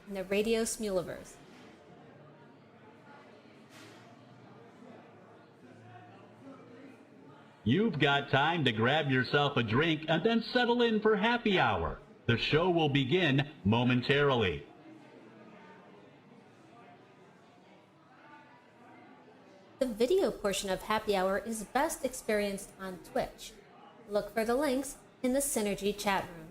in the Radio Smuliverse. You've got time to grab yourself a drink and then settle in for happy hour. The show will begin momentarily. The video portion of Happy Hour is best experienced on Twitch. Look for the links in the Synergy chat room.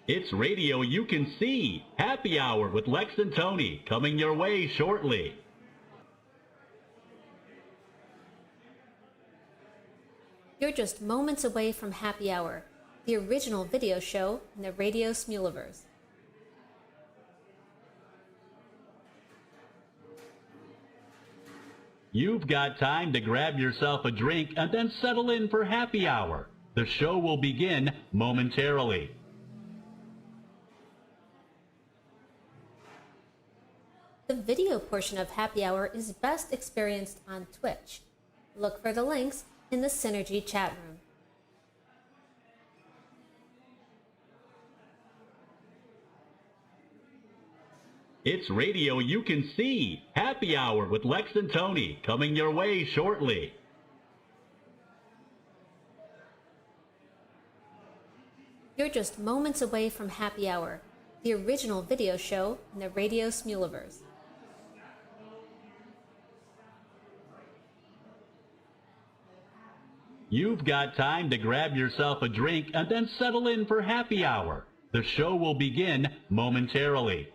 It's radio you can see. Happy Hour with Lex and Tony coming your way shortly. You're just moments away from Happy Hour, the original video show in the Radio Smuliverse. You've got time to grab yourself a drink and then settle in for happy hour. The show will begin momentarily. The video portion of Happy Hour is best experienced on Twitch. Look for the links in the Synergy chat room. It's radio you can see. Happy Hour with Lex and Tony coming your way shortly. You're just moments away from Happy Hour, the original video show in the Radio Smuliverse. You've got time to grab yourself a drink and then settle in for happy hour. The show will begin momentarily.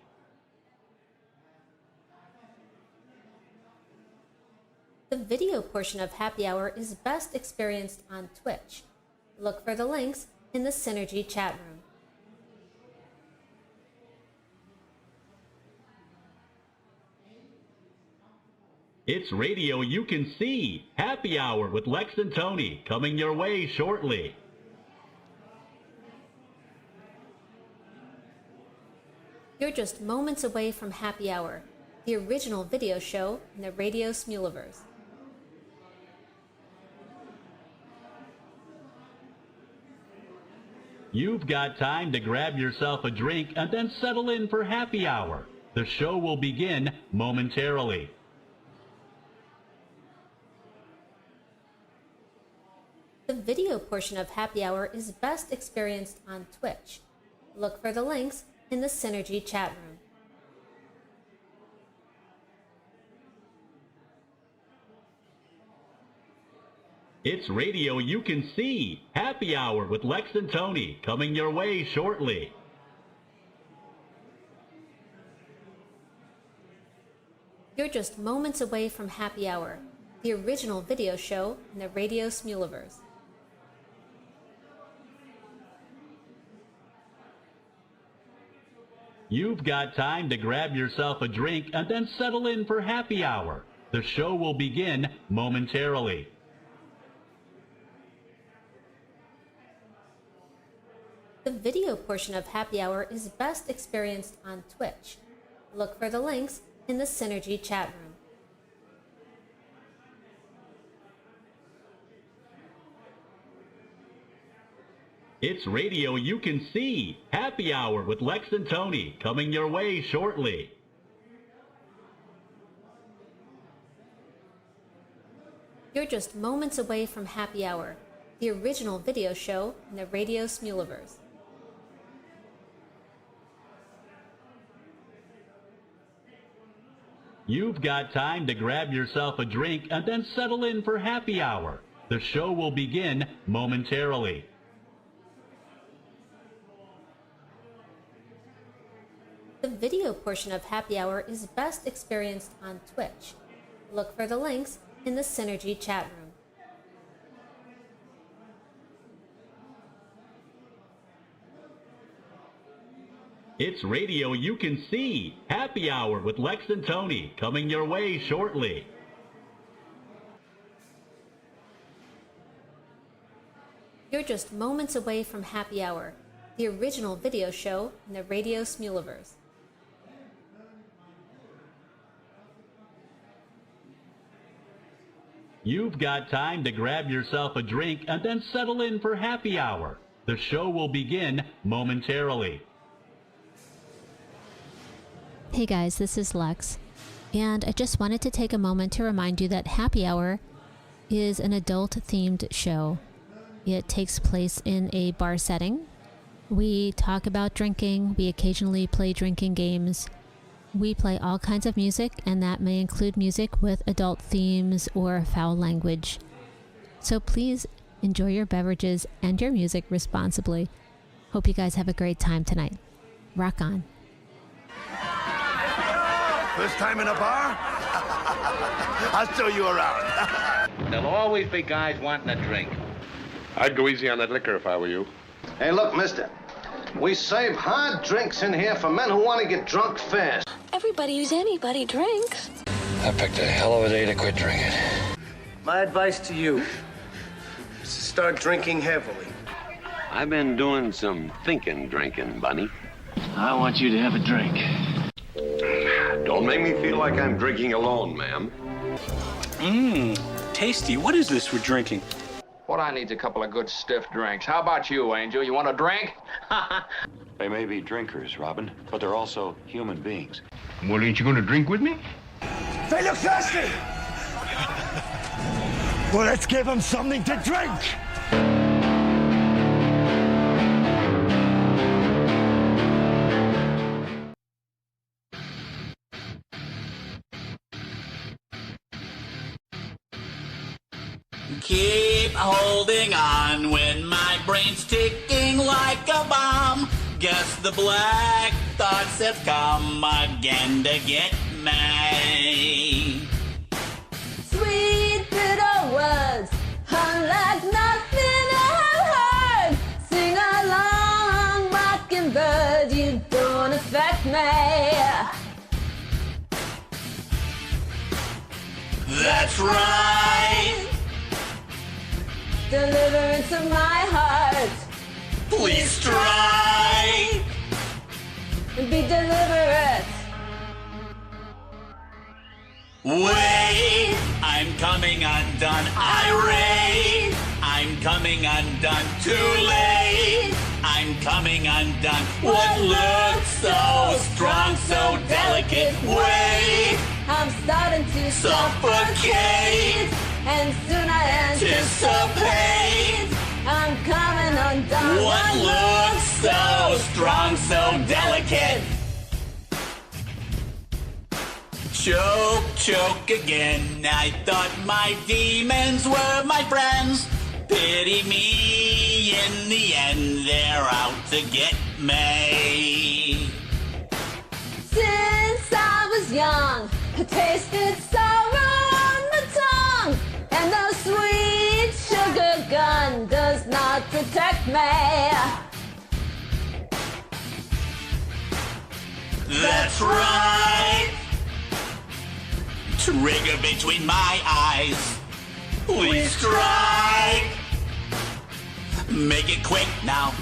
The video portion of Happy Hour is best experienced on Twitch. Look for the links in the Synergy chat room. It's radio you can see. Happy Hour with Lex and Tony coming your way shortly. You're just moments away from Happy Hour, the original video show in the Radio Smuliverse. You've got time to grab yourself a drink and then settle in for happy hour. The show will begin momentarily. The video portion of Happy Hour is best experienced on Twitch. Look for the links in the Synergy chat room. It's radio you can see. Happy Hour with Lex and Tony coming your way shortly. You're just moments away from Happy Hour, the original video show in the Radio Smuliverse. You've got time to grab yourself a drink and then settle in for happy hour. The show will begin momentarily. The video portion of Happy Hour is best experienced on Twitch. Look for the links in the Synergy chat room. It's radio you can see. Happy Hour with Lex and Tony coming your way shortly. You're just moments away from Happy Hour, the original video show in the Radio Smuliverse. You've got time to grab yourself a drink and then settle in for happy hour. The show will begin momentarily. The video portion of Happy Hour is best experienced on Twitch. Look for the links in the Synergy chat room. It's radio you can see. Happy Hour with Lex and Tony coming your way shortly. You're just moments away from Happy Hour, the original video show in the Radio Smuliverse. You've got time to grab yourself a drink and then settle in for happy hour. The show will begin momentarily. Hey guys, this is Lex, and I just wanted to take a moment to remind you that Happy Hour is an adult-themed show. It takes place in a bar setting. We talk about drinking, we occasionally play drinking games. We play all kinds of music, and that may include music with adult themes or foul language. So please enjoy your beverages and your music responsibly. Hope you guys have a great time tonight. Rock on. First time in a bar? I'll show you around. There'll always be guys wanting a drink. I'd go easy on that liquor if I were you. Hey, look, mister. We serve hard drinks in here for men who want to get drunk fast. Everybody who's anybody drinks. I picked a hell of a day to quit drinking. My advice to you is to start drinking heavily. I've been doing some drinking, Bunny. I want you to have a drink. Don't make me feel like I'm drinking alone, ma'am. Tasty. What is this we're drinking? What I need's a couple of good stiff drinks. How about you, Angel? You want a drink? They may be drinkers, Robin, but they're also human beings. Well, ain't you gonna drink with me? They look thirsty! Well, let's give them something to drink! Keep holding on when my brain's ticking like a bomb. Guess the black thoughts have come again to get me. Sweet bitter words, unlike nothing I've heard. Sing along, mockingbird, you don't affect me. That's right. Deliverance of my heart, Please strike. be deliberate. Wait, I'm coming undone. Irate. I'm coming undone. Too late. I'm coming undone. What looks so strong, so delicate? Wait, I'm starting to suffocate. and soon I Anticipate. I'm coming undone. What looks so strong, so delicate? Choke, choke again. I thought my demons were my friends. Pity me, in the end, they're out to get me. Since I was young, I tasted sorrow on the tongue, and the sweet sugar gun does not protect me. That's right. Trigger between my eyes. Please strike. Make it quick now.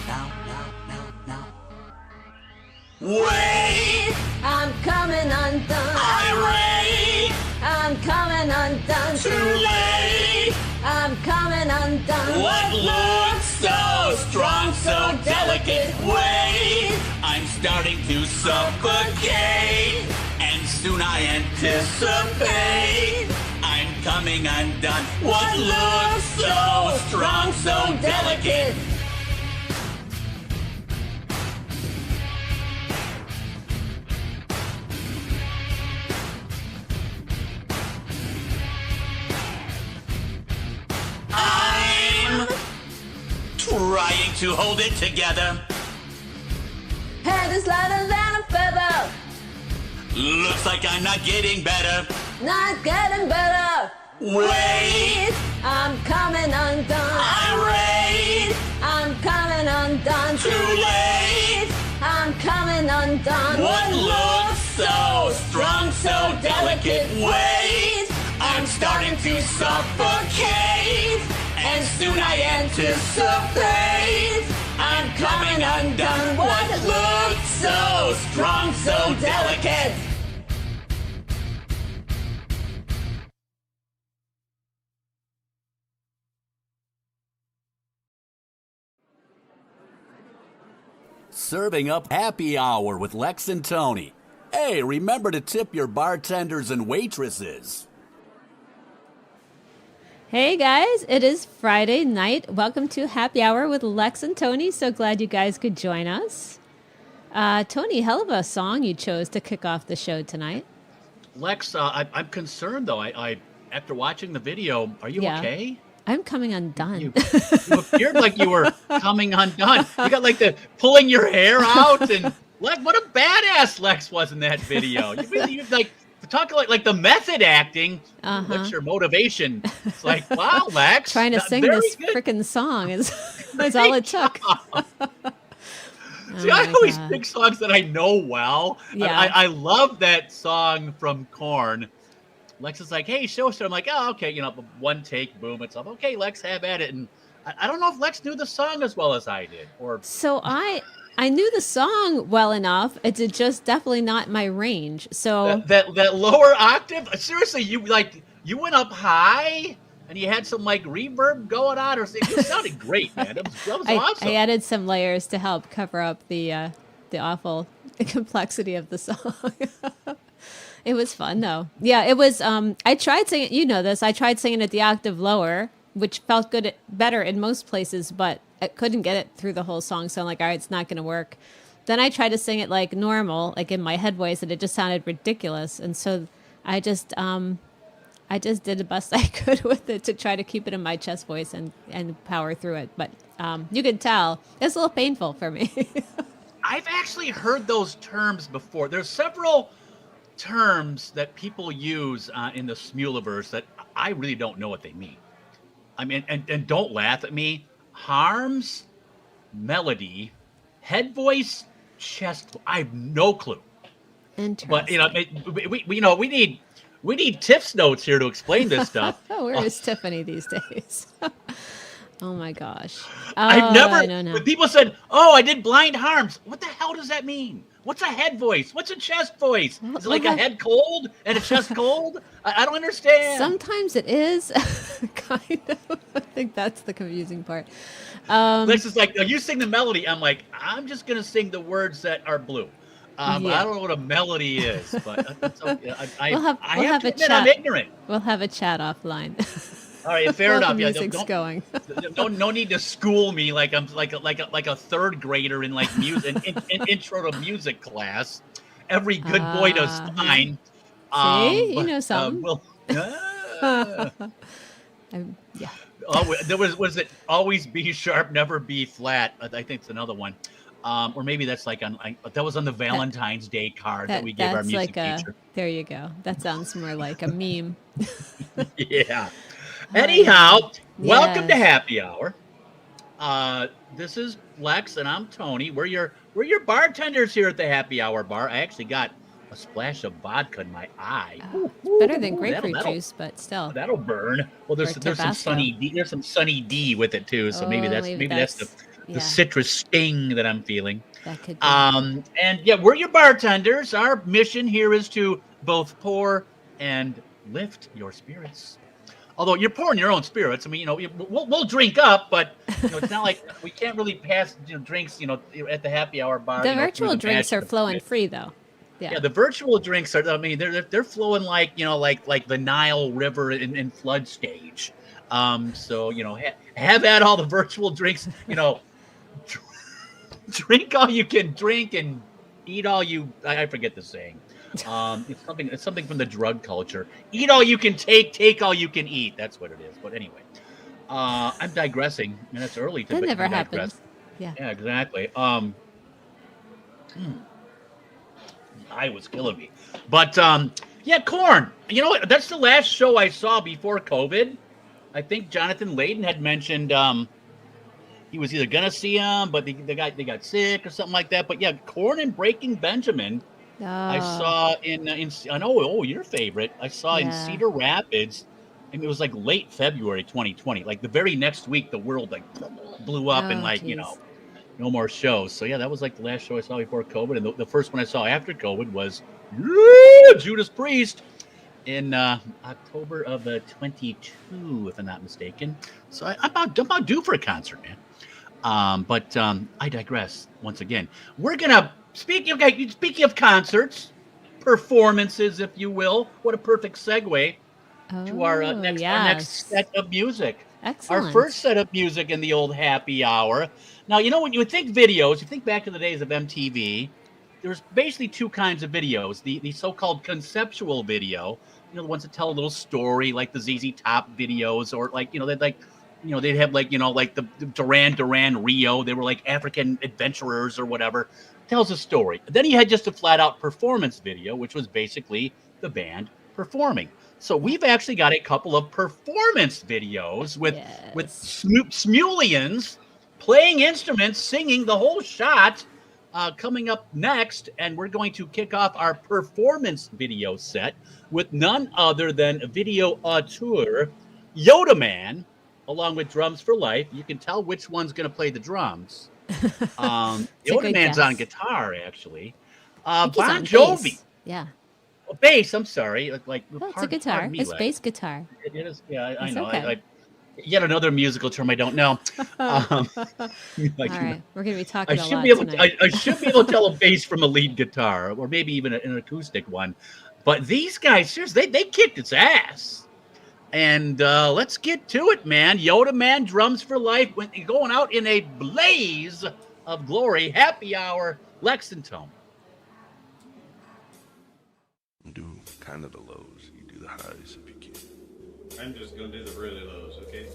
Wait. I'm coming undone. Irate. I'm coming undone. Too late. I'm coming undone. What looks so strong, so delicate? Wait. I'm starting to suffocate, and soon I anticipate. I'm coming undone. What looks so strong, so delicate? I'm trying to hold it together. Head is lighter than a feather. Looks like I'm not getting better. Not getting better. Wait. I'm coming undone. Irate. I'm coming undone. Too late. I'm coming undone. What looks so strong, so delicate? Wait. I'm starting to suffocate, and soon I anticipate. I'm coming undone. What looks so strong, so delicate? serving up Happy Hour with Lex and Tony. Hey, remember to tip your bartenders and waitresses. Hey guys, it is Friday night. Welcome to Happy Hour with Lex and Tony. So glad you guys could join us. Tony, hell of a song you chose to kick off the show tonight. Lex, I'm concerned though. I after watching the video, are you okay? I'm coming undone. You appeared like you were coming undone. You got like the pulling your hair out, and Lex, what a badass Lex was in that video. You like talking like the method acting. What's your motivation? It's like, wow, Lex, trying to sing this freaking song is all it took. See, I always pick songs that I know well. Yeah. I love that song from Korn. Lex is like, hey, show. I'm like, oh, okay, one take, boom, it's up. Okay, Lex, have at it. And I don't know if Lex knew the song as well as I did. So I knew the song well enough. It's just definitely not my range. So that lower octave, seriously, you went up high and you had some like reverb going on, or something. You sounded great, man. That was awesome. I added some layers to help cover up the awful complexity of the song. It was fun though. Yeah, it was. I tried singing. You know this. I tried singing it the octave lower, which felt better in most places, but I couldn't get it through the whole song. So I'm like, all right, it's not going to work. Then I tried to sing it like normal, like in my head voice, and it just sounded ridiculous. And so I just did the best I could with it to try to keep it in my chest voice and power through it. But you can tell it's a little painful for me. I've actually heard those terms before. There's several terms that people use in the Smuliverse that I really don't know what they mean. I mean, and don't laugh at me. Harms, melody, head voice, chest. I have no clue. Interesting. But we need Tiff's notes here to explain this stuff. Where is Tiffany these days? Oh my gosh. I've never. I don't know. When people said, "Oh, I did blind harms," what the hell does that mean? What's a head voice? What's a chest voice? Is it like a head cold and a chest cold? I don't understand. Sometimes it is, kind of. I think that's the confusing part. Lex is like, you sing the melody. I'm like, I'm just going to sing the words that are blue. I don't know what a melody is, but it's okay. I have to admit, I'm ignorant. We'll have a chat offline. All right, fair enough. The music's going. No need to school me like I'm like a third grader in like music, in intro to music class. Every good boy does fine. See, you know something. Yeah. There was it always be sharp, never be flat. I think it's another one. Or maybe that's like that was on the Valentine's Day card that we gave our music teacher. There you go. That sounds more like a meme. Yeah. Anyhow, welcome to Happy Hour. This is Lex and I'm Tony. We're your bartenders here at the Happy Hour bar. I actually got a splash of vodka in my eye. Better than grapefruit juice, but still. That'll burn. Well, there's some Sunny D. There's some Sunny D with it too. So maybe that's the citrus sting that I'm feeling. That could be. And yeah, we're your bartenders. Our mission here is to both pour and lift your spirits. Although you're pouring your own spirits, I mean, we'll drink up, but it's not like we can't really pass drinks, at the Happy Hour bar. The virtual drinks are flowing free, though. Yeah, the virtual drinks are. I mean, they're flowing like like the Nile River in flood stage. So have at all the virtual drinks. Drink all you can drink and eat all you. I forget the saying. It's something from the drug culture. Eat all you can take all you can eat. That's what it is. But anyway, I'm digressing. And it's early to that never happens. Yeah, exactly. I was killing me. But Korn. You know what? That's the last show I saw before COVID. I think Jonathan Layden had mentioned he was either gonna see him, but they got sick or something like that. But yeah, Korn and Breaking Benjamin. I saw in your favorite. I saw in Cedar Rapids, and it was like late February 2020. Like the very next week, the world like blew up, and no more shows. So yeah, that was like the last show I saw before COVID, and the first one I saw after COVID was Judas Priest in October of 22, if I'm not mistaken. So I'm about due for a concert, man. But I digress once again. We're gonna speaking of concerts, performances, if you will. What a perfect segue to our Oh, next yes. set of music. Our Excellent. first set of music in the old happy hour. Now, when you would think videos, you think back to the days of MTV. There's basically two kinds of videos: the so-called conceptual video, the ones that tell a little story, like the ZZ Top videos, or like they'd have like the Duran Duran Rio. They were like African adventurers or whatever. Tells a story. Then you had just a flat out performance video, which was basically the band performing. So we've actually got a couple of performance videos with Yes. Smulians playing instruments, singing the whole shot. Coming up next, and we're going to kick off our performance video set with none other than video auteur Yoda Man, along with Drums for Life. You can tell which one's going to play the drums. It's a Yoda good Man's on guess. guitar, actually. I think he's Bon on Jovi. bass. Yeah. Bass, I'm sorry. Like, Oh, it's a guitar. pardon me, It's Lex. bass guitar. It is. Yeah, I It's know. okay. Yet another musical term I don't know. All Like, right. We're going to be I talking a should lot be able. tonight. I should be able to tell a bass from a lead guitar, or maybe even an acoustic one. But these guys, seriously, they kicked its ass. And let's get to it, man. Yoda Man, Drums for Life, going out in a blaze of glory. Happy hour, Lex and Tony. Do kind of the lows. You do the highs if you can. I'm just gonna do the really lows, okay?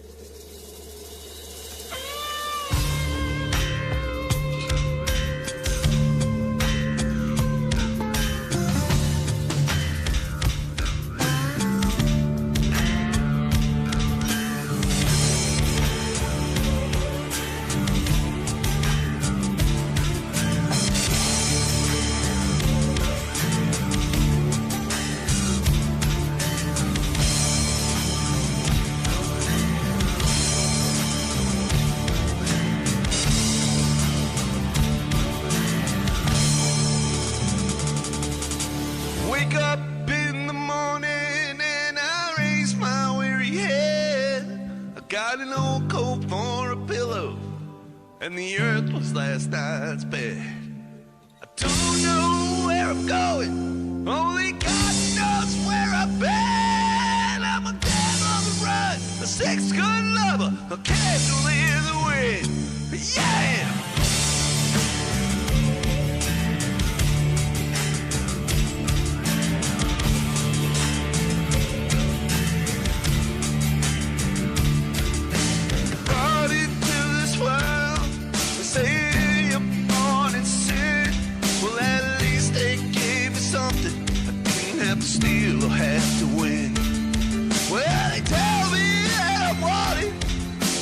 Wake up in the morning and I raise my weary head. I got an old coat for a pillow, and the earth was last night's bed. I don't know where I'm going, only God knows where I've been. I'm a devil on the run, a six-gun lover, a candle in the wind. Yeah! Brought into this world, they say you're born in sin. Well, at least they gave me something I didn't have to steal or have to win. Well, they tell me that I'm wanted.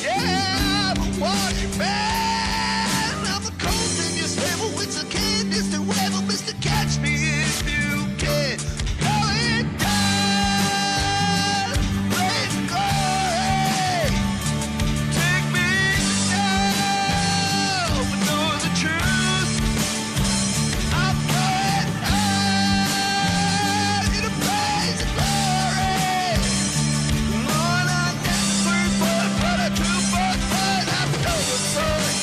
Yeah, I'm a wanted man. I'm a cold thing you swivel with some candies to rebel, Mr. Catch Me If You Can. Going down, raise glory. Take me down, but know the truth. I'm going high in a blaze of glory. Lord, I never first born, but a true born son. I'm so sorry.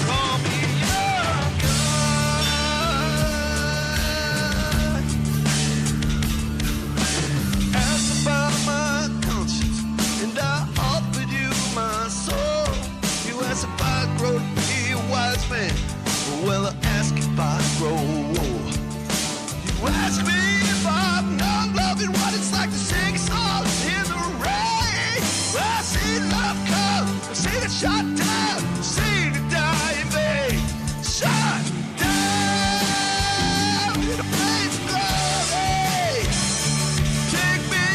Call me your God. At the bottom of my conscience, and I offered you my soul. You asked if I grow to be a wise man. Well, I ask if I grow old. You ask me if I'm not loving what it's like to sing songs in the rain. Well, I see love come, I've seen it shot down, I've seen it die in vain. Shot down in a blaze of glory. Take me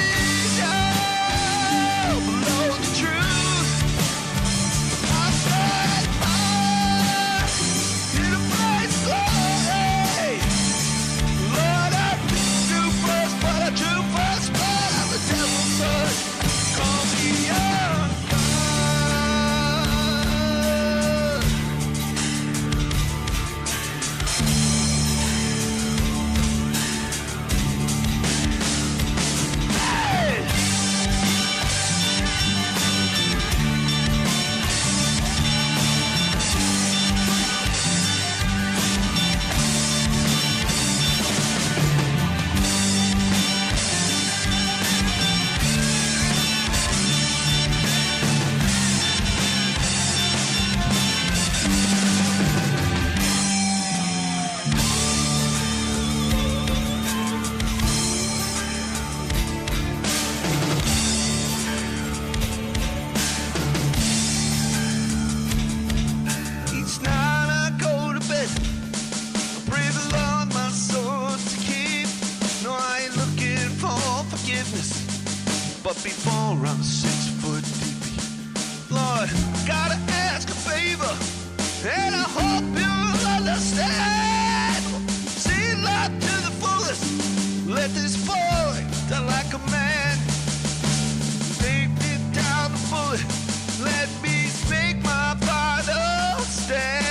down below the truth. I'm going high in a blaze of glory. Lord, I And I hope you'll understand. See life to the fullest. Let this boy die like a man. Take me down the bullet. Let me make my final stand.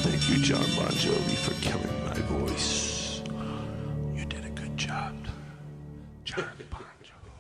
Thank you, John Bon Jovi, for killing my voice. You did a good job, John Bon Jovi.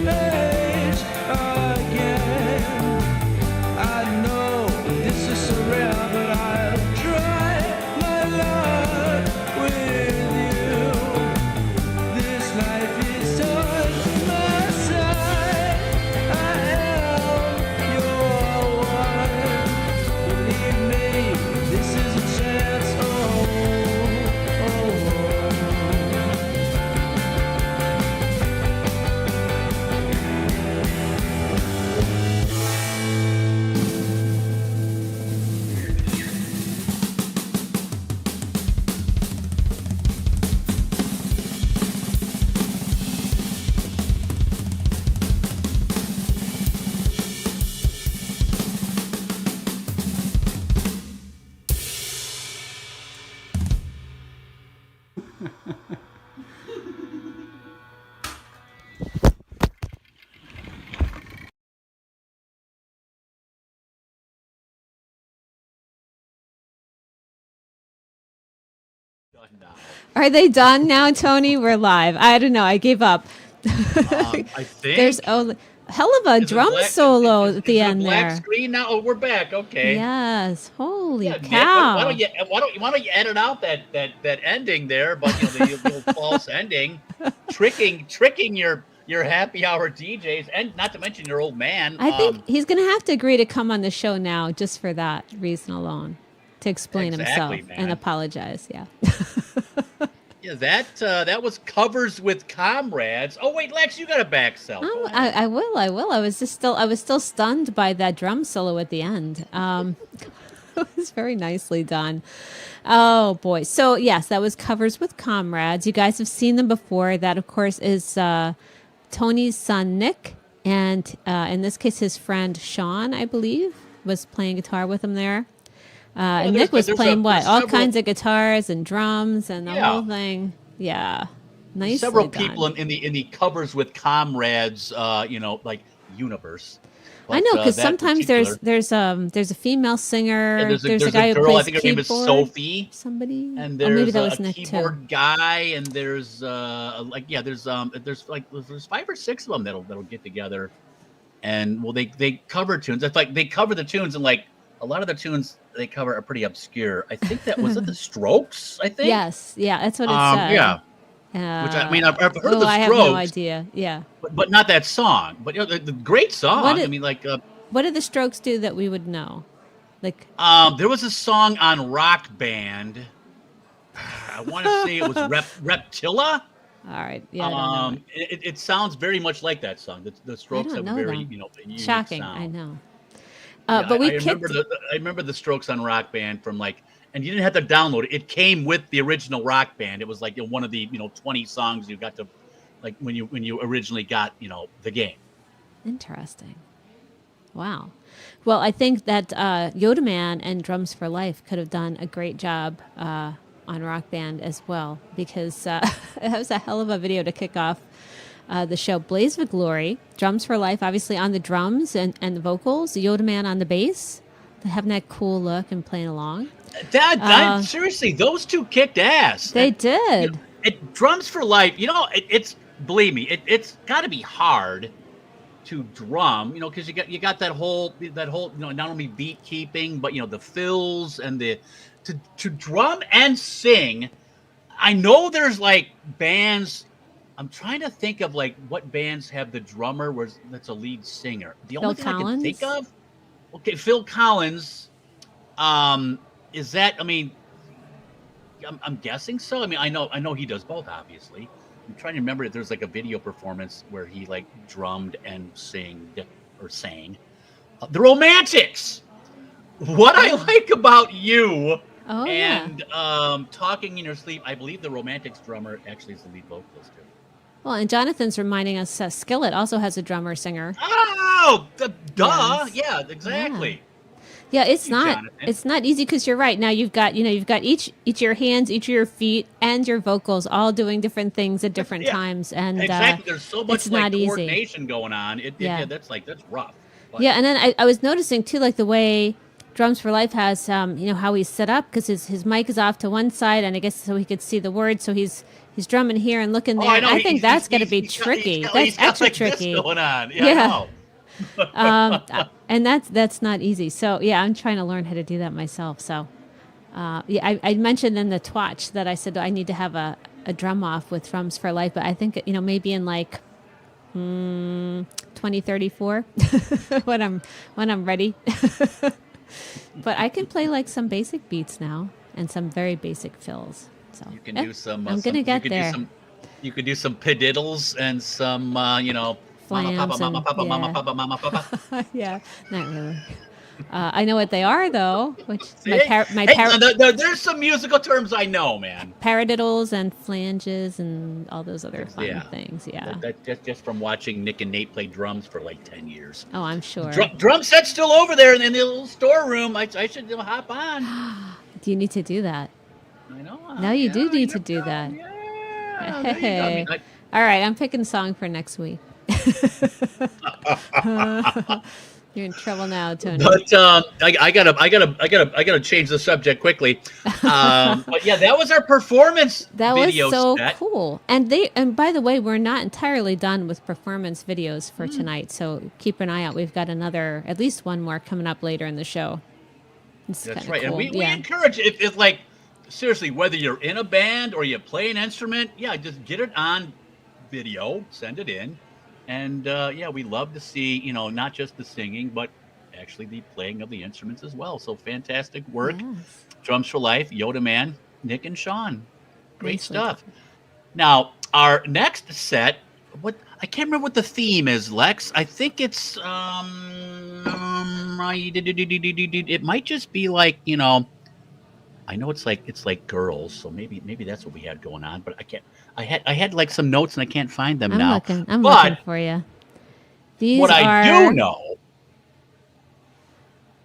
image again. I know this is so rare, but I'll try my luck with you. This life is on my side. I am your one. Believe me, this is a chance. Oh, oh, Are they done now, Tony? We're live. I don't know. I gave up. I think There's only hell of a drum solo at the end black there. screen now. Oh, we're back. Okay. Yes. Holy Yeah, Nick, cow. why don't you edit out that ending there? But the little false ending, tricking your happy hour DJs, and not to mention your old man. I think he's going to have to agree to come on the show now just for that reason alone, to explain Exactly, himself man. and apologize. Yeah. Yeah, that was covers with comrades. Oh wait, Lex, you got a back cell. Oh, I will. I was still stunned by that drum solo at the end. It was very nicely done. Oh boy. So yes, that was covers with comrades. You guys have seen them before. That of course is Tony's son Nick, and in this case his friend Sean, I believe, was playing guitar with him there. And Nick was playing all kinds of guitars and drums and the whole thing. Yeah, nicely Several done. people in the covers with comrades, like universe. I know, because sometimes there's a female singer. Yeah, there's a guy who girl, plays I think her name is keyboard. Sophie. Somebody, And or maybe there's that was a Nick keyboard too. guy, and there's there's 5 or 6 of them that'll get together, and they cover tunes. It's like they cover the tunes, and like a lot of the tunes they cover are pretty obscure. I think that was it. The Strokes. I think. Yes, yeah, that's what it said. Yeah. Which I mean, I've heard the Strokes. I have no idea. Yeah. But not that song. But the great song. What I mean, like. What did the Strokes do that we would know? Like. There was a song on Rock Band. I want to say it was Reptilla. All right. Yeah. I don't know. It sounds very much like that song. The Strokes have a very unique shocking. sound. I know. Yeah, but I remember the Strokes on Rock Band from like, and you didn't have to download it. It came with the original Rock Band. It was like one of the 20 songs you got to, like when you originally got the game. Interesting. Wow. Well, I think that Yoda Man and Drums for Life could have done a great job on Rock Band as well, because it was a hell of a video to kick off the show. Blaze of Glory, Drums for Life, obviously on the drums and the vocals, Yoda Man on the bass, having that cool look and playing along. Seriously, those two kicked ass. They did. Drums for Life, it's believe me, it's got to be hard to drum, because you got that whole not only beat keeping, but the fills and to drum and sing. I know there's like bands. I'm trying to think of like what bands have the drummer that's a lead singer. The only thing I can think of, Phil Collins. Is that? I mean, I'm guessing so. I mean, I know he does both, obviously. I'm trying to remember if there's like a video performance where he like drummed and sang. The Romantics. What I like about you and Talking in Your Sleep, I believe the Romantics drummer actually is the lead vocalist too. Well, and Jonathan's reminding us Skillet also has a drummer singer. Oh, duh! Yes. Yeah, exactly. Yeah, it's not easy, because you're right. Now you've got each of your hands, each of your feet, and your vocals all doing different things at different times, and exactly. There's so much it's not coordination going on. That's rough. But. Yeah, and then I was noticing too, like the way Drums for Life has, how he's set up because his mic is off to one side, and I guess so he could see the words. So he's drumming here and looking there. I think that's going to be tricky. That's extra like tricky. This going on. Yeah. And that's not easy. So yeah, I'm trying to learn how to do that myself. So I mentioned in the Twatch that I said I need to have a drum off with Drums for Life, but I think maybe in like 2034 when I'm ready. But I can play like some basic beats now and some very basic fills. So you can do some. I'm gonna get there. You could do some pediddles and some, mama papa, mama papa, mama papa, mama papa. Yeah, not really. I know what they are though. Which there's some musical terms I know, man. Paradiddles and flanges and all those other fun things. Yeah, that's just from watching Nick and Nate play drums for like 10 years. Oh, I'm sure. Drum set's still over there in the little storeroom. I should hop on. Do you need to do that? I know. Now you do need to do that. Yeah. Hey. All right, I'm picking a song for next week. You're in trouble now, Tony. But I gotta change the subject quickly. But yeah, that was our performance. That was so set. Cool. And by the way, we're not entirely done with performance videos for tonight. So keep an eye out. We've got at least one more coming up later in the show. That's right. Cool. And we encourage if like seriously, whether you're in a band or you play an instrument, just get it on video, send it in. And we love to see, not just the singing, but actually the playing of the instruments as well. So fantastic work. Yes. Drums for Life, Yoda Man, Nick and Sean. Great stuff. Now, our next set, I can't remember what the theme is, Lex. I think it's it might just be like, I know it's like girls, so maybe that's what we had going on, but I can't. I had like some notes and I can't find them now. I'm looking for you. I do know.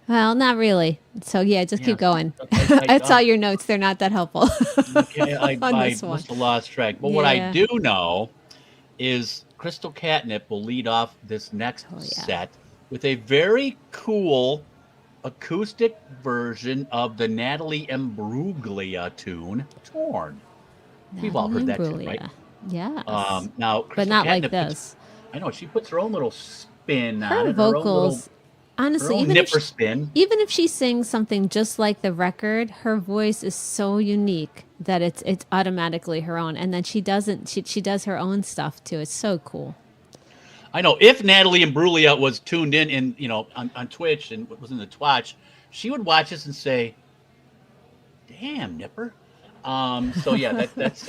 Well, not really. So just keep going. I saw your notes; they're not that helpful. Okay, I must have lost track. But what I do know is Crystal Catnip will lead off this next set with a very cool acoustic version of the Natalie Imbruglia tune, "Torn." We've all heard that tune, right? Yeah. Now, but not like this. I know she puts her own little spin on it. Her vocals, honestly, even if she sings something just like the record, her voice is so unique that it's automatically her own. And then she does her own stuff too. It's so cool. I know if Natalie Imbruglia was tuned in on Twitch and was in the Twatch, she would watch us and say, "Damn, Nipper." So that's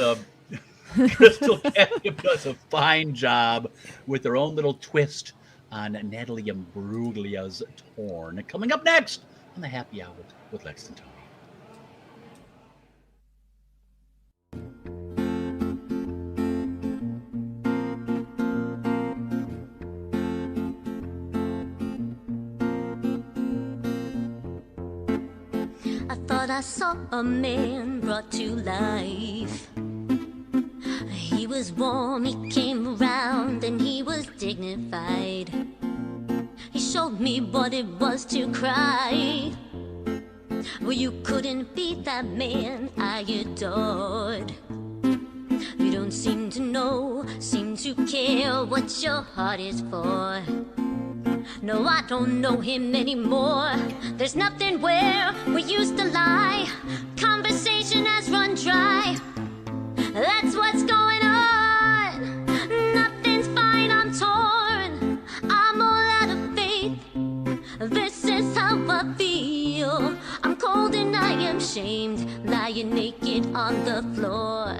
Crystal Catnip does a fine job with her own little twist on Natalie Imbruglia's "Torn." Coming up next on the Happy Hour with Lex and Tony. I thought I saw a man brought to life. He was warm, he came around, and he was dignified. He showed me what it was to cry. Well, you couldn't be that man I adored. You don't seem to know, seem to care what your heart is for. No, I don't know him anymore. There's nothing where we used to lie. Conversation has run dry. That's what's going on. Nothing's fine, I'm torn. I'm all out of faith. This is how I feel. I'm cold and I am shamed, lying naked on the floor.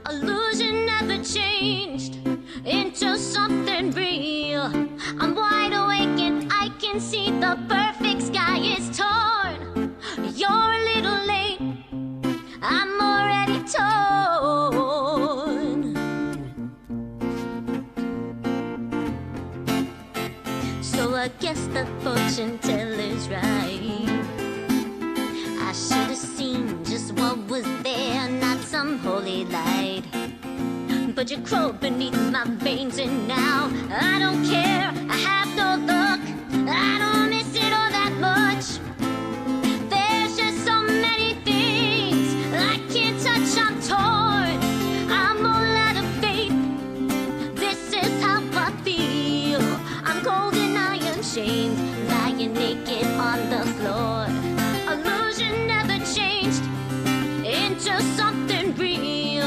Illusion never changed into something real. I'm wide awake and I can see the perfect sky is torn. You're a little late, I'm already torn. So I guess the fortune teller's right. I should have seen just what was there, not some holy light. But you crawl beneath my veins and now I don't care, I have no luck, I don't miss it all that much. ashamed, lying naked on the floor. Illusion never changed into something real.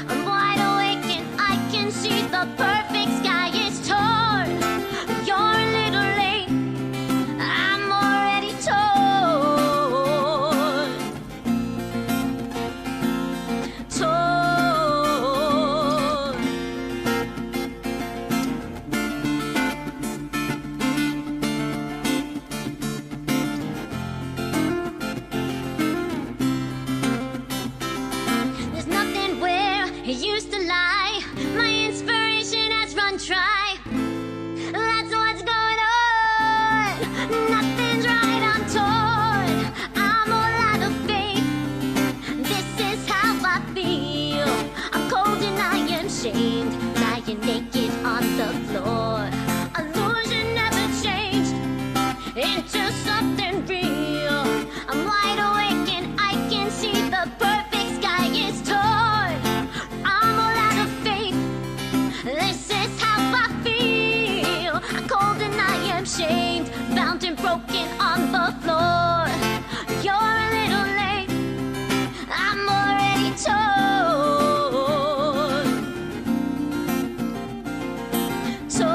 I'm wide awake and I can see the perfect sky is torn. You're a little late, I'm already torn. Torn. There's nothing where it used to lie. My inspiration has run dry. That's what's going on. Nothing's right, I'm torn. I'm all out of faith. This is how I feel. I'm cold and I am shamed, lying naked on the floor. Illusion never changed into something real. I'm wide awake and I can see the perfect sky is torn. I'm all out of faith. This is how I feel. I'm cold and I am shamed, bound and broken on the floor. You're a little late, I'm already torn. Torn.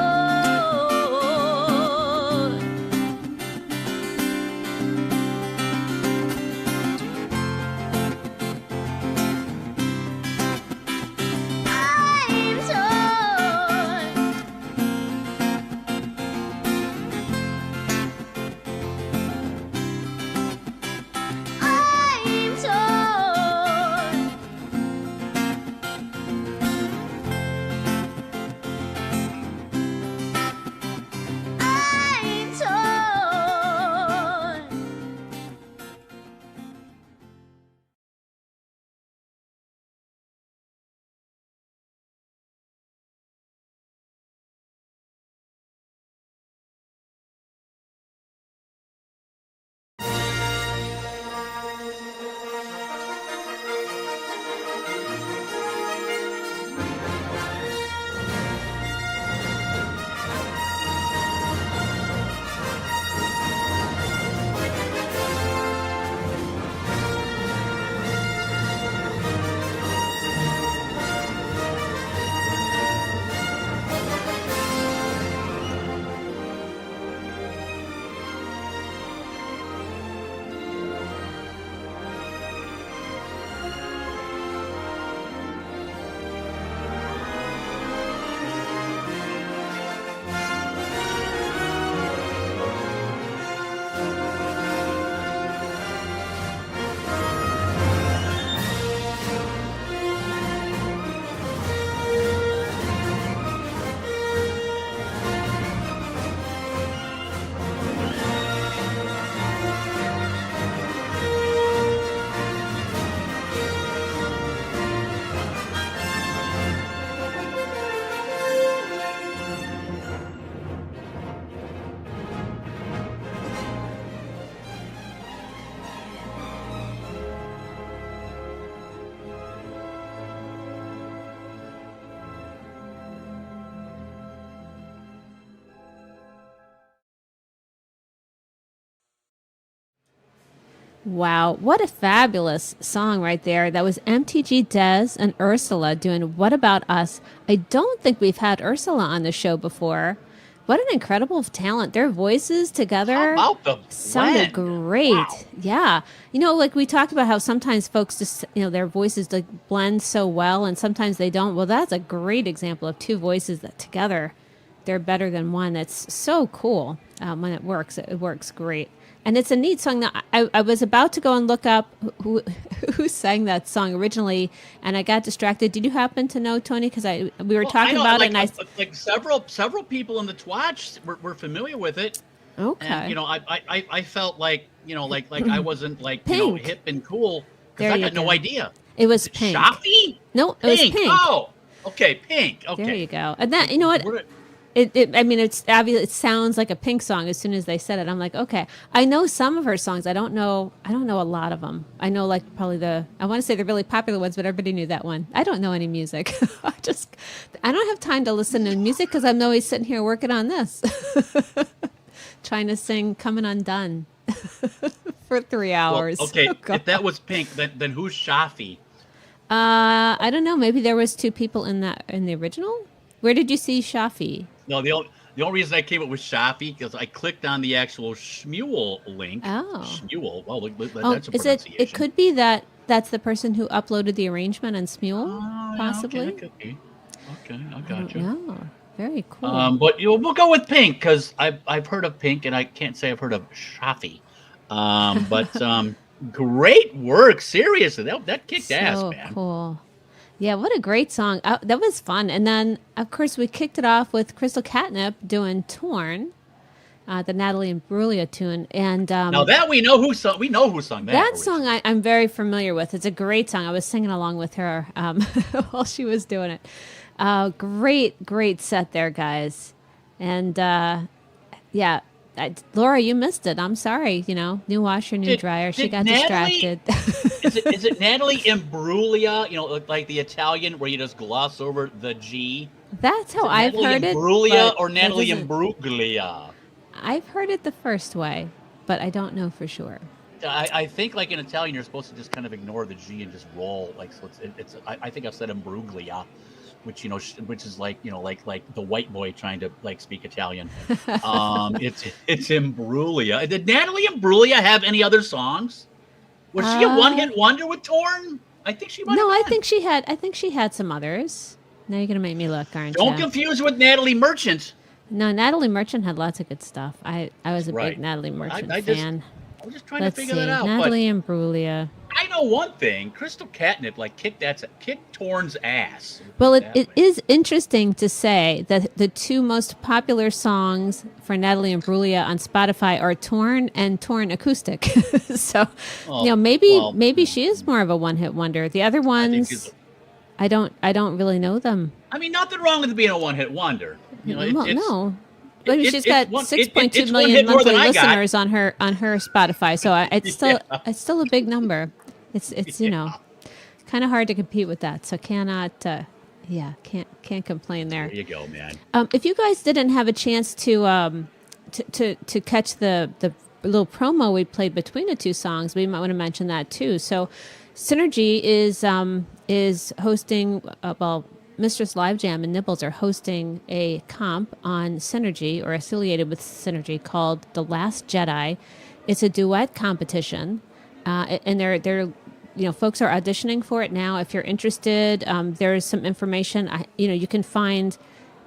I'm torn. I'm torn. I'm torn. Wow, what a fabulous song right there. That was MTG Des and Ursula doing What About Us. I don't think we've had Ursula on the show before. What an incredible talent. Their voices together How about the sounded blend? great. Wow. Yeah. You know, like we talked about how sometimes folks just, their voices like blend so well and sometimes they don't. Well, that's a great example of two voices that together they're better than one. It's so cool when it works. It works great. And it's a neat song that I was about to go and look up who sang that song originally, and I got distracted. Did you happen to know, Tony? Because we were talking about it, and like several people in the Twatch were familiar with it. Okay. And I felt like I wasn't like Pink. hip and cool because There I you had no go. idea. It was Pink. Shoppy? No, it was Pink. Oh, okay, Pink. Okay. There you go. And that, you know what? It's obvious. It sounds like a Pink song as soon as they said it. I'm like, okay. I know some of her songs. I don't know a lot of them. I know like probably I want to say the really popular ones, but everybody knew that one. I don't know any music. I don't have time to listen to music because I'm always sitting here working on this. trying to sing "Coming Undone" for 3 hours. Well, okay, Oh, God. if that was Pink, then who's Shafi? I don't know. Maybe there was 2 people in the original. Where did you see Shafi? No, the only reason I came up with Shafi because I clicked on the actual Shmuel link. Oh. Shmuel. Well, Oh, that's a is it? pronunciation. It could be that's the person who uploaded the arrangement on Smule, possibly. Yeah, okay, that could be. Okay, I I got don't you. know. Very cool. But we'll go with Pink because I've heard of Pink and I can't say I've heard of Shafi. But great work, seriously. That kicked ass, man. Cool. Yeah, what a great song. That was fun. And then, of course, we kicked it off with Crystal Catnip doing "Torn," the Natalie Imbruglia tune. And now that we know who sung that. That song I'm very familiar with. It's a great song. I was singing along with her while she was doing it. Great set there, guys. And yeah, Laura, you missed it. I'm sorry. New washer, new dryer. She got distracted. Is it Natalie Imbruglia? Like the Italian where you just gloss over the G. That's how I've heard it. Imbruglia or Natalie Imbruglia? I've heard it the first way, but I don't know for sure. I think like in Italian you're supposed to just kind of ignore the G and just roll so it's I think I've said Imbruglia, which is like the white boy trying to speak Italian. It's Imbruglia. Did Natalie Imbruglia have any other songs? Was she a one-hit wonder with Torn? I think she might. No, I think she had some others. Now you're gonna make me look, aren't you? Don't confuse with Natalie Merchant. No, Natalie Merchant had lots of good stuff. I was a big Natalie Merchant fan. I was just trying to figure that out. Natalie Imbruglia. I know one thing. Crystal Catnip kicked Torn's ass. Well, it is interesting to say that the 2 most popular songs for Natalie Imbruglia on Spotify are "Torn" and "Torn Acoustic." So, maybe she is more of a one-hit wonder. The other ones, I don't really know them. I mean, nothing wrong with being a one-hit wonder. No. But she's got 6.2 million monthly listeners on her Spotify, so it's still a big number. It's kind of hard to compete with that. So can't complain there. There you go, man. If you guys didn't have a chance to catch the little promo we played between the 2 songs, we might want to mention that too. So Synergy is hosting Mistress Live Jam and Nibbles are hosting a comp on Synergy or affiliated with Synergy called The Last Jedi. It's a duet competition, and they're folks are auditioning for it now. If you're interested, there's some information. You can find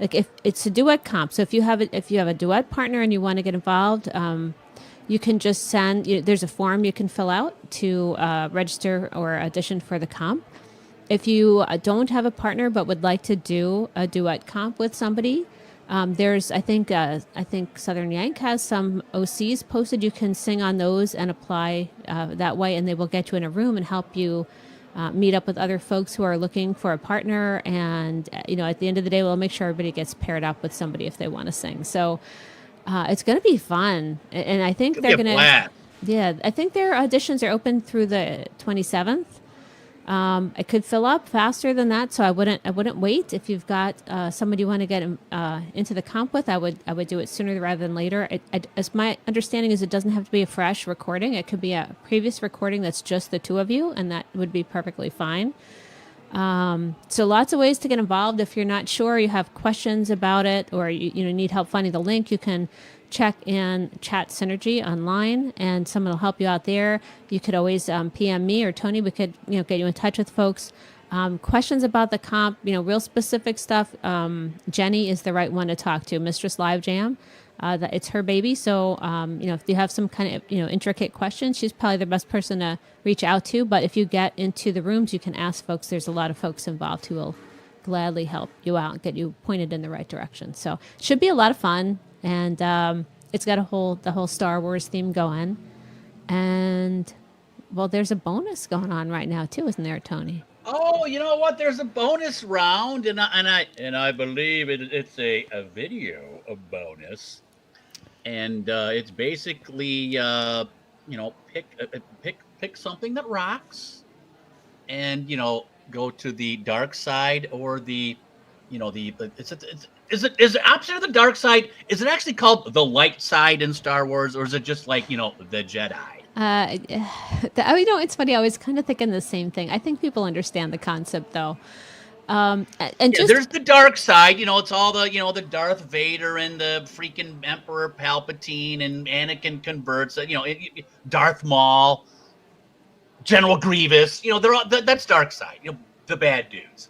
if it's a duet comp. So if you have a duet partner and you want to get involved, you can just send. There's a form you can fill out to register or audition for the comp. If you don't have a partner but would like to do a duet comp with somebody, there's I think Southern Yank has some OCs posted. You can sing on those and apply that way, and they will get you in a room and help you meet up with other folks who are looking for a partner. And at the end of the day, we'll make sure everybody gets paired up with somebody if they want to sing. So it's going to be fun, and I think they're going to. Yeah, I think their auditions are open through the 27th. It could fill up faster than that, so I wouldn't wait. If you've got somebody you want to get into the comp with, I would do it sooner rather than later. As my understanding is, it doesn't have to be a fresh recording. It could be a previous recording that's just the 2 of you, and that would be perfectly fine. So lots of ways to get involved. If you're not sure, you have questions about it, or you need help finding the link, you can check in Chat Synergy online, and someone will help you out there. You could always PM me or Tony. We could get you in touch with folks. Questions about the comp, real specific stuff. Jenny is the right one to talk to. Mistress Live Jam. It's her baby, so if you have some kind of intricate questions, she's probably the best person to reach out to. But if you get into the rooms, you can ask folks. There's a lot of folks involved who will gladly help you out and get you pointed in the right direction. So it should be a lot of fun. And it's got the whole Star Wars theme going. And, well, there's a bonus going on right now, too, isn't there, Tony? Oh, you know what? There's a bonus round, and I believe it's a video bonus. And it's basically, pick something that rocks and, go to the dark side or the, it's is it opposite of the dark side? Is it actually called the light side in Star Wars, or is it just like, the Jedi? It's funny. I was kind of thinking the same thing. I think people understand the concept, though. And just there's the dark side. It's all the Darth Vader and the freaking Emperor Palpatine, and Anakin converts. Darth Maul, General Grievous. They're all that's dark side. The bad dudes.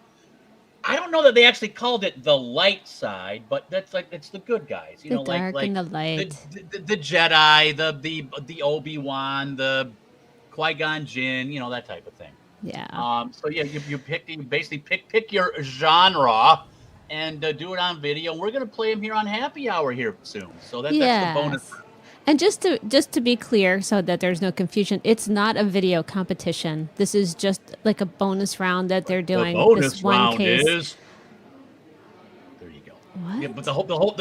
I don't know that they actually called it the light side, but that's like it's the good guys. the dark and the light. The Jedi, the Obi-Wan, the Qui-Gon Jinn, that type of thing. Yeah. So yeah, you basically pick your genre and do it on video. We're gonna play them here on Happy Hour here soon. So that's the bonus. And just to be clear, so that there's no confusion, it's not a video competition. This is just like a bonus round that they're doing. The bonus this one round case. is. There you go. What? Yeah, but the whole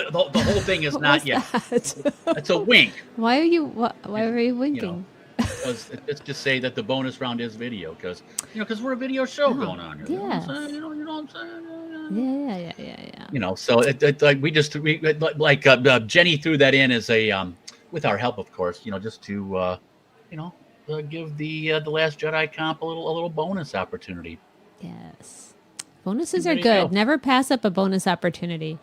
thing is not yet. It's a wink. Why are you winking? Because it's just say that the bonus round is video, because we're a video show going on here. Yes. You know what I'm saying? Yeah. So Jenny threw that in as a with our help, of course. Just to give the Last Jedi comp a little bonus opportunity. Yes, bonuses are There you good. go. Never pass up a bonus opportunity.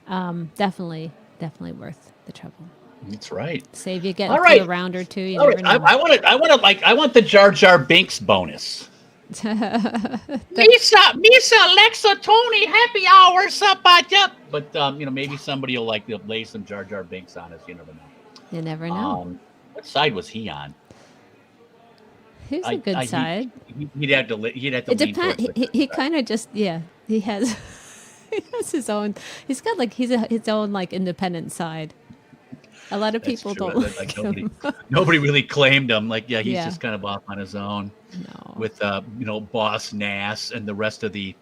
Definitely worth the trouble. That's right. Save you getting All through right. a round or two. You All never right. know. I want the Jar Jar Binks bonus. Misa, Lex Tony, happy hour, but maybe somebody will lay some Jar Jar Binks on us. You never know. You never know. What side was he on? He's a good side. He'd have to. It depends. He kind of just he has he has his own. He's got his own independent side. A lot of people don't like him. Nobody really claimed him. He's just kind of off on his own. No. With Boss Nass and the rest of the.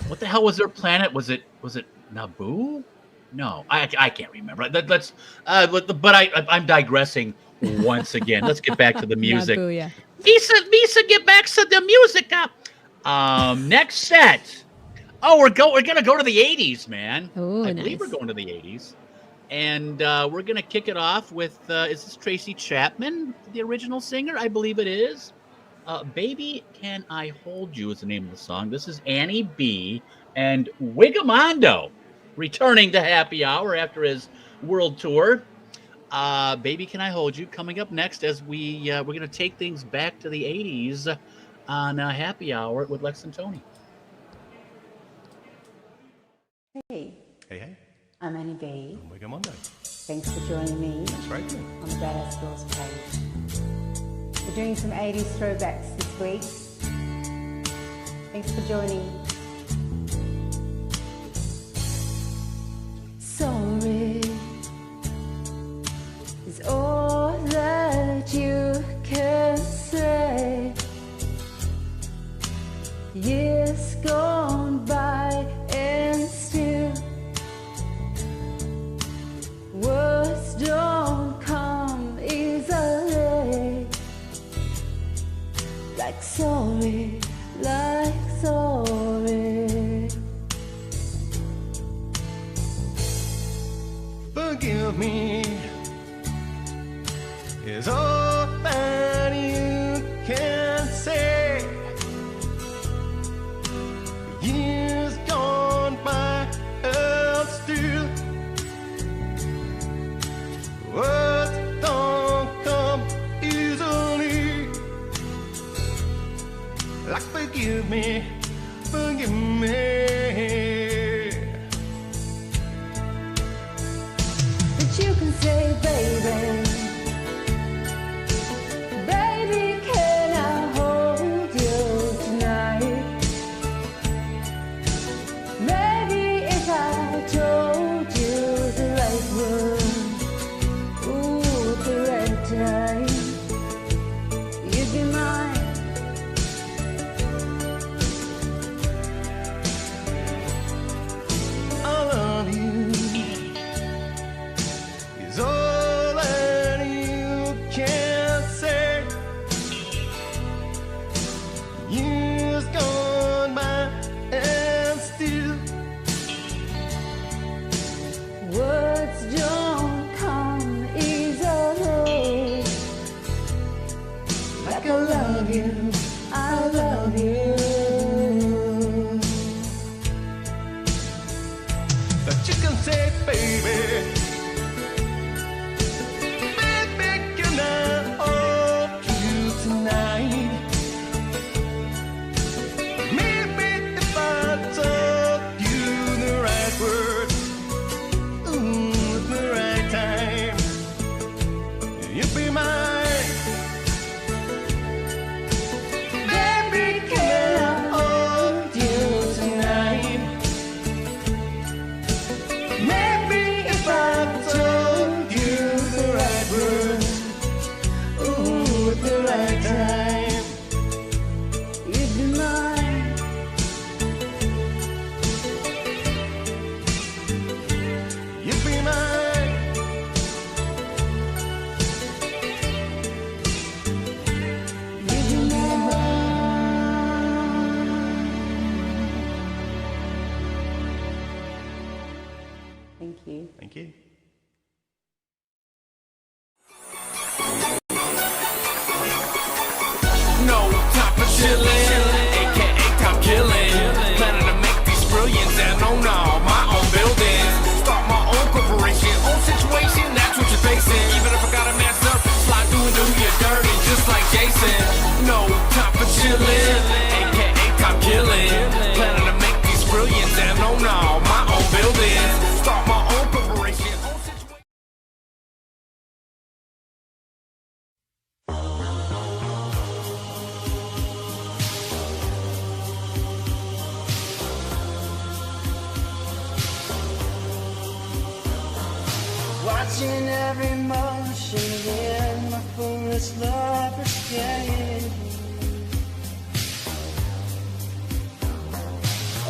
What the hell was their planet? Was it Naboo? No, I can't remember. I'm digressing once again. Let's get back to the music. Naboo, yeah. Misa, get back to the music up. Next set. Oh, we're gonna go to the 80s, man. Ooh, I believe we're going to the 80s. And we're going to kick it off with, is this Tracy Chapman, the original singer? I believe it is. Baby, Can I Hold You is the name of the song. This is Annie B. and Wigamondo returning to Happy Hour after his world tour. Baby, Can I Hold You coming up next as we're going to take things back to the 80s on Happy Hour with Lex and Tony. Hey. Hey. I'm Annie B. I'm Wigamondo. Thanks for joining me. That's right. On the Badass Girls page. We're doing some 80s throwbacks this week. Thanks for joining. Sorry is all that you can say. Years gone by and still words don't come easily. Like sorry. Forgive me is all that you can say. Years gone by and still words don't come easily. Like forgive me, forgive me. But you can say, baby, baby, can I hold you tonight? Maybe if I told you the right word, ooh, the right time, you'd be mine. I love you is all that be mine. Baby, can I hold you tonight? Maybe if I told you the right words, ooh, at the right time, you'd be mine. You'd be mine. You'd be Thank you. Thank you. No time for chillin', aka time killing. Planning to make these brilliant and own all my own buildings. Start my own corporation, own situation, that's what you're facing. Even if I gotta mess up, slide through and do you dirty, just like Jason. No time for chillin', aka time killing. Planning to make these brilliant and own all my own buildings. Start my own corporation, own situation. Watching every motion in my foolish lover's game.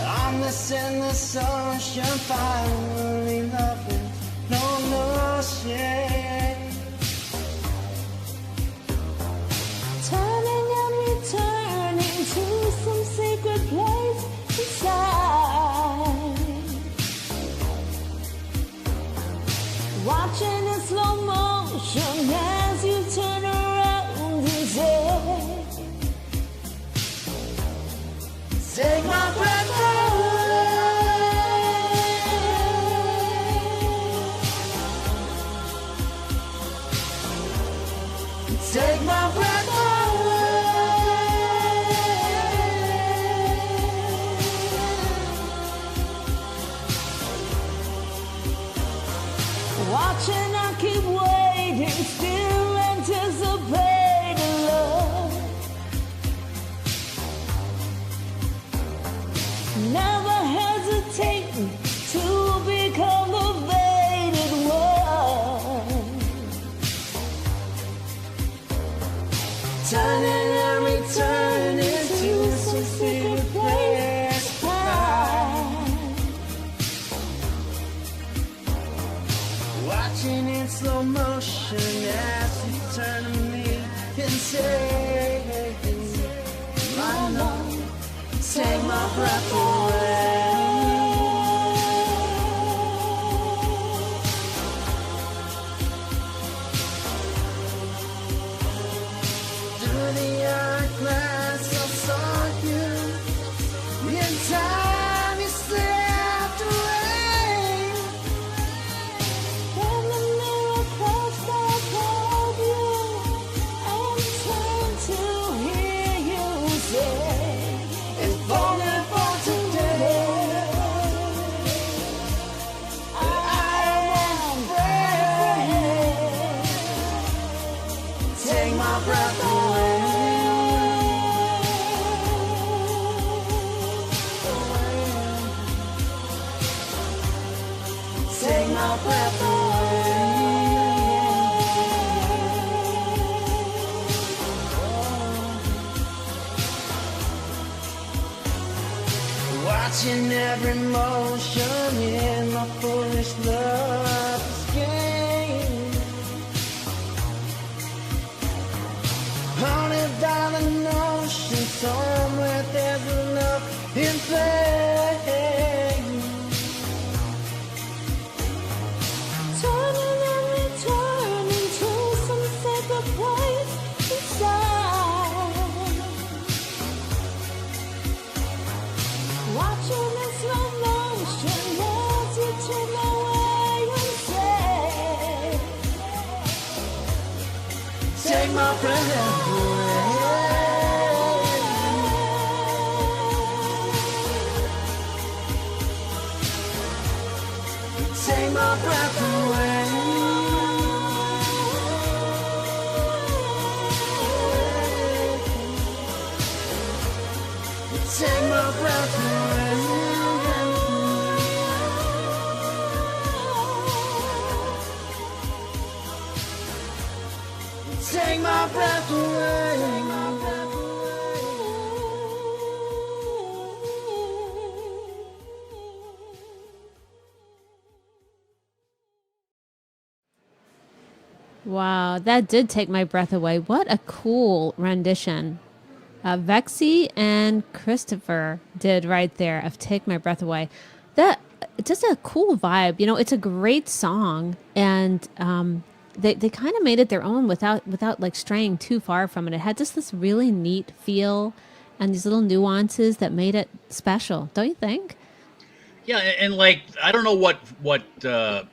I'm this endless ocean, finally loving, no shame. Turning and returning to some secret place inside. Watching in slow motion as you turn around and say, Take my breath away. Take my breath away. watching, I keep waiting, still anticipating love. Never hesitating to become the faded one. Turning and returning to some secret place. Watching in slow motion as you turn to me and say, my love, take my breath away. Through the hourglass, I saw you. In time, you slipped away. When the mirror closed, I called you and turned to hear you say, If only for today, I am afraid. take my breath away. Take my breath away. Watching every motion in my foolish love's game. Haunted by the notion somewhere there's love in flame. Turning and returning to some sacred place inside. Watching in slow motion as you turn away and say, Take my breath away. Take my breath away. Take my breath away. Wow, that did take my breath away. What a cool rendition. Vexy and Christopher did right there of Take My Breath Away. That just a cool vibe. You know, it's a great song, and they kind of made it their own without like straying too far from it. It had just this really neat feel and these little nuances that made it special. Don't you think? Yeah, and like I don't know what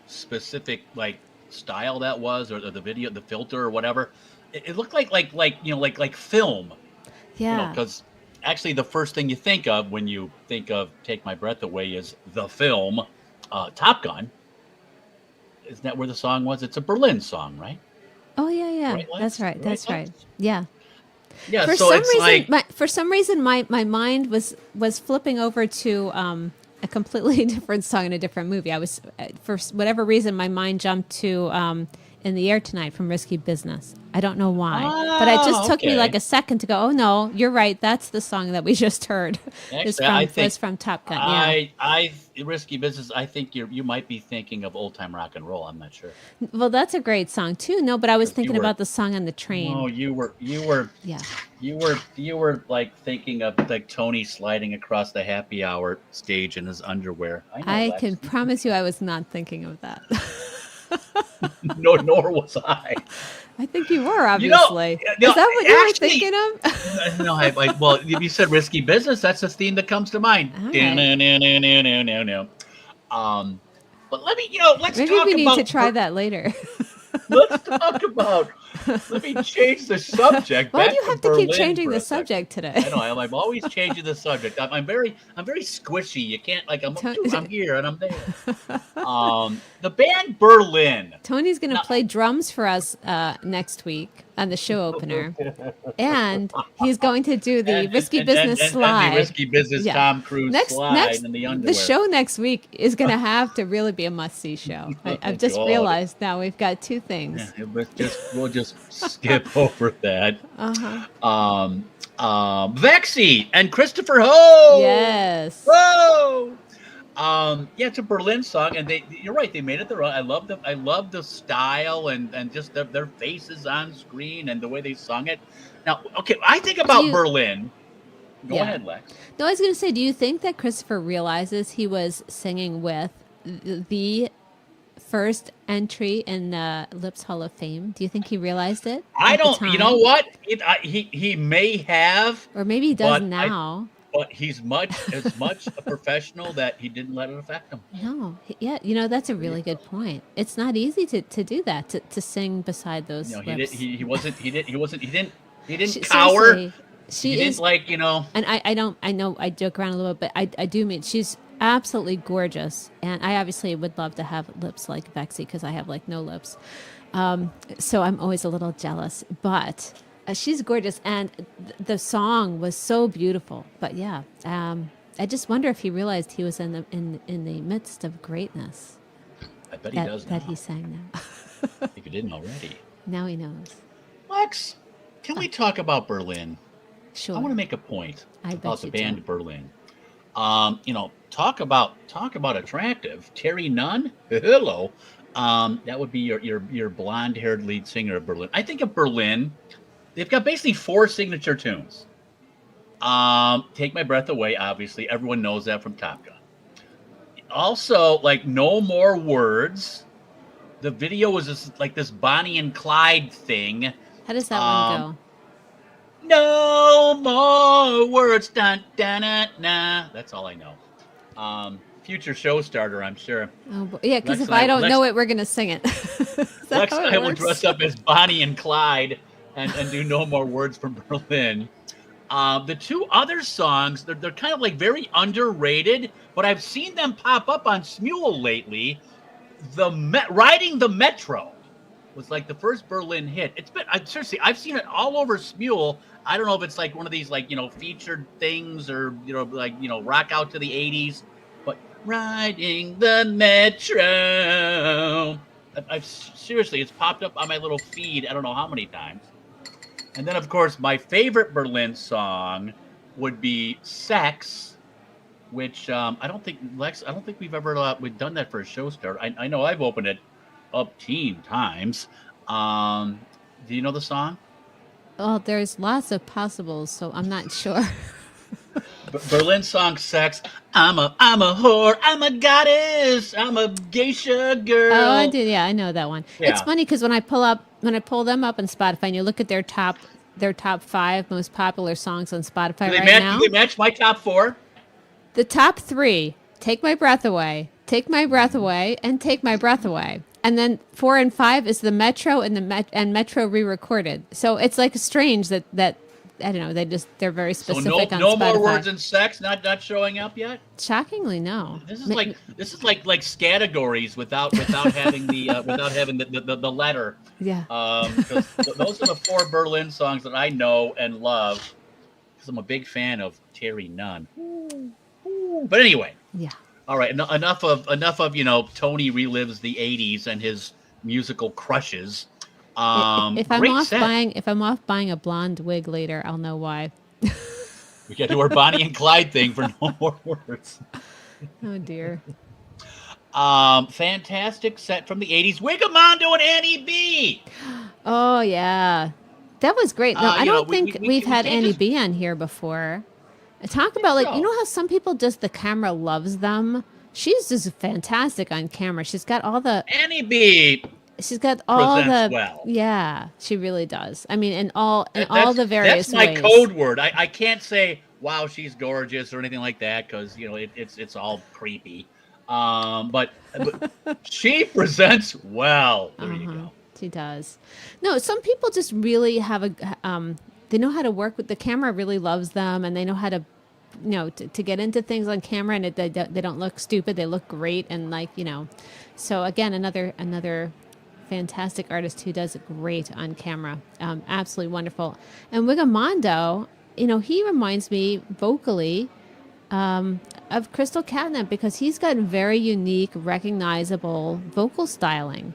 specific like style that was, or the video, the filter, or whatever. It looked like like film. Yeah. Because actually the first thing you think of when you think of Take My Breath Away is the film Top Gun. Isn't that where the song was? It's a Berlin song, right? Oh yeah. Right, Lex? That's right. Right, That's right. Lex? Yeah. Yeah. For So some it's reason, like for some reason, my mind was flipping over to a completely different song in a different movie. I was, for whatever reason, my mind jumped to In the Air Tonight from Risky Business. I don't know why, but it just took me like a second to go, oh no, you're right. That's the song that we just heard. Actually, It's from Top Gun. Yeah. I Risky Business. I think you might be thinking of Old Time Rock and Roll. I'm not sure. Well, that's a great song too. No, but I was thinking were- about the song on the train. Oh, you were Yeah. you were like thinking of like Tony sliding across the happy hour stage in his underwear. I know, I Lex. can promise you I was not thinking of that. No, nor was I. I think you were, You know, obviously. you know, Is that what you were actually- thinking of? No, well, if you said Risky Business, that's the theme that comes to mind. All right. But let me, let's Maybe talk we need about to try that later. Let's talk about. Let me change the subject. Why back do you to have to keep Berlin changing for the a second. subject today? I know. I'm always changing the subject. I'm very squishy. You can't like I'm here and I'm there. The band Berlin. Tony's going to play drums for us next week on the show opener, and he's going to do the Risky Business slide. And the Risky Business Tom Cruise slide in the underwear. The show next week is going to have to really be a must-see show. I've just God. realized now we've got two things. Yeah, we'll just skip over that. Vexy and Christopher Ho. Yes. Whoa. Yeah, it's a Berlin song, and you're right, they made it their own. I love the style and just their faces on screen and the way they sung it. Now, okay, I think about Berlin. Go ahead, Lex. No, I was going to say, do you think that Christopher realizes he was singing with the first entry in the Lips Hall of Fame? Do you think he realized it? I don't. You know what? He may have, or maybe he does now. But he's as much a professional that he didn't let it affect him. No, yeah, that's a really good point. It's not easy to do that, to sing beside those. Lips. He didn't cower. Seriously, she he is didn't like. And I know I joke around a little bit, but I do mean she's absolutely gorgeous, and I obviously would love to have lips like Vexy because I have like no lips, so I'm always a little jealous, but. She's gorgeous, and the song was so beautiful. But yeah, I just wonder if he realized he was in the midst of greatness. I bet he does now. That he sang now. If he didn't already. Now he knows. Lex, can we talk about Berlin? Sure. I want to make a point about the band Berlin. Talk about attractive. Terry Nunn, hello. That would be your blonde-haired lead singer of Berlin. I think of Berlin. They've got basically 4 signature tunes. Take My Breath Away, obviously. Everyone knows that from Top Gun. Also, like No More Words. The video was this Bonnie and Clyde thing. How does that one go? No more words. Dun, dun, dun, nah. That's all I know. Future show starter, I'm sure. Oh, yeah, because if I don't know it, we're going to sing it. Lex and I will dress up as Bonnie and Clyde and do No More Words from Berlin. The 2 other songs, they're kind of like very underrated, but I've seen them pop up on Smule lately. Riding the Metro was like the first Berlin hit. It's been seriously, I've seen it all over Smule. I don't know if it's like one of these featured things or rock out to the 80s, but Riding the Metro. I've seriously, it's popped up on my little feed. I don't know how many times. And then, of course, my favorite Berlin song would be "Sex," which I don't think Lex. I don't think we've ever we've done that for a show start. I know I've opened it up teen times. Do you know the song? Oh, there's lots of possibles, so I'm not sure. Berlin song "Sex." I'm a whore. I'm a goddess. I'm a geisha girl. Oh, I did. Yeah, I know that one. Yeah. It's funny because when I pull them up on Spotify and you look at their top 5 most popular songs on Spotify now. Do they match my top 4? The top 3: "Take My Breath Away," "Take My Breath Away," and "Take My Breath Away." And then 4 and 5 is the Metro and Metro re-recorded. So it's like strange that I don't know. They're very specific on Spotify. No more words in sex. Not showing up yet. Shockingly, no. This is like categories without having the letter. Yeah. Because those are the 4 Berlin songs that I know and love. Because I'm a big fan of Terry Nunn. But anyway. Yeah. All right. Enough of Tony relives the '80s and his musical crushes. If I'm off buying a blonde wig later, I'll know why. We got to do our Bonnie and Clyde thing for no more words. Oh dear. Fantastic set from the '80s. Wigamondo and Annie B. Oh yeah, that was great. No, I don't think we've had Annie B on here before. Talk about you know how some people just the camera loves them. She's just fantastic on camera. She's got all the Annie B. She's got all the well. Yeah, she really does. I mean, in all the various ways. That's my code word. I can't say wow, she's gorgeous or anything like that because it's all creepy. But she presents well. There you go. She does. No, some people just really have they know how to work with the camera. Really loves them, and they know how to. To get into things on camera, and they don't look stupid. They look great, and So again, another fantastic artist who does it great on camera. Absolutely wonderful. And Wigamondo, he reminds me vocally of Crystal Catnip because he's got very unique, recognizable vocal styling.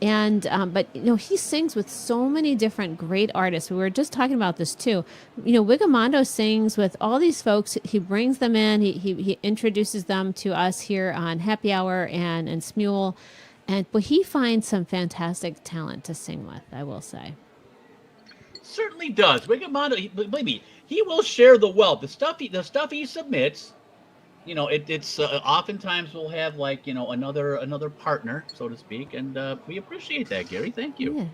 And but he sings with so many different great artists. We were just talking about this too. Wigamondo sings with all these folks. He brings them in. He introduces them to us here on Happy Hour and Smule. But he finds some fantastic talent to sing with, I will say. Certainly does. Wigamondo, believe me, he will share the wealth. The stuff he submits, it's oftentimes we'll have another partner, so to speak, and we appreciate that, Gary. Thank you. Yeah.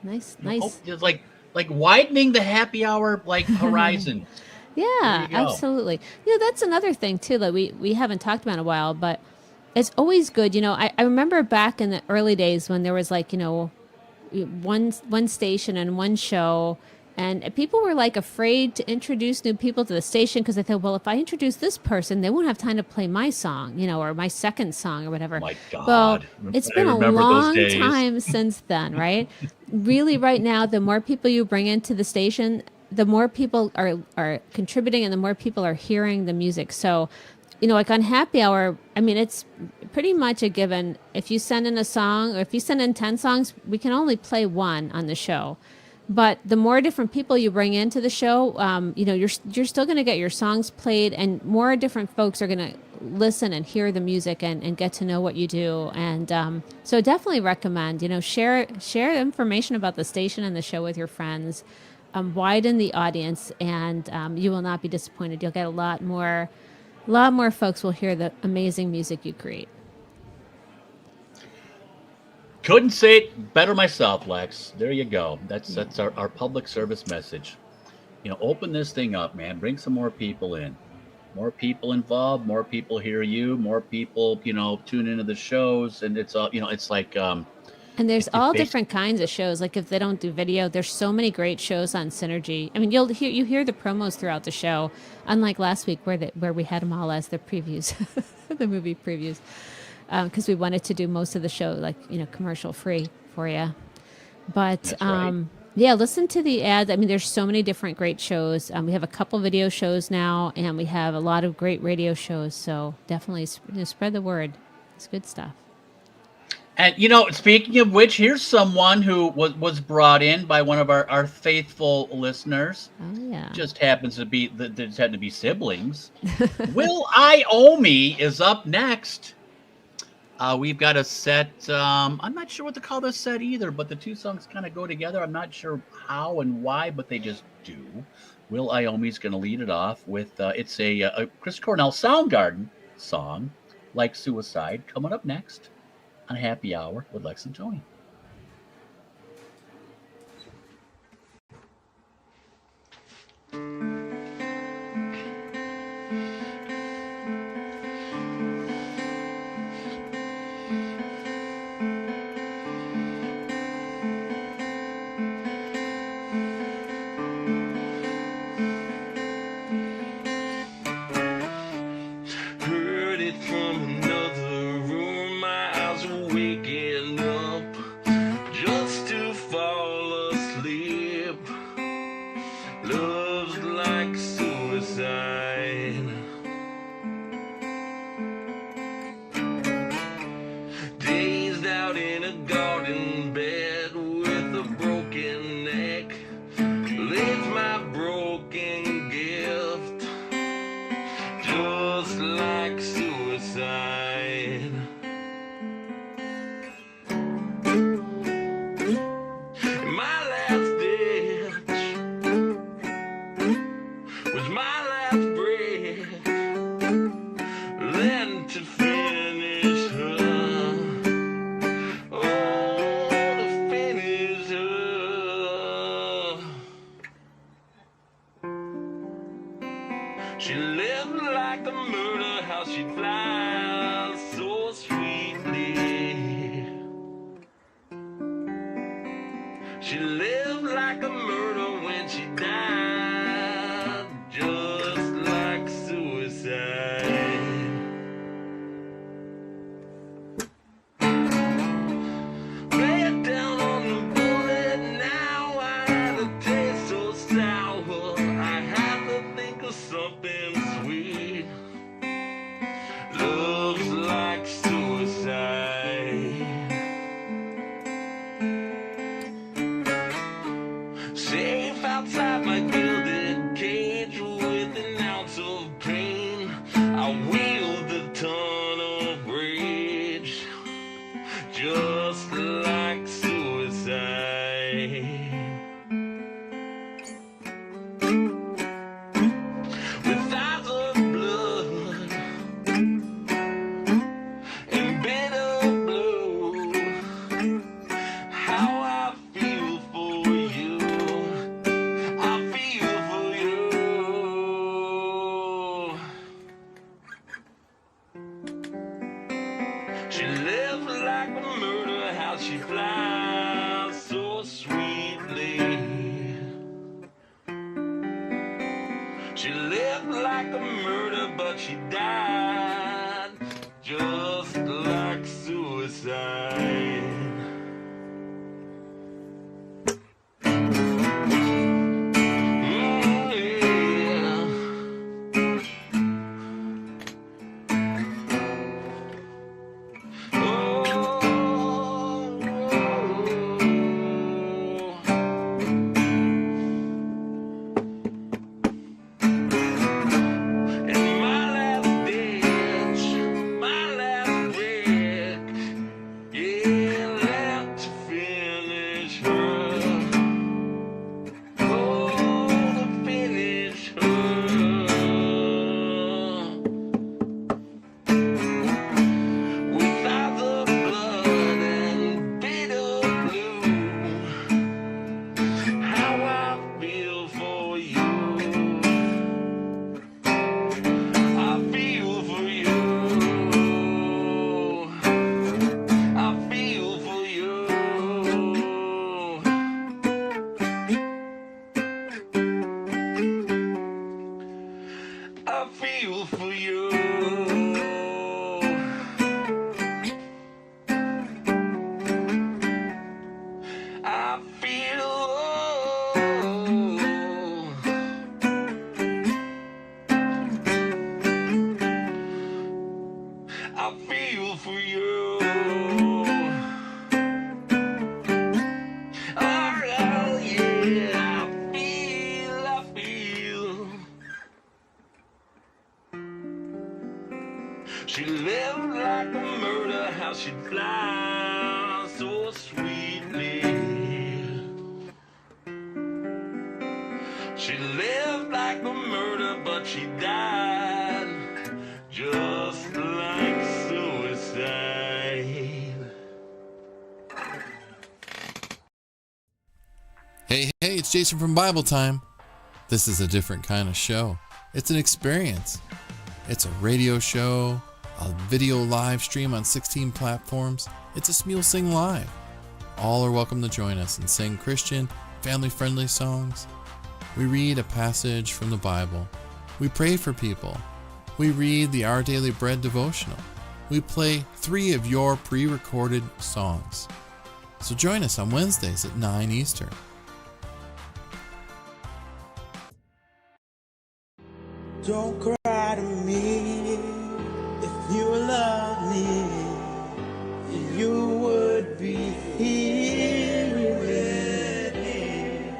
Nice. It's like widening the Happy Hour horizon. Yeah, absolutely. That's another thing too that we haven't talked about in a while, but it's always good. I remember back in the early days when there was one station and one show, and people were afraid to introduce new people to the station because they thought, well, if I introduce this person, they won't have time to play my song, or my second song or whatever. My God. Well, it's been a long time since then, right? Really, right now, the more people you bring into the station, the more people are contributing and the more people are hearing the music. So, on Happy Hour, I mean, it's pretty much a given. If you send in a song or if you send in 10 songs, we can only play one on the show. But the more different people you bring into the show, you're still going to get your songs played, and more different folks are going to listen and hear the music and get to know what you do. And so definitely recommend, share information about the station and the show with your friends, widen the audience, and you will not be disappointed. You'll get a lot more folks will hear the amazing music you create. Couldn't say it better myself, Lex. There you go. That's our public service message. Open this thing up, man. Bring some more people in. More people involved, more people hear you, more people, tune into the shows, and it's all, it's like and there's all different kinds of shows. Like if they don't do video, there's so many great shows on Synergy. I mean, you hear the promos throughout the show, unlike last week where we had them all as the previews, the movie previews, because we wanted to do most of the show commercial free for you. But right. Yeah, listen to the ads. I mean, there's so many different great shows. We have a couple video shows now, and we have a lot of great radio shows. So definitely spread the word. It's good stuff. And you know, speaking of which, here's someone who was brought in by one of our faithful listeners. Oh yeah. Just happens to be that there happen to be siblings. Will Iomi is up next. We've got a set. I'm not sure what to call this set either, but the two songs kind of go together. I'm not sure how and why, but they just do. Will Iomi's going to lead it off with it's a Chris Cornell Soundgarden song, Like Suicide, coming up next on Happy Hour with Lex and Tony. Heard it from another room, my eyes are waking up just to fall asleep. Love's like suicide. Dazed out in a garden bed with a broken neck, lays my broken gift. Just like suicide. My last ditch was my last breath, then to finish her. Oh, to finish her. She lived like a murder, how she flies so sweetly. She lived like a murder when she died, just like suicide. Lay it down on the bullet now, I had a taste so sour, I had to think of something sweet. Love's like suicide. Safe outside my gilded cage with an ounce of pain, I wield the ton of rage, just like suicide. With eyes of blood and bitter blue, how I feel for you, I feel for you. She lives like a murder, how she flies so sweetly. She lived like a murder, but she died just like suicide. In my last She lived like a murder, but she died just like suicide. Hey, it's Jason from Bible Time. This is a different kind of show. It's an experience. It's a radio show, a video live stream on 16 platforms. It's a Smule Sing Live. All are welcome to join us and sing Christian, family-friendly songs. We read a passage from the Bible. We pray for people. We read the Our Daily Bread devotional. We play 3 of your pre-recorded songs. So join us on Wednesdays at 9 Eastern. Don't cry to me. If you love me, you would be here with me.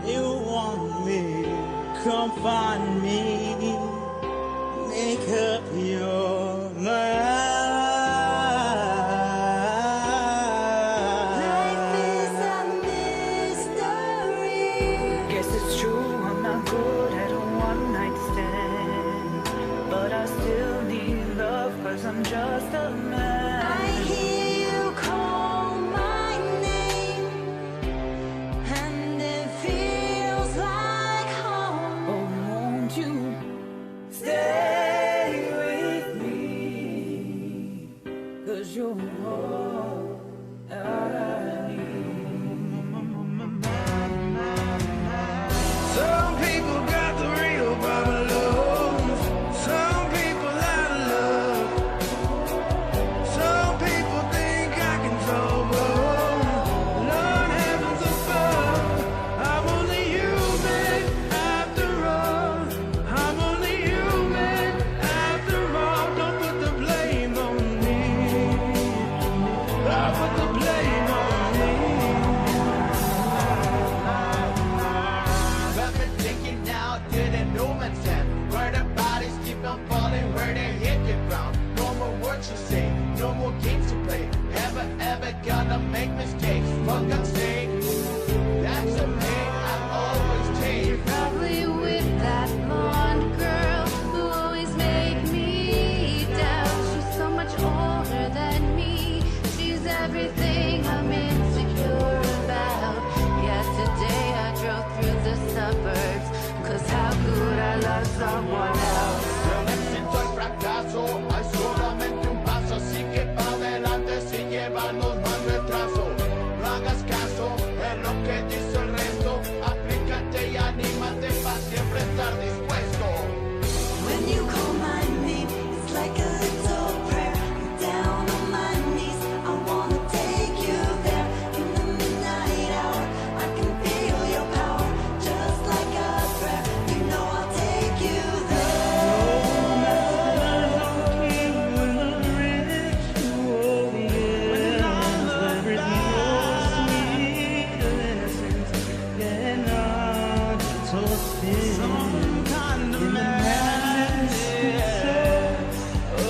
You want me, come find me, make up your mind. Life is a mystery. Guess it's true, I'm not good at a one-night stand, but I still need love, 'cause I'm just a man. I hear you call my name, and it feels like home. Oh, won't you stay with me? 'Cause you're all I need. Some people got the real problems. Some people out of love. Some people think I can solve them. Lord heavens above, I'm only human after all. I'm only human after all. Don't put the blame on me. I put the blame on me. I've been thinking now to the no man's land, where the bodies keep on falling, where they hit the ground. No more words to say, no more games to play. Ever gonna make mistakes? For God's sake, that's okay. I'm always take. You're probably with that blonde girl who always made me doubt. She's so much older than me. She's everything I'm insecure about. Yesterday I drove through the suburbs, 'cause how could I love someone else? Me siento el fracaso, hay solamente un paso, así que pa' adelante sin llevarnos mal retraso. No hagas caso, es lo que dice el resto. Aplícate y anímate pa' siempre estar dispuesto. When you call my name, it's like a little prayer. I'm down on my knees, I wanna take you there. In the midnight hour, I can feel your power, just like a prayer. You know I'll take you Some kind of madness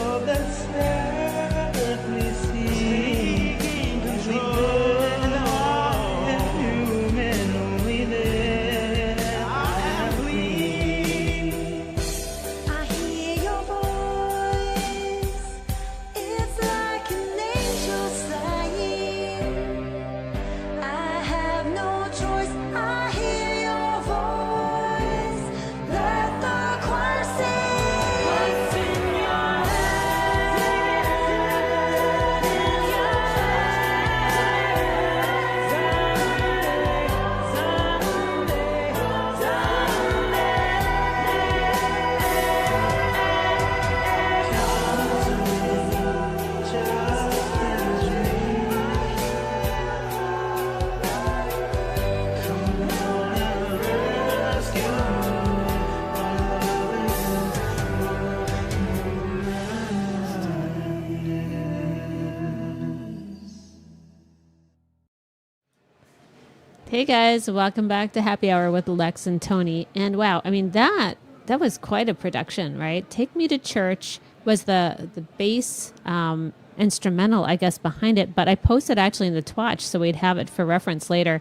of that earthly seeking control. And human only there I am clean. I hear your voice. It's like an angel sighing. I have no choice. I hear your voice. Let the choir sing. What's in your head? Hey guys, welcome back to Happy Hour with Lex and Tony. And wow, I mean that was quite a production, right? Take Me to Church was the bass instrumental, I guess, behind it. But I posted actually in the Twatch, so we'd have it for reference later.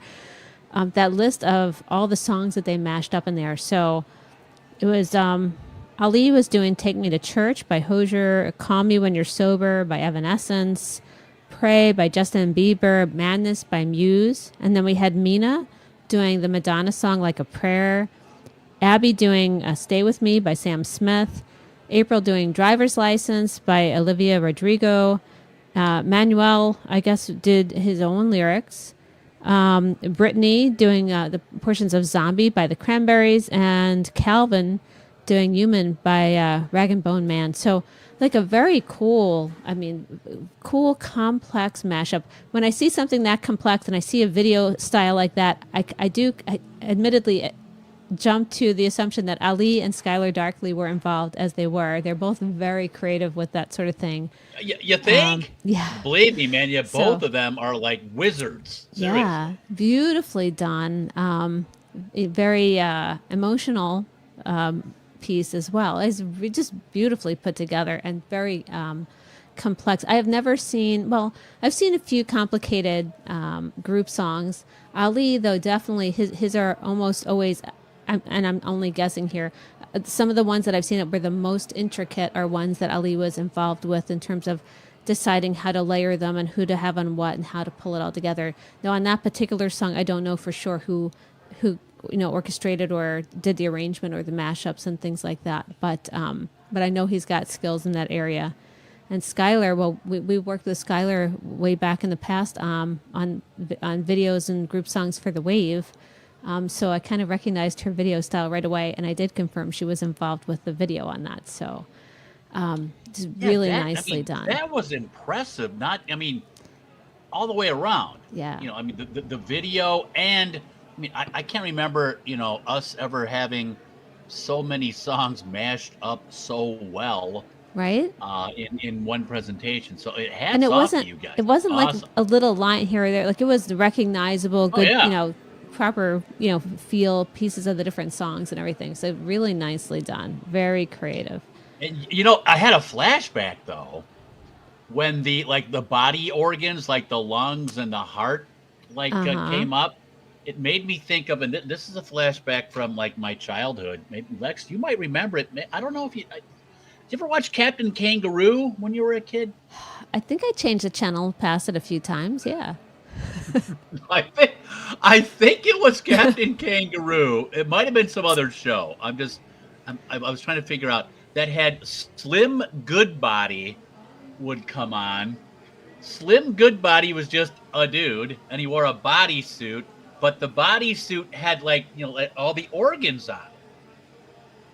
that list of all the songs that they mashed up in there. So it was Ali was doing "Take Me to Church" by Hozier, "Call Me When You're Sober" by Evanescence, "Pray" by Justin Bieber, "Madness" by Muse, and then we had Mina doing the Madonna song "Like a Prayer," Abby doing "Stay With Me" by Sam Smith, April doing "Driver's License" by Olivia Rodrigo, Manuel, I guess, did his own lyrics, Brittany doing the portions of "Zombie" by the Cranberries, and Calvin doing "Human" by Rag and Bone Man. So like a very cool, cool, complex mashup. When I see something that complex and I see a video style like that, I admittedly jump to the assumption that Ali and Skylar Darkley were involved, as they were. They're both very creative with that sort of thing. You think? Yeah. Believe me, man, both So- of them are like wizards. Seriously. Yeah, beautifully done. A very emotional piece as well. It's just beautifully put together and very complex. I have never seen, I've seen a few complicated group songs. Ali, though, definitely his are almost always, and I'm only guessing here, some of the ones that I've seen that were the most intricate are ones that Ali was involved with in terms of deciding how to layer them and who to have on what and how to pull it all together. Now, on that particular song, I don't know for sure who orchestrated or did the arrangement or the mashups and things like that. But I know he's got skills in that area. And Skylar, we worked with Skylar way back in the past on videos and group songs for The Wave. So I kind of recognized her video style right away, and I did confirm she was involved with the video on that. So just really nicely done. That was impressive. All the way around. Yeah. The video, and I can't remember, us ever having so many songs mashed up so well. Right. In one presentation. So hats And it off wasn't to you guys. it wasn't Awesome. like a little line here or there. Like it was recognizable, good, yeah. Proper, feel pieces of the different songs and everything. So really nicely done. Very creative. And I had a flashback though, when the body organs, like the lungs and the heart, came up. It made me think of, and this is a flashback from my childhood. Maybe Lex, you might remember it. I don't know if you. Did you ever watch Captain Kangaroo when you were a kid? I think I changed the channel past it a few times. Yeah. I think it was Captain Kangaroo. It might have been some other show. I was trying to figure out that had Slim Goodbody would come on. Slim Goodbody was just a dude, and he wore a bodysuit, but the bodysuit had all the organs on it.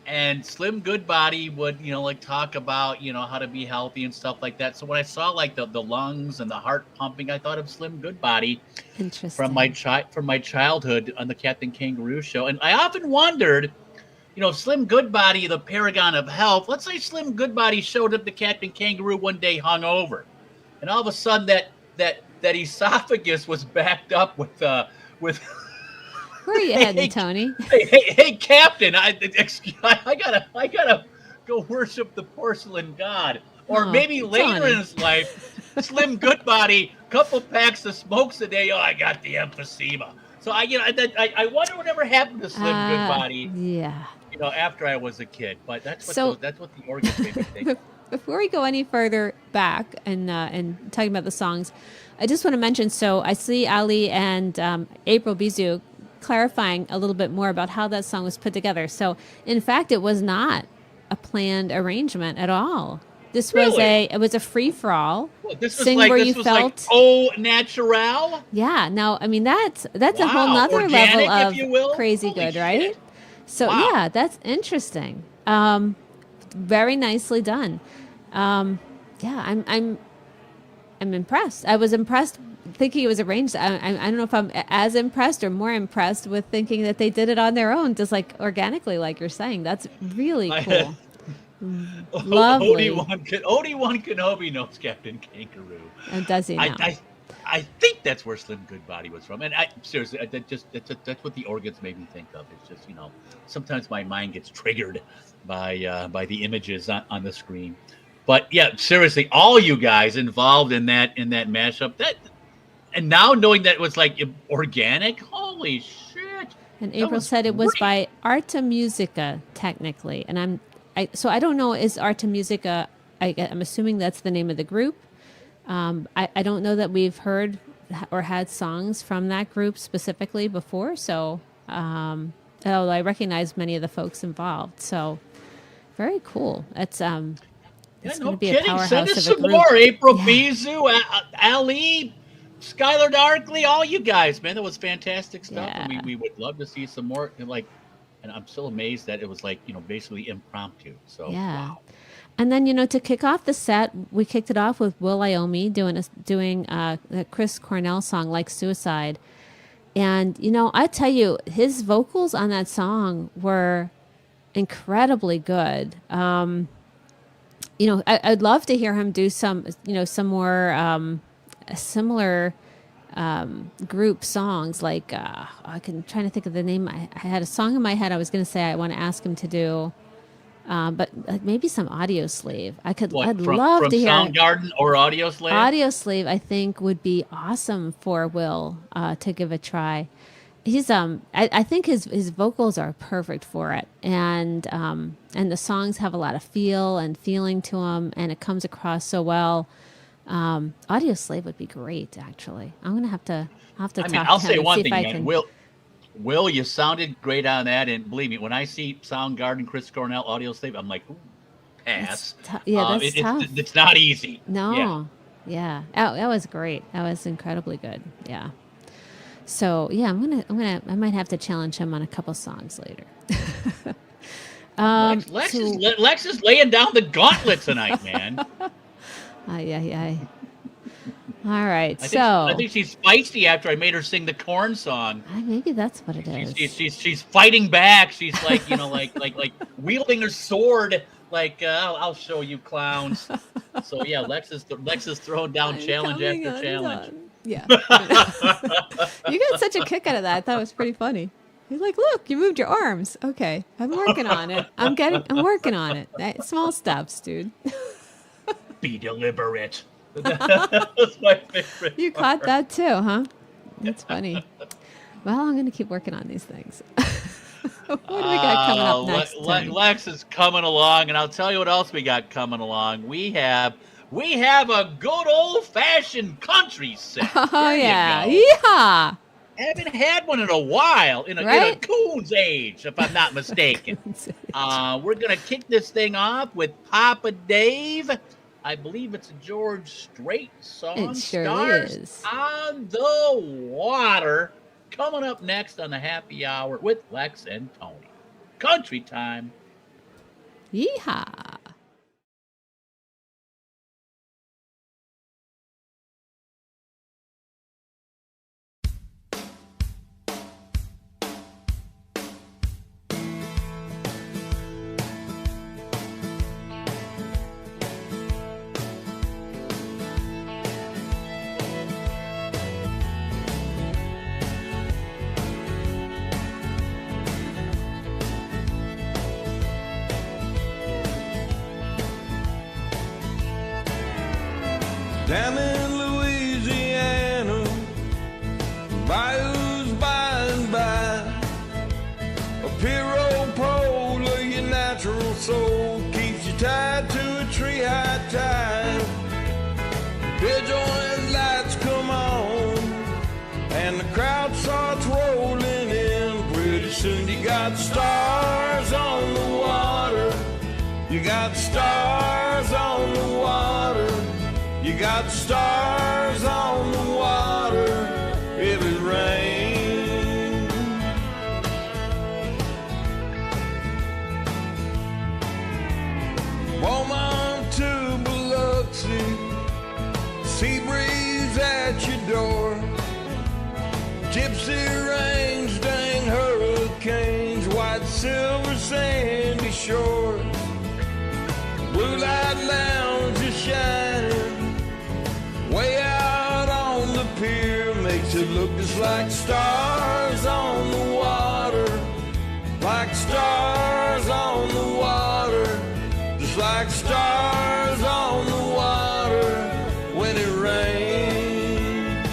And Slim Goodbody would, talk about, how to be healthy and stuff like that. So when I saw the lungs and the heart pumping, I thought of Slim Goodbody from my childhood on the Captain Kangaroo show. And I often wondered, if Slim Goodbody, the paragon of health, let's say Slim Goodbody showed up to Captain Kangaroo one day hungover, and all of a sudden that esophagus was backed up with Where are you heading, Tony? Hey, Captain! I gotta go worship the porcelain god, or maybe later Tony. in his life, Slim Goodbody, couple packs of smokes a day. Oh, I got the emphysema. So I wonder whatever happened to Slim Goodbody. Yeah. After I was a kid, but that's what the organs made me think. Before we go any further back and talking about the songs, I just want to mention. So I see Ali and April Bizou clarifying a little bit more about how that song was put together. So, in fact, it was not a planned arrangement at all. This was a free for all. Well, this was Sing like where this you was felt. au naturel. Yeah. Now, that's a Wow. whole nother Organic, level of if you will. crazy Holy good, shit. right? So Wow. yeah, that's interesting. Very nicely done. I'm impressed. I was impressed thinking it was arranged. I don't know if I'm as impressed or more impressed with thinking that they did it on their own, just organically, like you're saying. That's really cool. Lovely. Obi-Wan Kenobi knows Captain Kangaroo. And does he now? I think that's where Slim Goodbody was from. And seriously, that's what the organs made me think of. It's just, sometimes my mind gets triggered by the images on the screen. But yeah, seriously, all you guys involved in that mashup, and now knowing that it was organic, oh Holy shit! And That April was said it was great. by Arta Musica, technically. And so I don't know, is Arta Musica, I'm assuming that's the name of the group. I don't know that we've heard or had songs from that group specifically before. So, although I recognize many of the folks involved. So, very cool. It's going No to be a kidding. powerhouse Send us of a some group. more. April Yeah. Bizu, Ali, Skylar Darkley, all you guys, man. That was fantastic stuff. Yeah. And we would love to see some more. And I'm still amazed that it was basically impromptu. So, Yeah. wow. And then, to kick off the set, we kicked it off with Will Iommi doing the Chris Cornell song, Like Suicide. And, I tell you, his vocals on that song were incredibly good. I'd love to hear him do some more similar group songs. Like, I'm trying to think of the name. I had a song in my head I was going to say I want to ask him to do. But maybe some Audio Slave. I'd love to hear Soundgarden or Audio Slave. Audio Slave, I think, would be awesome for Will to give a try. He's I think his vocals are perfect for it, and the songs have a lot of feel and feeling to them, and it comes across so well. Audio Slave would be great, actually. I'm gonna have to talk to him. I'll say one see thing, if I man. can... Will, you sounded great on that, and believe me, when I see Soundgarden, Chris Cornell, Audio Slave, I'm like, ooh, pass. That's tough. It's not easy. No, yeah. That was great. That was incredibly good. Yeah. So yeah, I might have to challenge him on a couple songs later. Lex is laying down the gauntlet tonight, man. Aye. All right, I think she's feisty after I made her sing the Korn song. Maybe that's what it is. She's fighting back. She's like, like wielding her sword. Like, I'll show you clowns. So yeah, Lex is throwing down challenge after challenge. Yeah. You got such a kick out of that. I thought it was pretty funny. He's like, look, you moved your arms. Okay, I'm working on it. I'm working on it. Small steps, dude. Be deliberate. That's my favorite. You caught that too, huh? That's funny. Well, I'm going to keep working on these things. What do we got coming up next? Lex is coming along, and I'll tell you what else we got coming along. We have a good old-fashioned country set. Oh, yeah. Yeehaw! Haven't had one in a while, in a coon's age, if I'm not mistaken. We're going to kick this thing off with Papa Dave. I believe it's a George Strait song. It sure Stars is. on the Water. Coming up next on the Happy Hour with Lex and Tony. Country time. Yeehaw. Down in Louisiana, bayous by and by, a pirogue pole of your natural soul keeps you tied to a tree high tide. Billjoint lights come on, and the crowd starts rolling in. Pretty soon you got stars on the water. You got stars on the water. You got stars on the water if it rains. Beaumont to Biloxi, sea breeze at your door. Gypsy rains, dang hurricanes, white silver sandy shores. Blue light lounge is shining way out on the pier, makes it look just like stars on the water, like stars on the water, just like stars on the water when it rains.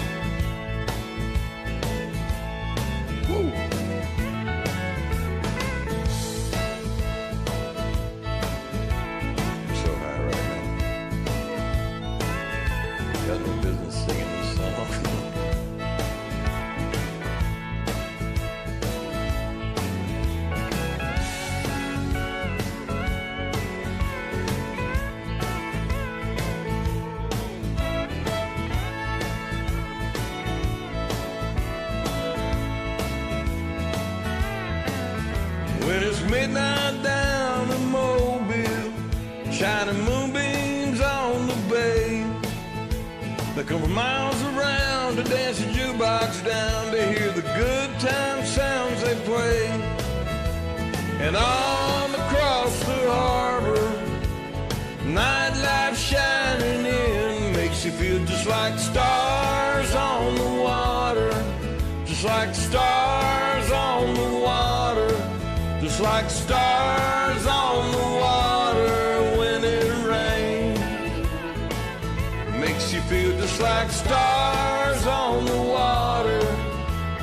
midnight down in Mobile, shining moonbeams on the bay. They come from miles around to dance the jukebox down to hear the good time sounds they play. And on across the harbor, nightlife shining in makes you feel just like stars on the water, just like stars on the water, just like stars on the water when it rains. Makes you feel just like stars on the water,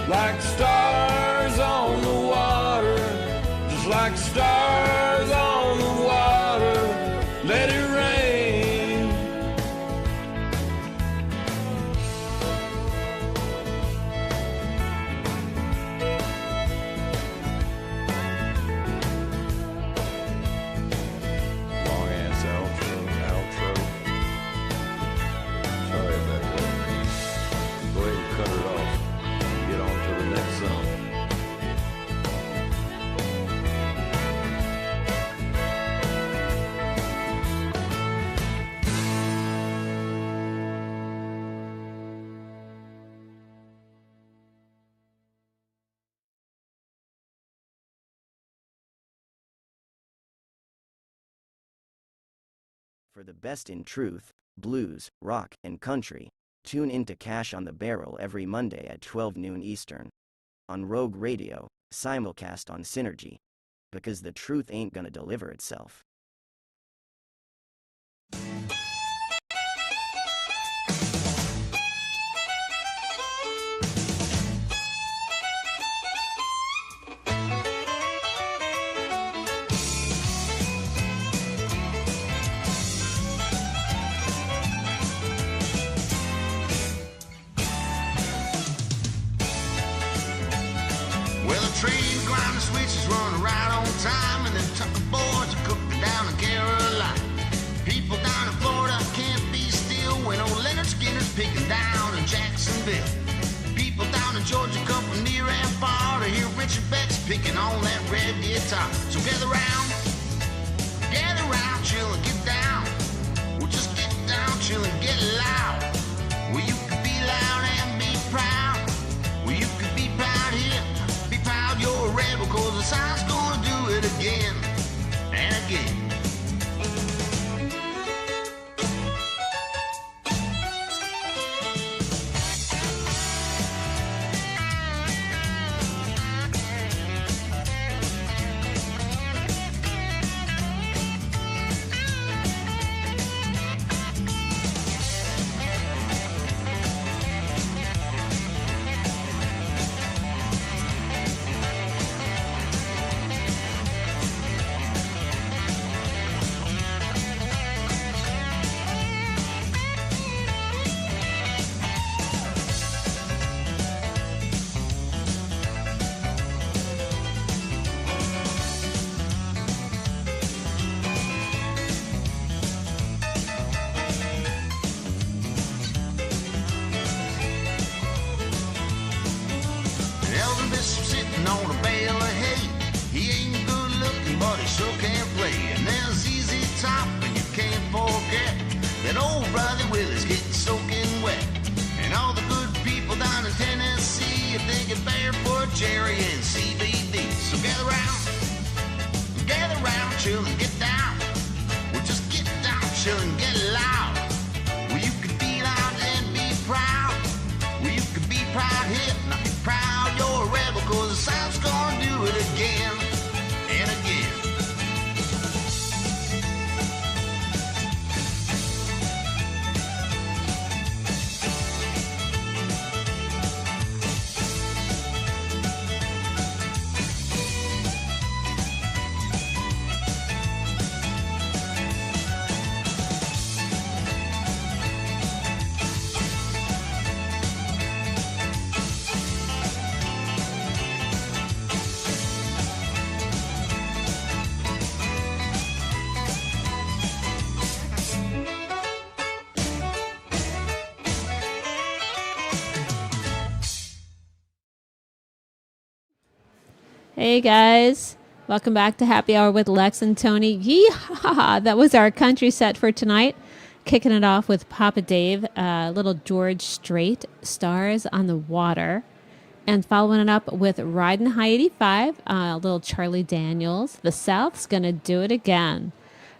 like stars on the water, just like stars on the water. Let it rain. Long ass outro. Sorry about that. Go ahead and cut it off and get on to the next song. For the best in truth, blues, rock, and country, tune into Cash on the Barrel every Monday at 12 noon Eastern. On Rogue Radio, simulcast on Synergy. Because the truth ain't gonna deliver itself. Well, the train grind the switches run right on time, and then trucker boys are cooking down in Carolina. People down in Florida can't be still when old Leonard Skinner's picking down in Jacksonville. People down in Georgia come from near and far to hear Richard Beck's picking on that red guitar. So gather round, chill and get down. Well, just get down, chill and get loud. Well, you can be loud and be proud. Well, you can be proud here. Proud you're a rebel, cause the sign's gonna do it again and again. On a bale of hay. He ain't good looking, but he sure can play. And there's easy top, and you can't forget that old brother Willie's getting soaking wet. And all the good people down in Tennessee, if they get barefoot Jerry and CBD. So gather round, chill and get down. Well, just get down, chill and get loud. Well, you can be loud and be proud. Well, you can be proud here, not be proud you're a rebel, cause the sound's gonna do it again and again. Hey guys, Welcome back to Happy Hour with Lex and Tony. Yeehaw! That was our country set for tonight. Kicking it off with Papa Dave, little George Strait, Stars on the Water. And following it up with Riding High 85, little Charlie Daniels. The South's Gonna Do It Again.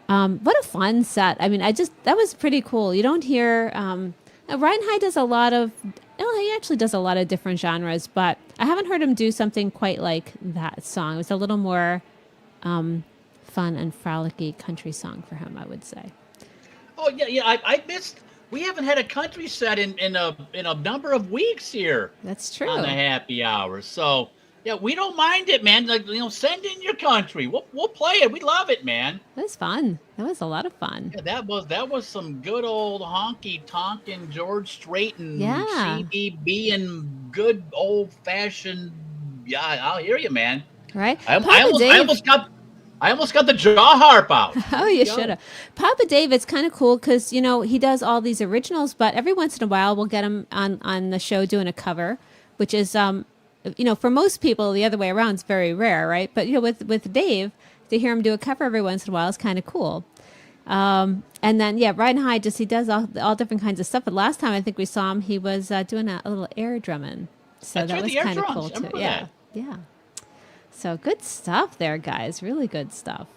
What a fun set. I mean, that was pretty cool. You don't hear, Riding High does a lot of, he actually does a lot of different genres, but I haven't heard him do something quite like that song. It was a little more fun and frolicky country song for him, I would say. Oh yeah. I missed. We haven't had a country set in a number of weeks here. That's true. On the Happy Hour. So yeah, we don't mind it, man. Like, send in your country. We'll play it. We love it, man. That was fun. That was a lot of fun. Yeah, that was some good old honky tonkin' George Strait and CBB and good old fashioned. Yeah, I'll hear you, man. Right. I almost got the jaw harp out. Oh, you should have. Papa Dave, it's kind of cool because, he does all these originals, but every once in a while we'll get him on the show doing a cover, which is, for most people, the other way around is very rare, right? But, with Dave, to hear him do a cover every once in a while is kind of cool. And then, Riding High, he does all different kinds of stuff. But last time I think we saw him, he was doing a little air drumming. So that was kind of cool, too. Yeah. So good stuff there, guys. Really good stuff.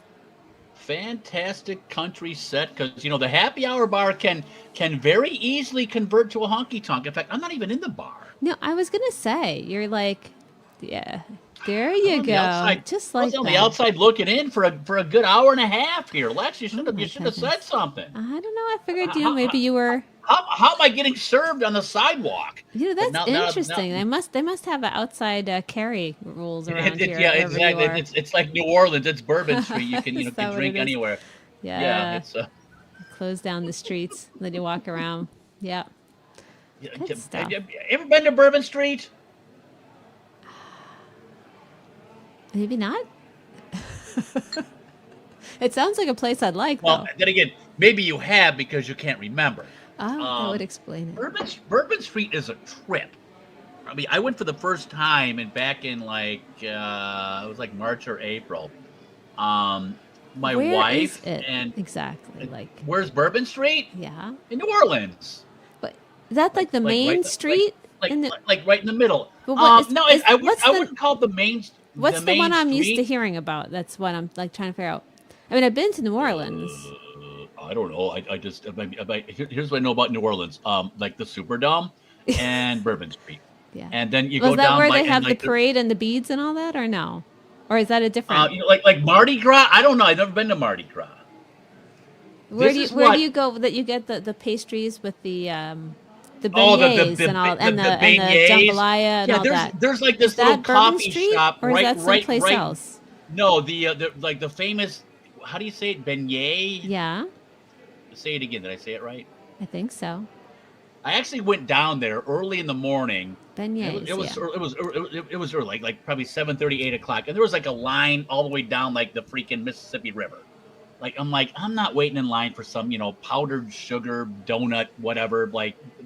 Fantastic country set, because the Happy Hour bar can very easily convert to a honky tonk. In fact, I'm not even in the bar. No, I was gonna say you're like, there you go, just like on the outside looking in for a good hour and a half here. Lex, you should have said something. I don't know. I figured maybe you were. How am I getting served on the sidewalk? That's interesting. They must have outside carry rules around here. Yeah, exactly. It's like New Orleans. It's Bourbon Street. You can drink anywhere. Yeah. It's close down the streets. Then you walk around. Yeah. Have you ever been to Bourbon Street? Maybe not. It sounds like a place I'd like. Well, then again, maybe you have because you can't remember. Oh, that would explain it. Bourbon Street is a trip. I mean, I went for the first time back in it was like March or April. My Where wife is it? and Exactly. where's Bourbon Street? Yeah. In New Orleans. But is that like the main street? Like right in the middle. But I wouldn't call it the main. What's the one I'm used to hearing about? That's what I'm trying to figure out. I mean, I've been to New Orleans. I don't know. Here's what I know about New Orleans. Like the Superdome and Bourbon Street. Yeah. And then you go down. Is that where they have the parade and the beads and all that, or no? Or is that a different? Like Mardi Gras? I don't know. I've never been to Mardi Gras. Where do you go that you get the pastries with the beignets and all and the jambalaya and all that? There's like this is little that coffee Street, shop or is that someplace else? No, the famous. How do you say it? Beignet. Yeah. Say it again. Did I say it right? I think so. I actually went down there early in the morning. Beignets. It was early, like probably 7:30, 8 o'clock, and there was like a line all the way down like the freaking Mississippi River. I'm not waiting in line for some powdered sugar donut whatever.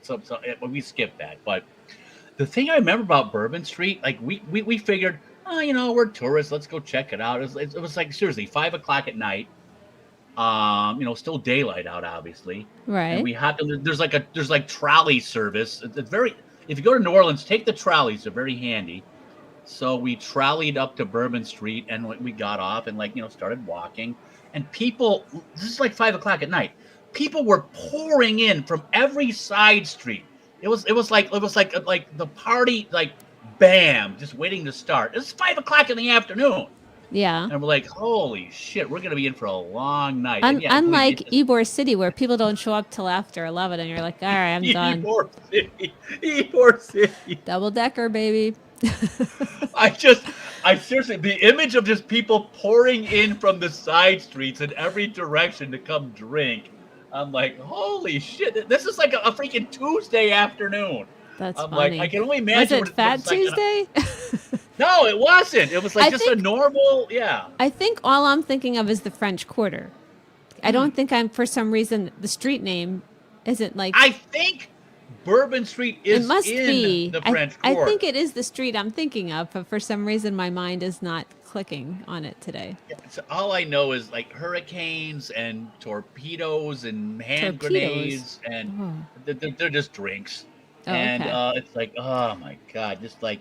So we skipped that. But the thing I remember about Bourbon Street, we figured, we're tourists, let's go check it out. It was like seriously 5 o'clock at night. Still daylight out, obviously. Right. And we hopped. There's like trolley service. It's very. If you go to New Orleans, take the trolleys. They're very handy. So we trolleyed up to Bourbon Street, and we got off and started walking. And people, this is like 5 o'clock at night. People were pouring in from every side street. It was like the party, bam, just waiting to start. It's 5 o'clock in the afternoon. Yeah. And we're like, holy shit, we're going to be in for a long night. Unlike Ybor City, where people don't show up till after 11, and you're like, all right, I'm done. Ybor City. Double decker, baby. I seriously, the image of just people pouring in from the side streets in every direction to come drink. I'm like, holy shit, this is like a freaking Tuesday afternoon. That's I'm funny. like, I can only imagine. Was it Fat Tuesday? No, it wasn't. It was a normal, yeah. I think all I'm thinking of is the French Quarter. I don't think for some reason, the street name isn't like. I think Bourbon Street It is must in be. the French I Quarter. think it is the street I'm thinking of, but for some reason my mind is not clicking on it today. So all I know is like hurricanes and torpedoes and hand Torpedoes? grenades, and Oh. they're just drinks. Oh, And okay. it's like, oh my God, just like,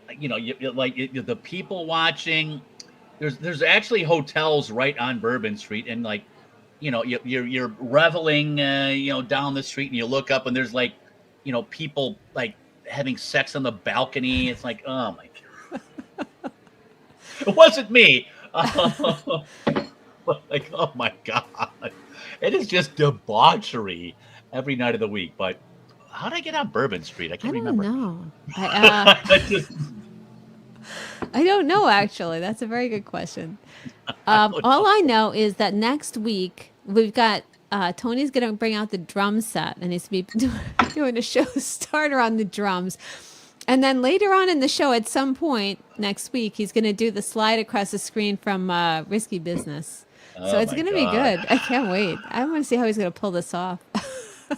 the people watching. There's actually hotels right on Bourbon Street, and like, you're reveling, down the street, and you look up, and there's like, people like having sex on the balcony. It's like, oh my God, it wasn't me. But like, oh my God, it is just debauchery every night of the week. But how did I get on Bourbon Street? I I can't don't remember. know. Just- I don't know, actually. That's a very good question. All I know is that next week we've got Tony's going to bring out the drum set, and he's going to be doing a show starter on the drums. And then later on in the show, at some point next week, he's going to do the slide across the screen from Risky Business. So Oh it's my going to be God. good. I can't wait. I want to see how he's going to pull this off.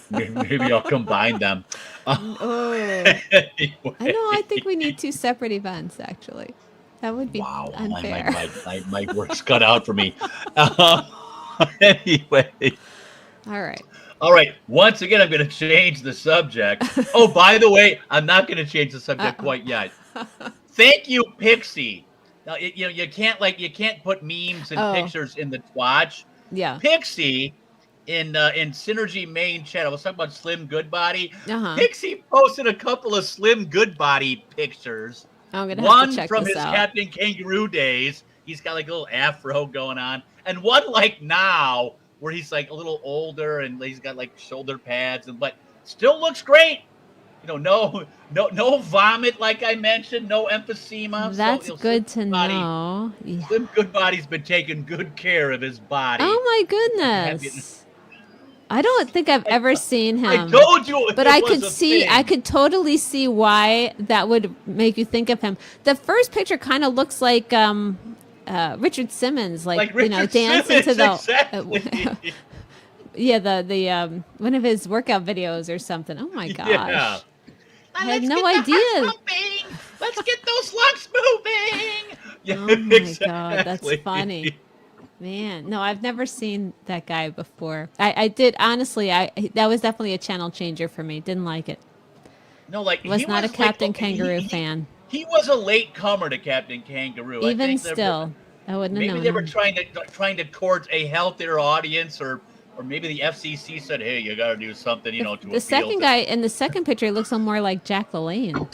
Maybe I'll combine them. Oh. Anyway. I know. I think we need two separate events, actually. That would be Wow, unfair. my work's cut out for me. Anyway. All right. Once again, I'm going to change the subject. Oh, by the way, I'm not going to change the subject quite yet. Thank you, Pixie. Now, you can't put memes and Oh. pictures in the Twatch. Yeah. Pixie in Synergy main chat. I was talking about Slim Goodbody. Uh-huh. Pixie posted a couple of Slim Goodbody pictures. I'm going to have One to check from this his out. Captain Kangaroo days. He's got like a little afro going on, and one like now where he's like a little older and he's got like shoulder pads, but still looks great. No vomit like I mentioned, no emphysema. That's So, good to Slim Goodbody- know. Yeah. Slim Goodbody's been taking good care of his body. Oh my goodness. I don't think I've ever seen him. I told you, but it I was could a see, thing. I could totally see why that would make you think of him. The first picture kind of looks like Richard Simmons, like Richard dancing to Simmons, the exactly. yeah, the one of his workout videos or something. Oh my gosh. Yeah. I had no idea. Let's get those lungs moving. Yeah, Oh my exactly. god, that's funny. Man, no, I've never seen that guy before. I did honestly. That was definitely a channel changer for me. Didn't like it. No, like Was he not was a Captain like, Kangaroo fan. He was a late comer to Captain Kangaroo. I Even think they're- still, I wouldn't have maybe known. they were him. trying to court a healthier audience, or maybe the FCC said, "Hey, you got to do something, to appeal The second to guy in the second picture looks more like Jack LaLanne.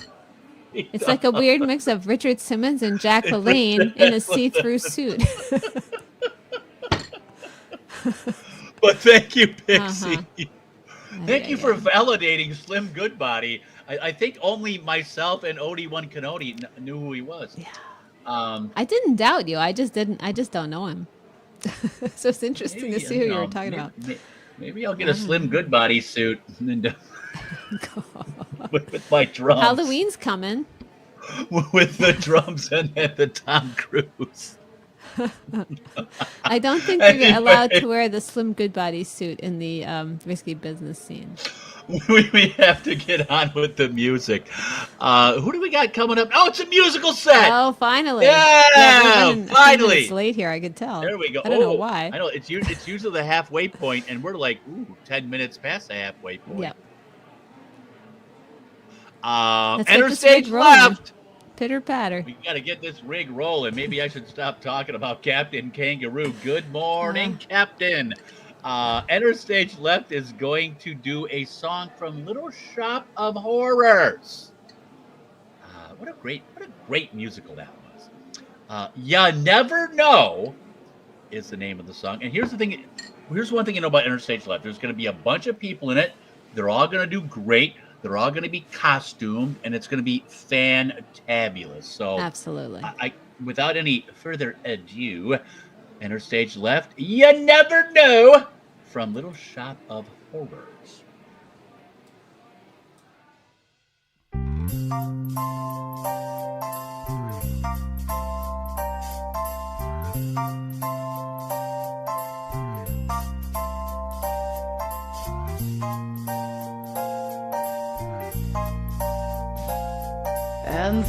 It's like a weird mix of Richard Simmons and Jack LaLanne in a see-through suit. But thank you, Pixie. Uh-huh. Thank you for validating Slim Goodbody. I think only myself and Odie1 Canody knew who he was. Yeah. I didn't doubt you. I just don't know him. So it's interesting Maybe, to see who you were know, talking about. Maybe I'll get a Slim Goodbody suit and then with my drums. Halloween's coming. With the drums and the Tom Cruise. I don't think you're Anyway. allowed to wear the Slim Goodbody suit in the risky business scene. We have to get on with the music. Who do we got coming up? Oh, it's a musical set. Oh, finally! Yeah, we're running a few finally. minutes late here. I could tell. There we go. I don't know Oh, why. I know it's usually the halfway point, and we're like 10 minutes past the halfway point. Yep. Enter get this stage rig rolling. left. Pitter patter. We got to get this rig rolling. Maybe I should stop talking about Captain Kangaroo. Good morning, Captain. Enter stage left is going to do a song from Little Shop of Horrors. What a great musical that was. Ya Never Know is the name of the song. And here's one thing you know about Enter stage left. There's going to be a bunch of people in it. They're all going to do great. They're all going to be costumed, and it's going to be fantabulous. So, Absolutely. I without any further ado, Enter stage left. You Never Know from Little Shop of Horrors.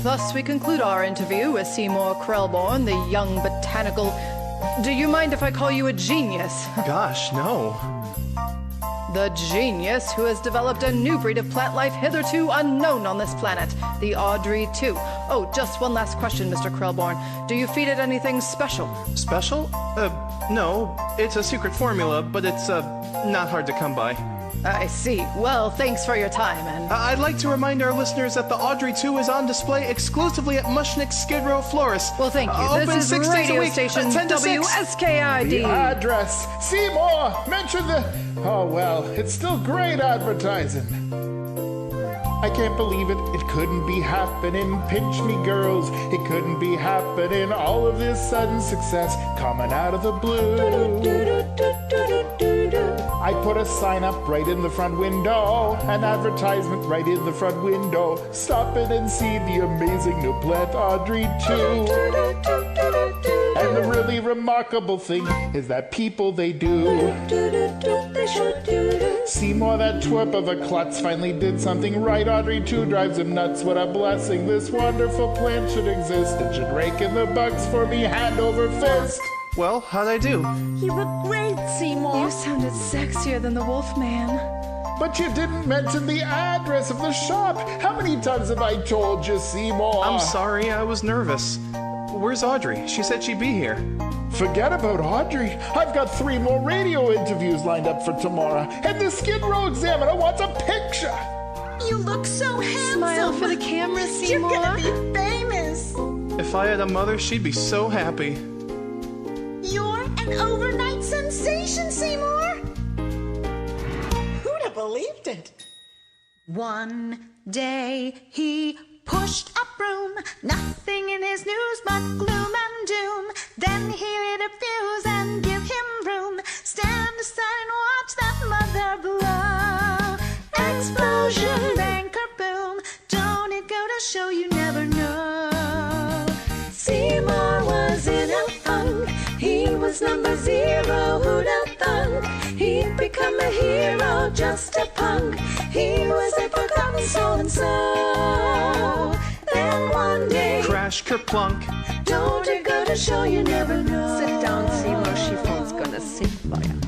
Thus we conclude our interview with Seymour Krelborn, the young botanical... Do you mind if I call you a genius? Gosh, no. The genius who has developed a new breed of plant life hitherto unknown on this planet, the Audrey 2. Oh, just one last question, Mr. Krelborn. Do you feed it anything special? Special? No. It's a secret formula, but it's, not hard to come by. I see. Well, thanks for your time, and... I'd like to remind our listeners that the Audrey 2 is on display exclusively at Mushnick's Skid Row Florist. Well, thank you. Open This is 6 days a radio week, station 10 to 6. WSKID. The address. Seymour, mention the... Oh, well, it's still great advertising. I can't believe it. It couldn't be happening. Pinch me, girls. It couldn't be happening. All of this sudden success coming out of the blue. I put a sign up right in the front window, an advertisement right in the front window. Stop in and see the amazing new plant Audrey 2. And the really remarkable thing is that people, they do. Seymour, that twerp of a klutz, finally did something right. Audrey 2 drives him nuts. What a blessing. This wonderful plant should exist. It should rake in the bucks for me hand over fist. Well, how'd I do? You look great, Seymour. You sounded sexier than the Wolfman. But you didn't mention the address of the shop. How many times have I told you, Seymour? I'm sorry, I was nervous. Where's Audrey? She said she'd be here. Forget about Audrey. I've got 3 more radio interviews lined up for tomorrow. And the Skid Row Examiner wants a picture. You look so handsome. Smile for the camera, Seymour. You're gonna be famous. If I had a mother, she'd be so happy. You're an overnight sensation, Seymour. Who'd have believed it? One day he pushed a broom, nothing in his news but gloom and doom. Then he lit a fuse and give him room. Stand aside and watch that mother blow. Explosion, bang, boom. Don't it go to show you never know? Seymour was in a funk. He was number 0, who'd have thunk? He'd become a hero, just a punk. He was a forgotten so-and-so. Then one day, crash, kerplunk. Don't it go to show you never know? Sit down, Seymour. Chiffon's gonna sing for you.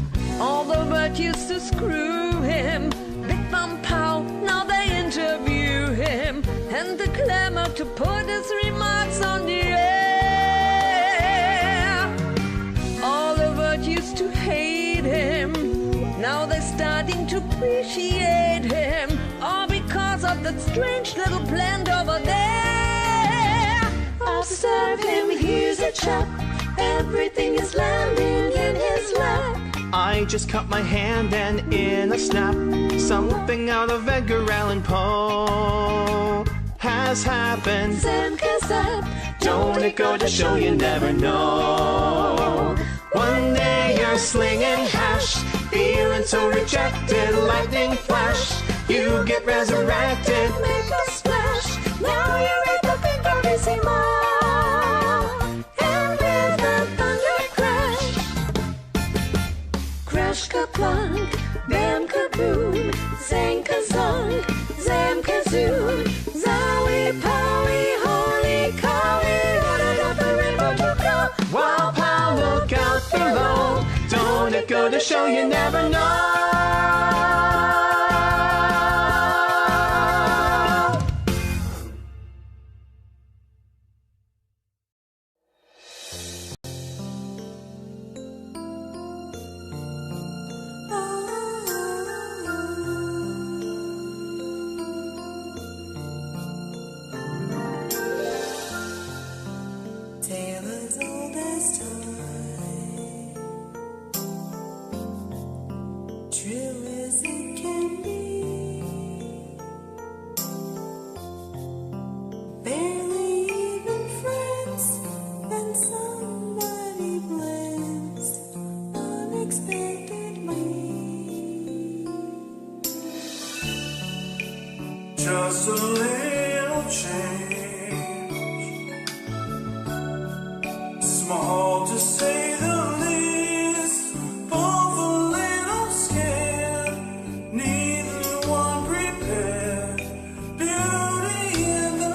All the birds used to screw him. Big Bum Pow, now they interview him. And the clamor to put his remarks on the air. All the birds used to hate him. Now they're starting to appreciate him. All because of that strange little plant over there. Observe him, here's a chap. Everything is landing in his lap. I just cut my hand and in a snap, something out of Edgar Allan Poe has happened. Sam Kazap, don't it go to show you never know? One day you're slinging hash, feeling so rejected, lightning flash. You get resurrected, make a splash. Now you're at the big party, Seymour. And with a thunder crash, crash ka-plunk, bam ka-boom, zang ka-zong, zam ka-zoom, zowie powie, holy cowie, what a rainbow to go. Wow, pow, look out below. Don't it go to show you never know? Tale as old as time, true as it can be. Barely even friends, and somebody blends unexpectedly. Just a little change. Small to say the least, both a little scared, neither one prepared. Beauty in the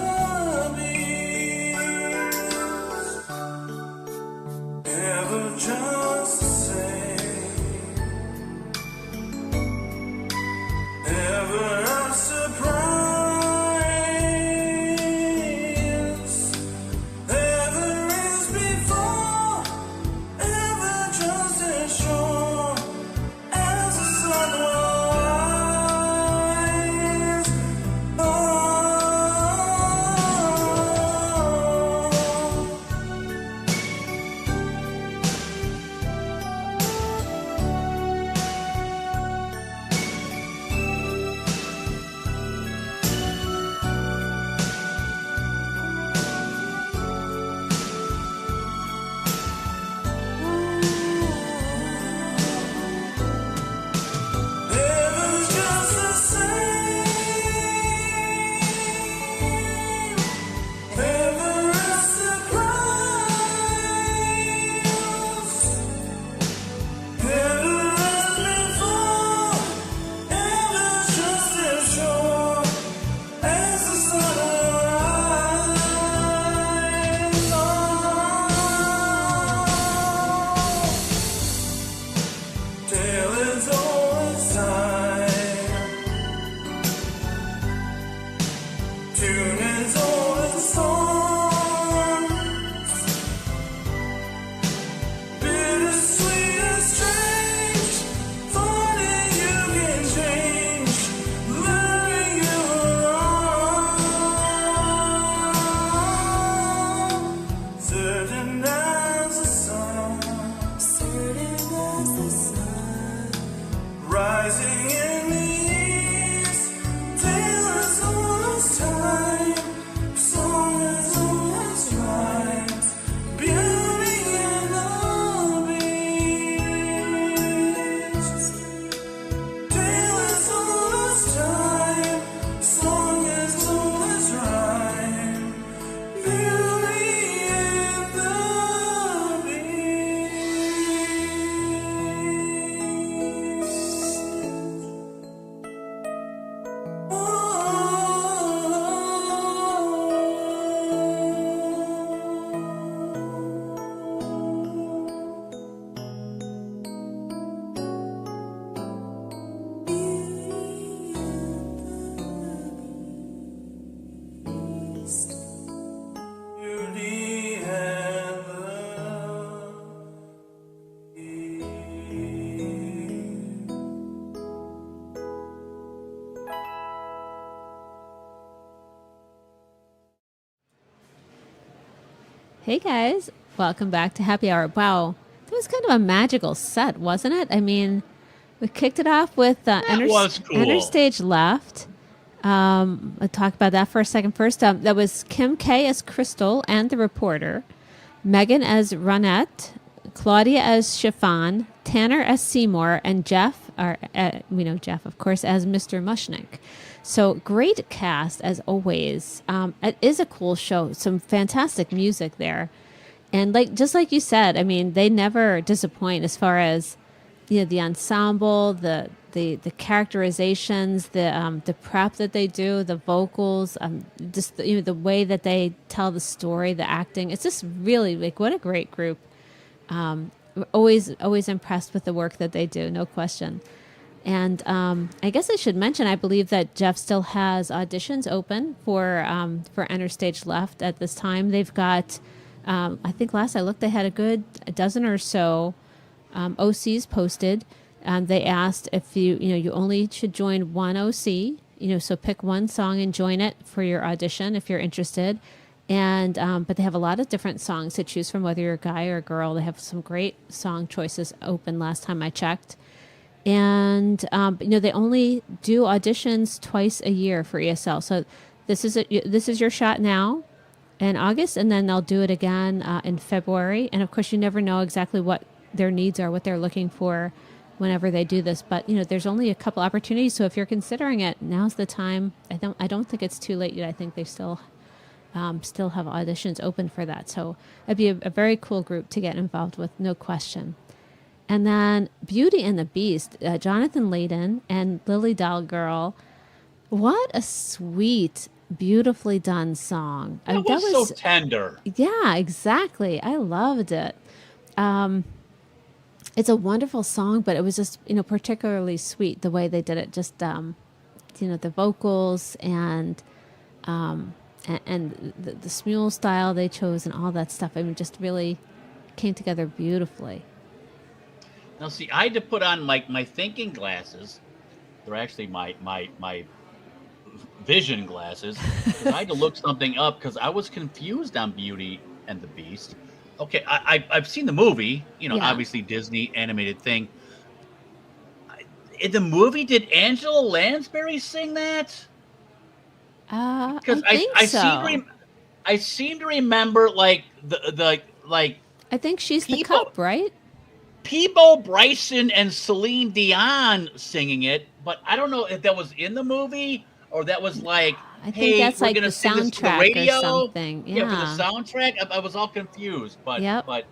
Hey guys, welcome back to Happy Hour. Wow, that was kind of a magical set, wasn't it? I mean, we kicked it off with was cool. Enter Stage Left. I'll talk about that for a second. First, that was Kim K as Crystal and the reporter, Megan as Ronette, Claudia as Chiffon, Tanner as Seymour, and Jeff, we know Jeff, of course, as Mr. Mushnick. So great cast as always. It is a cool show. Some fantastic music there, and just like you said, I mean, they never disappoint as far as the ensemble, the characterizations, the prep that they do, the vocals, just the way that they tell the story, the acting. It's just really what a great group. We're always impressed with the work that they do, no question. And I guess I should mention, I believe that Jeff still has auditions open for Enter Stage Left at this time. They've got, I think last I looked, they had a dozen or so OCs posted. They asked if you only should join one OC, so pick one song and join it for your audition if you're interested. And but they have a lot of different songs to choose from, whether you're a guy or a girl. They have some great song choices open last time I checked. And they only do auditions twice a year for ESL. So this is your shot now in August, and then they'll do it again in February. And of course, you never know exactly what their needs are, what they're looking for whenever they do this. But there's only a couple opportunities. So if you're considering it, now's the time. I don't think it's too late yet. I think they still have auditions open for that. So it'd be a very cool group to get involved with, no question. And then Beauty and the Beast, Jonathan Layden and Lily Doll Girl. What a sweet, beautifully done song. That was so tender. Yeah, exactly. I loved it. It's a wonderful song, but it was just, particularly sweet the way they did it. Just, the vocals and the Smule style they chose and all that stuff. I mean, just really came together beautifully. Now, see, I had to put on my thinking glasses. They're actually my vision glasses. 'Cause I had to look something up because I was confused on Beauty and the Beast. Okay, I've seen the movie, obviously Disney animated thing. In the movie, did Angela Lansbury sing that? Because I seem to remember the I think she's the cup, right? Peebo Bryson and Celine Dion singing it, but I don't know if that was in the movie or that was I think hey, that's we're like gonna the sing this for the soundtrack radio or something. Yeah, for the soundtrack. I was all confused, but Yep. but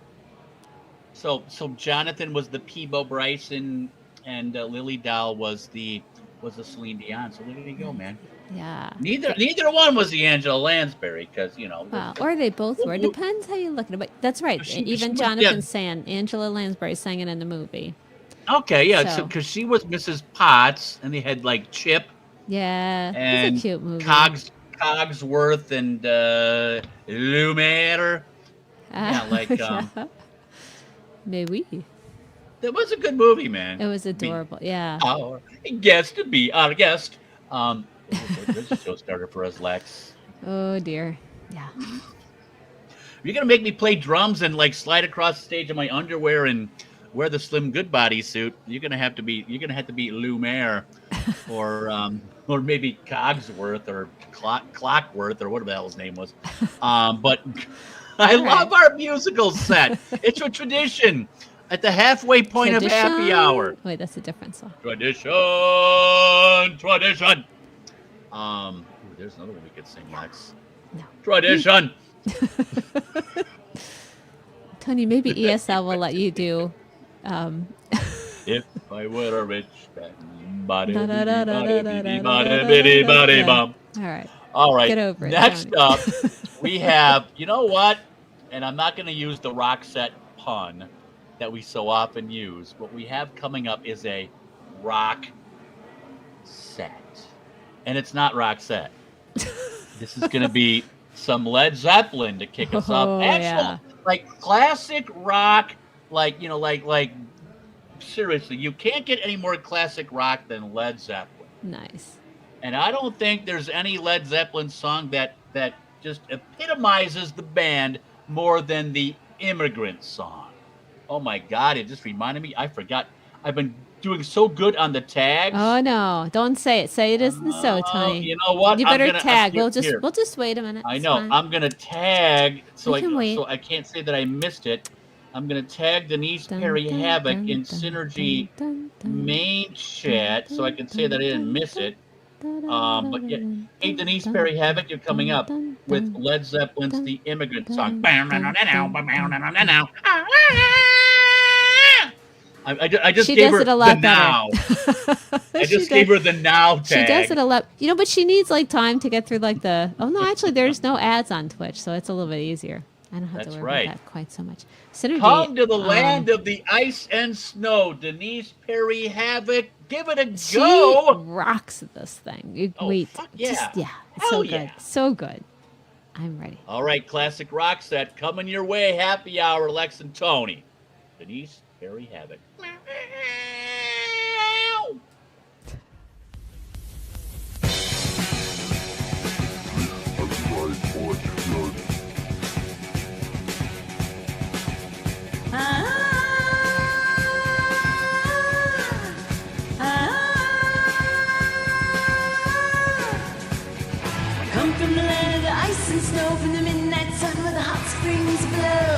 so Jonathan was the Peebo Bryson and Lily Doll was the Celine Dion. So there you go, man. Yeah. Neither one was the Angela Lansbury because Well, or they both were. Depends how you look at it. But that's right. Even Jonathan's saying Angela Lansbury sang it in the movie. Okay, yeah, So- because she was Mrs. Potts, and they had Chip Yeah, and it's a cute movie. Cogsworth and Lumiere. Yeah, Mais oui. that was a good movie, man. It was adorable. Yeah. Our guest to be our guest. There's a show starter for us, Lex. Oh dear. Yeah. You're gonna make me play drums and slide across the stage in my underwear and wear the Slim Goodbody suit. You're gonna have to be Lumiere, or maybe Cogsworth or Clockworth or whatever the hell his name was. But I love our musical set. It's a tradition at the halfway point of happy hour. Wait, that's a different song. Tradition. There's another one we could sing, Lex. No. Tradition. Tony, maybe ESL will let you do. If I were a rich man. All right. All right. Get over it, Next Tony. up, we have, you know what? And I'm not going to use the rock set pun that we so often use. What we have coming up is a rock set. And it's not rock set. This is going to be some Led Zeppelin to kick us Oh, up. Actual, classic rock, seriously, you can't get any more classic rock than Led Zeppelin. Nice. And I don't think there's any Led Zeppelin song that just epitomizes the band more than the immigrant song. Oh my God, it just reminded me. I forgot. I've been doing so good on the tags. Oh no! Don't say it. Say it isn't so, Tony. You know what? You I'm better gonna- tag. here- We'll just wait a minute. I It's know. fine. I'm gonna tag so We can wait. so I can't say that I missed it. I'm gonna tag Denise Perry Havoc in Synergy main chat so I can say that I didn't miss it. But yeah, hey Denise Perry Havoc, you're coming up with Led Zeppelin's "The Immigrant Song." I just She gave does her it a lot the better. now. I She just gave does- her the now tag. She does it a lot. You know, but she needs like time to get through like the. Oh no, actually, there's no ads on Twitch, so it's a little bit easier. I don't have That's to worry right. about that quite so much. Synergy. Come to the land of the ice and snow. Denise Perry Havoc, give it a She go. rocks this thing. You Oh, wait. fuck yeah. It's Hell so yeah. good. So good. I'm ready. All right, classic rock set coming your way. Happy hour, Lex and Tony. Denise Perry Havoc. Come from the land of the ice and snow, from the midnight sun where the hot springs blow.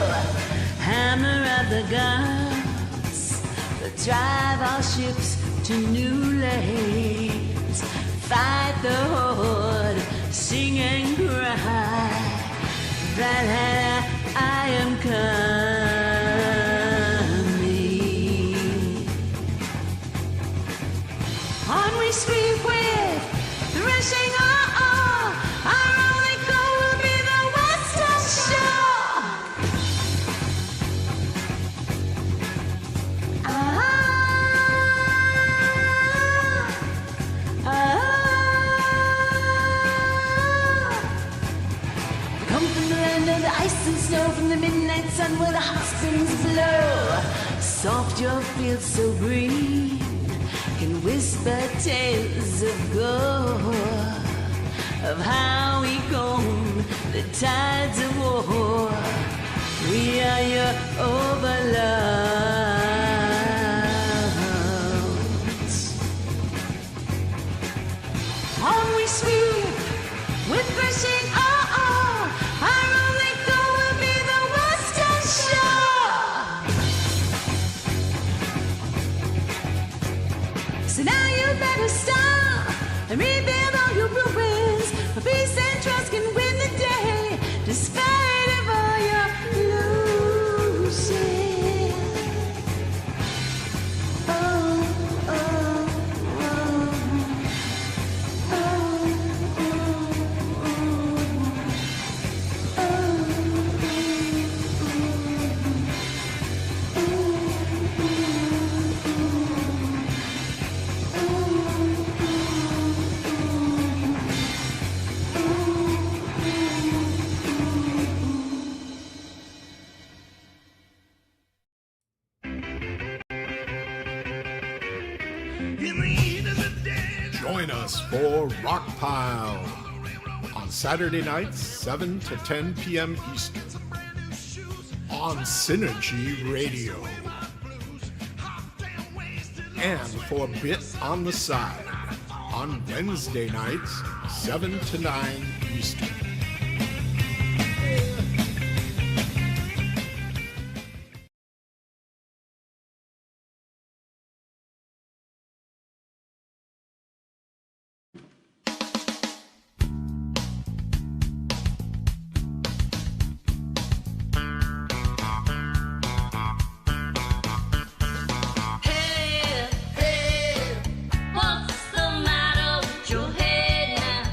Hammer of the gods that drive our ships to new lands. Fight the horde, sing and cry. That I am coming. On we sweep with threshing our only goal will be the western shore. Come from the land of the ice and snow, from the midnight sun where the hot springs blow. Soft your fields so green can whisper tales of gold, of how we comb the tides of war. We are your overlords. On we sweep with threshing our only goal will be the western shore. So now you better stop and rebuild all your ruins. For peace and trust can win the day, despite of all your losing. Oh, oh, oh, Join us for Rock Pile on Saturday nights, 7 to 10 p.m. Eastern on Synergy Radio. And for Bit on the Side on Wednesday nights, 7 to 9 Eastern. Hey, hey, what's the matter with your head now?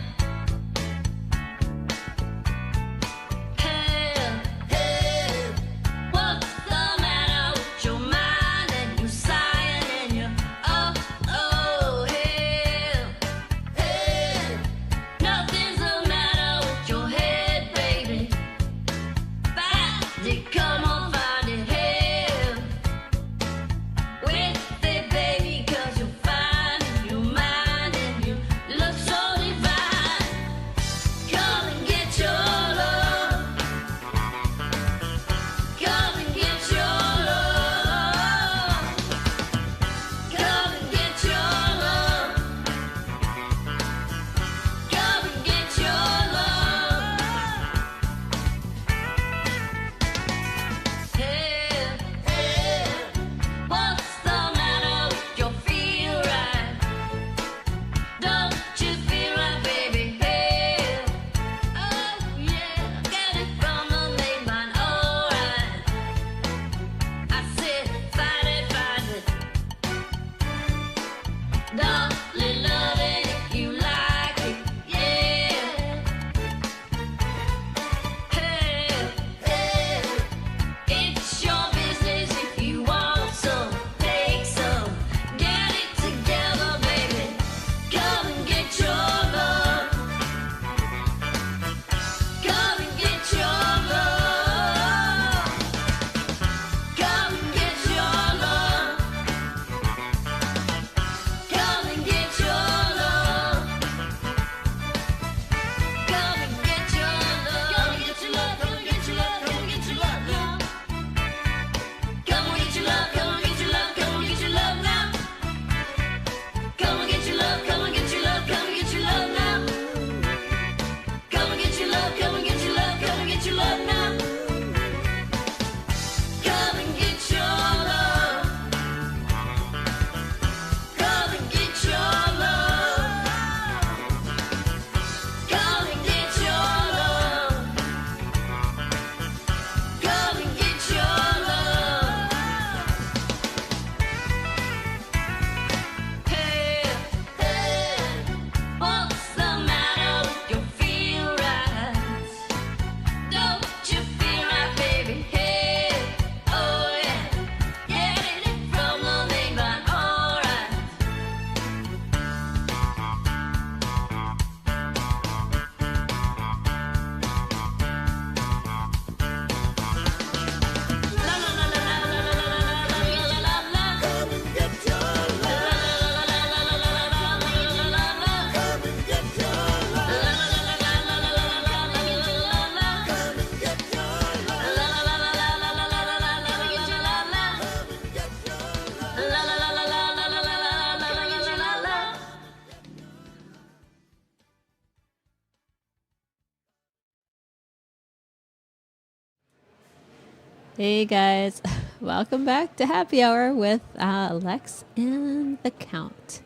Hey guys, welcome back to Happy Hour with Lex and the Count.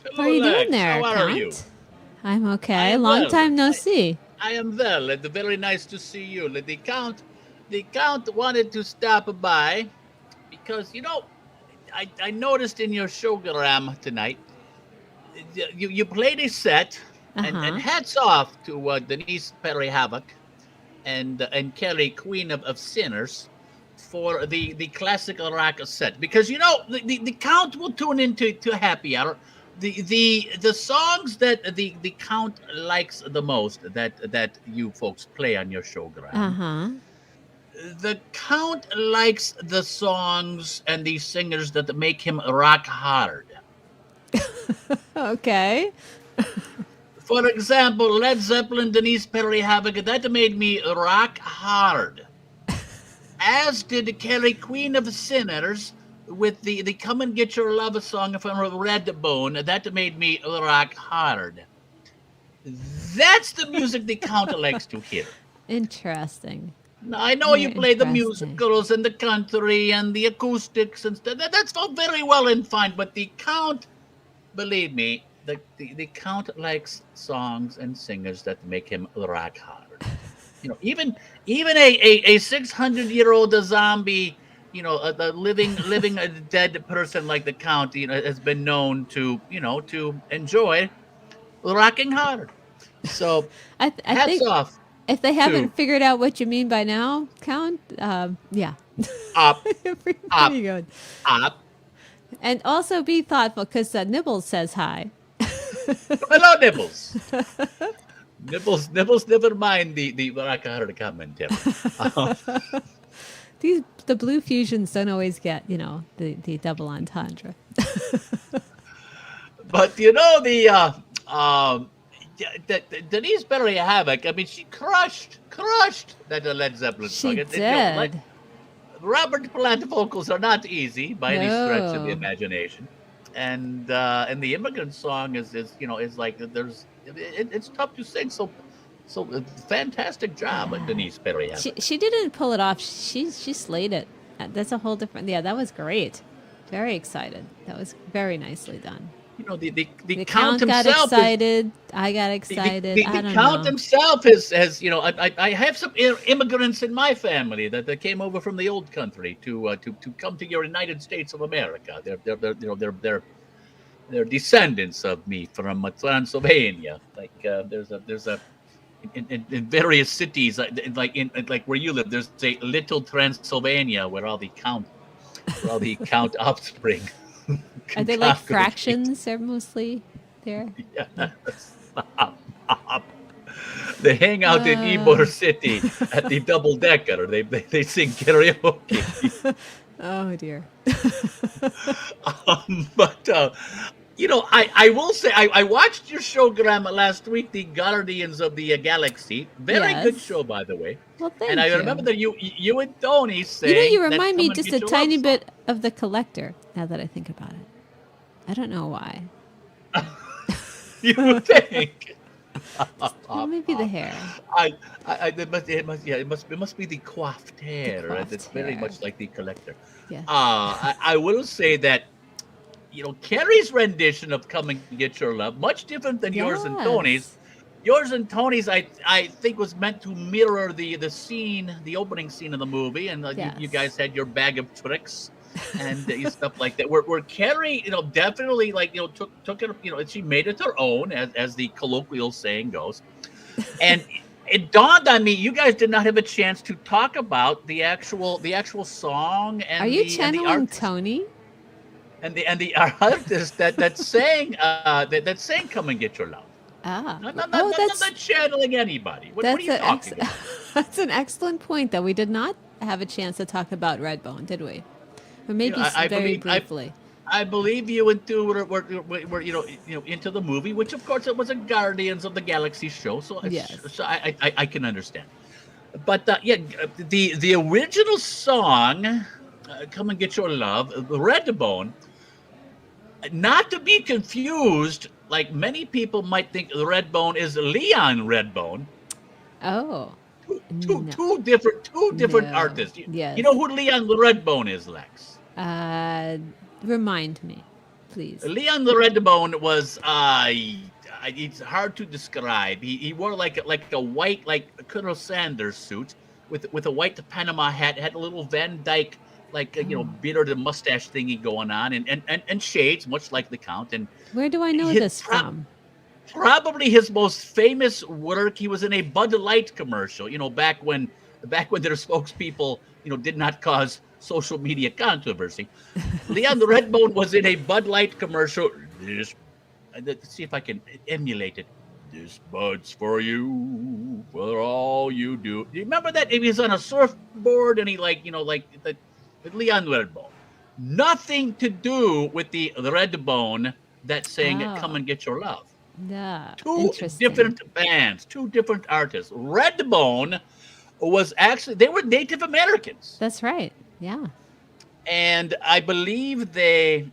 Hello, How are you Lex. doing there, How Count? are you? I'm I okay. am Long well. time no see. I am well, and very nice to see you. The Count wanted to stop by because I noticed in your showgram tonight you played a set, and Uh-huh. hats off to Denise Perry Havoc and Kelly Queen of Sinners for the classical rock set, because the Count will tune into Happy Hour. The songs that the Count likes the most, that you folks play on your showgram, Uh-huh. the Count likes the songs and the singers that make him rock hard. Okay. For example, Led Zeppelin, Denise Perry Havoc, that made me rock hard. As did Kelly Queen of Sinners with the Come and Get Your Love song from Redbone. That made me rock hard. That's the music the Count likes to hear. Interesting. Now, I know you Very play the interesting. musicals and the country and the acoustics and stuff. That's all very well and fine, but the Count, believe me, the Count likes songs and singers that make him rock hard. Even a 600-year-old zombie, a living a dead person like the Count, has been known to enjoy rocking hard. So I hats think off if they to haven't figured out what you mean by now, Count, yeah. up, Pretty good. up. And also be thoughtful because Nibbles says hi. Hello, Nibbles. Nibbles, never mind the rock hard commentary. The blue fusions don't always get, the double entendre. But Denise Perry Havoc. I mean, she crushed that Led Zeppelin song. She Like, did. Robert Plant vocals are not easy by any stretch of the No. imagination, and the Immigrant song is like it's tough to sing. So fantastic job, Denise Perry Havoc. She didn't pull it off. She slayed it. That's a whole different. Yeah, that was great. Very excited. That was very nicely done. The The Count Count got himself excited. I got the excited. I don't Count know. himself has I have some immigrants in my family that came over from the old country to come to your United States of America. They're descendants of me from Transylvania. Like there's a in various cities, like where you live, there's a little Transylvania where all the Count offspring. Are they like congregate. fractions? They're mostly there. Yes. They hang out in Ybor City at the double decker. They sing karaoke. Oh dear. But I will say I watched your showgram last week, the Guardians of the Galaxy. Very good Yes. show, by the way. Well, thank And I you. remember that you and Tony sang. You that remind me Come and just Get a Your tiny Love bit of the Collector. Now that I think about it, I don't know why. song. You think? Well, maybe the hair. It must be the coiffed hair. coiffed It's very hair. much like the Collector. Yes. I will say that Carrie's rendition of "Come and Get Your Love" much different than yours and Tony's. Yours and Tony's, I think, was meant to mirror the scene, the opening scene of the movie, and you guys had your bag of tricks and stuff like that. Where Carrie, definitely took it, she made it her own, as the colloquial saying goes. And it dawned on me, you guys did not have a chance to talk about the actual song and Are you the channeling Tony? and the artist that sang that sang "Come and Get Your Love." Ah. Not channeling anybody. What are you talking about? That's an excellent point. That we did not have a chance to talk about Redbone, did we? Or maybe very briefly. I believe you and two were into the movie, which of course it was a Guardians of the Galaxy show. So so I can understand. But the original song, "Come and Get Your Love," Redbone, not to be confused. Like many people might think Redbone is Leon Redbone. Oh. Two different artists. You know who Leon the Redbone is, Lex? Remind me, please. Leon the Redbone was it's hard to describe. He wore like a white, like Colonel Sanders suit with a white Panama hat, had a little Van Dyke bearded mustache thingy going on, and shades, much like the Count. And where do I know this from? Probably his most famous work. He was in a Bud Light commercial. Back when their spokespeople did not cause social media controversy. Leon the Redbone was in a Bud Light commercial. Let's see if I can emulate it. This Bud's for you, for all you do. You remember that? He was on a surfboard, and he with Leon the Redbone. Nothing to do with the Redbone that sang "Come and Get Your Love." Yeah, two different bands, two different artists. Redbone was actually, they were Native Americans. That's right. Yeah. And I believe they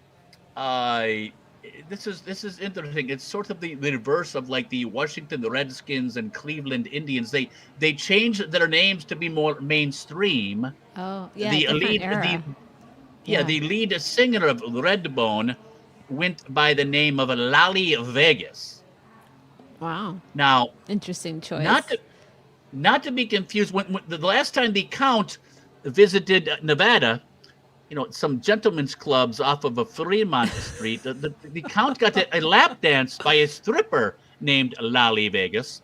this is interesting. It's sort of the reverse of like the Washington Redskins and Cleveland Indians. They changed their names to be more mainstream. Oh, yeah. The lead singer of Redbone went by the name of Lally Vegas. Wow. Now, interesting choice. Not to be confused. When the last time the Count visited Nevada, some gentlemen's clubs off of a Fremont Street, the Count got a lap dance by a stripper named Lally Vegas.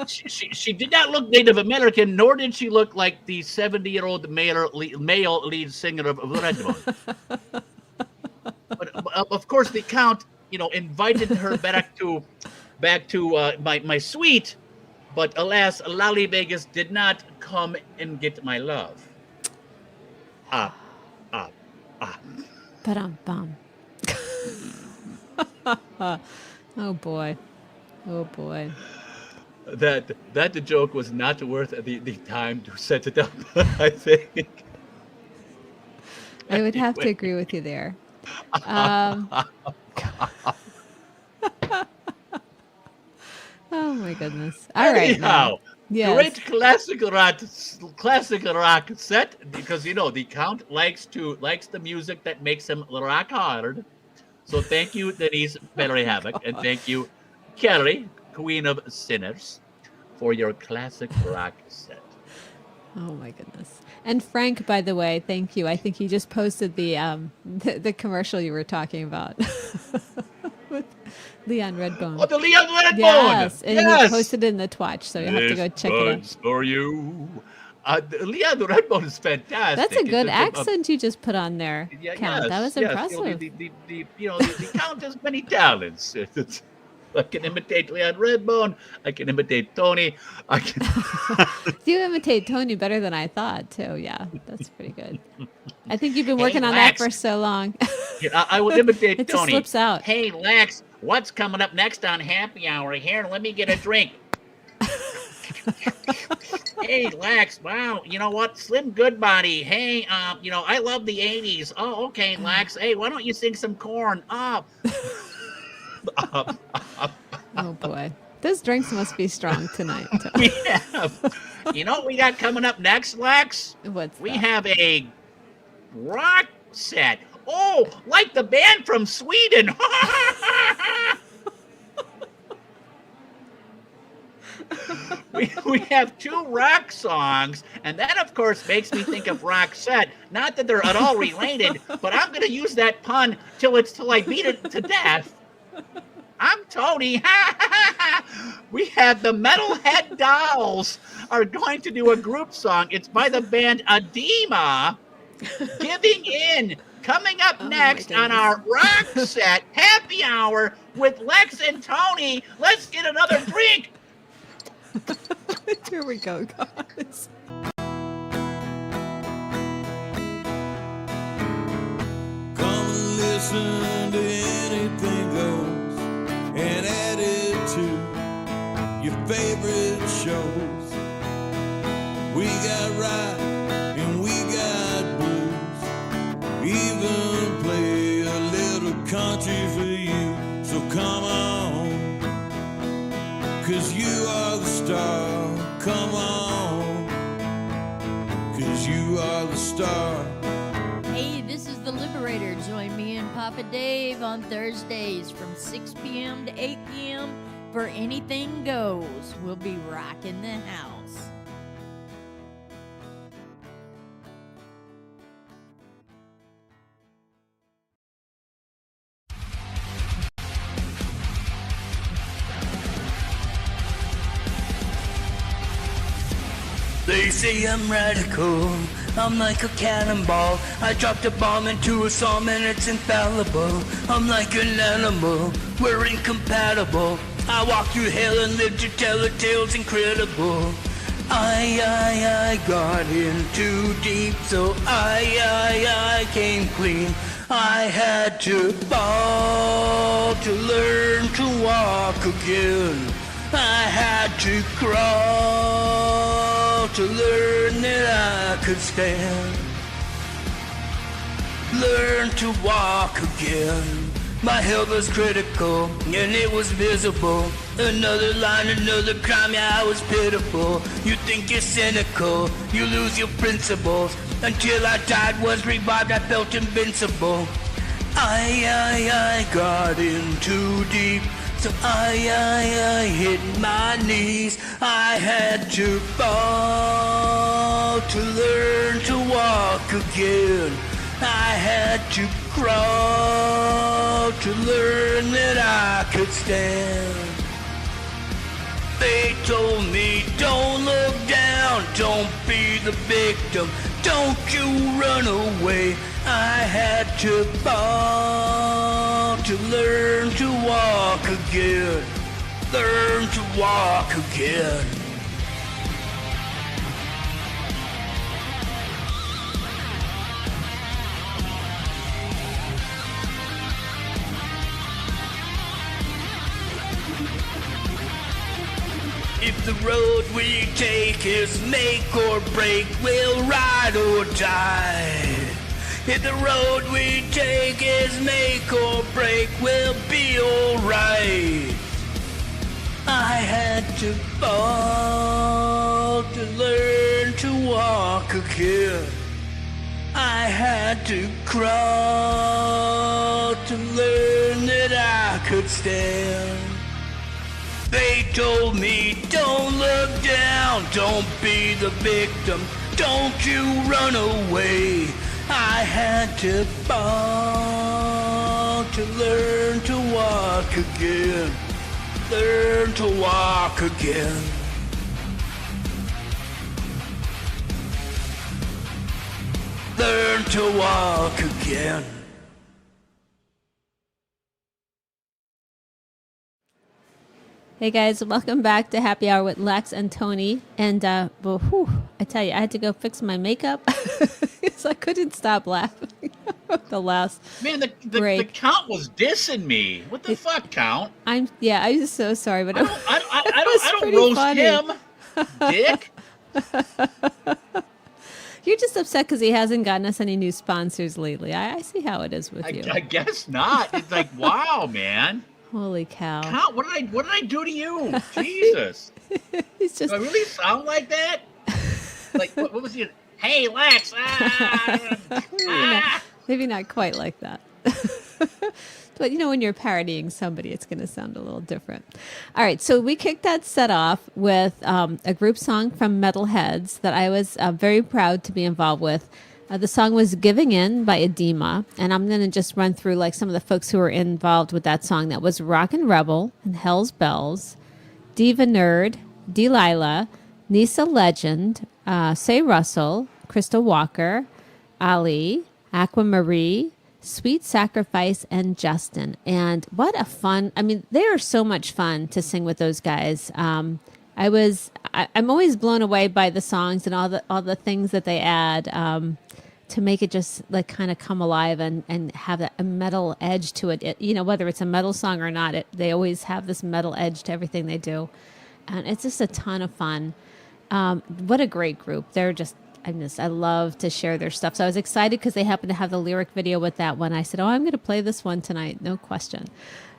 She did not look Native American, nor did she look like the 70-year-old male lead singer of Redbone. But of course, the Count, invited her back to my suite, but alas, Lally Vegas did not come and get my love. Ba-dum-bum. Oh boy. That the joke was not worth the time to set it up. I think. I would have to agree with you there. Oh my goodness! All right, now. Yes. Great classic rock set, because the Count likes the music that makes him rock hard. So thank you, Denise Valerie Havoc, and thank you, Kelly, Queen of Sinners, for your classic rock set. Oh my goodness! And Frank, by the way, thank you. I think he just posted the commercial you were talking about. With Leon Redbone. Oh, the Leon Redbone! Yes, and he posted it in the Twatch, so you'll have to go check it out. For you. Leon Redbone is fantastic. That's a good accent you just put on there, Count. That was impressive. The Count has many talents. I can imitate Leon Redbone. I can imitate Tony. You imitate Tony better than I thought, too. Yeah, that's pretty good. I think you've been working on that for so long. I will imitate it Tony. Just slips out. Hey, Lex, what's coming up next on Happy Hour? Here, let me get a drink. Hey, Lex, wow, you know what? Slim Goodbody. Hey, I love the 80s. Oh, okay, Lex. Hey, why don't you sing some Corn? Oh. Oh boy, those drinks must be strong tonight. We have. You know what we got coming up next, Lex? We have a rock set. Oh, like the band from Sweden. we have two rock songs, and that, of course, makes me think of rock set. Not that they're at all related, but I'm going to use that pun till I beat it to death. I'm Tony. We have the Metalhead Dolls are going to do a group song. It's by the band Edema. Giving In. Coming up next on our rock set Happy Hour with Lex and Tony. Let's get another drink. Here we go, guys. Come and listen to Anything Goes and add it to your favorite shows. We got rock and we got blues, even play a little country for you. So come on, 'cause you are the star. Come on. 'cause you are the star. Hey, this is the Liberator. Join me and Papa Dave on Thursdays from 6 p.m. to 8 p.m. for Anything Goes. We'll be rocking the house. They say I'm radical, I'm like a cannonball. I dropped a bomb into a psalm and it's infallible. I'm like an animal, we're incompatible. I walk through hell and live to tell a tale's incredible. I got in too deep, so I came clean. I had to fall to learn to walk again. I had to crawl to learn that I could stand. Learn to walk again. My health was critical and it was visible. Another line, another crime, yeah, I was pitiful. You think you're cynical, you lose your principles. Until I died, was revived, I felt invincible. I got in too deep, so I hit my knees. I had to fall to learn to walk again. I had to crawl to learn that I could stand. They told me, don't look down, don't be the victim, don't you run away. I had to fall to learn to walk again. Learn to walk again. If the road we take is make or break, we'll ride or die. If the road we take is make or break, we'll be alright. I had to fall to learn to walk again. I had to crawl to learn that I could stand. They told me, don't look down, don't be the victim, don't you run away. I had to fall to learn to walk again. Learn to walk again. Learn to walk again. Hey guys, welcome back to Happy Hour with Lex and Tony. And I tell you, I had to go fix my makeup because I couldn't stop laughing. The last Man, the break. Count was dissing me. What the fuck, Count? I'm just so sorry, but I don't roast funny. him, dick. You're just upset because he hasn't gotten us any new sponsors lately. I see how it is with you. I guess not. It's like, wow, man. Holy cow! Count, what did I do to you? Jesus. He's just. Do I really sound like that? Like what was he? Hey, Lex. Maybe not quite like that. But when you're parodying somebody, it's going to sound a little different. All right, so we kicked that set off with a group song from Metalheads that I was very proud to be involved with. The song was Giving In by Edema, and I'm going to just run through like some of the folks who were involved with that song. That was Rockin' Rebel and Hell's Bells, Diva Nerd, Delilah, Nisa Legend, Say Russell, Crystal Walker, Ali, Aquamarie, Sweet Sacrifice, and Justin. And what a fun, they are so much fun to sing with those guys. I'm always blown away by the songs and all the things that they add to make it just like kind of come alive and have a metal edge to it. Whether it's a metal song or not, they always have this metal edge to everything they do. And it's just a ton of fun. What a great group. I love to share their stuff. So I was excited because they happened to have the lyric video with that one. I said, I'm going to play this one tonight. No question.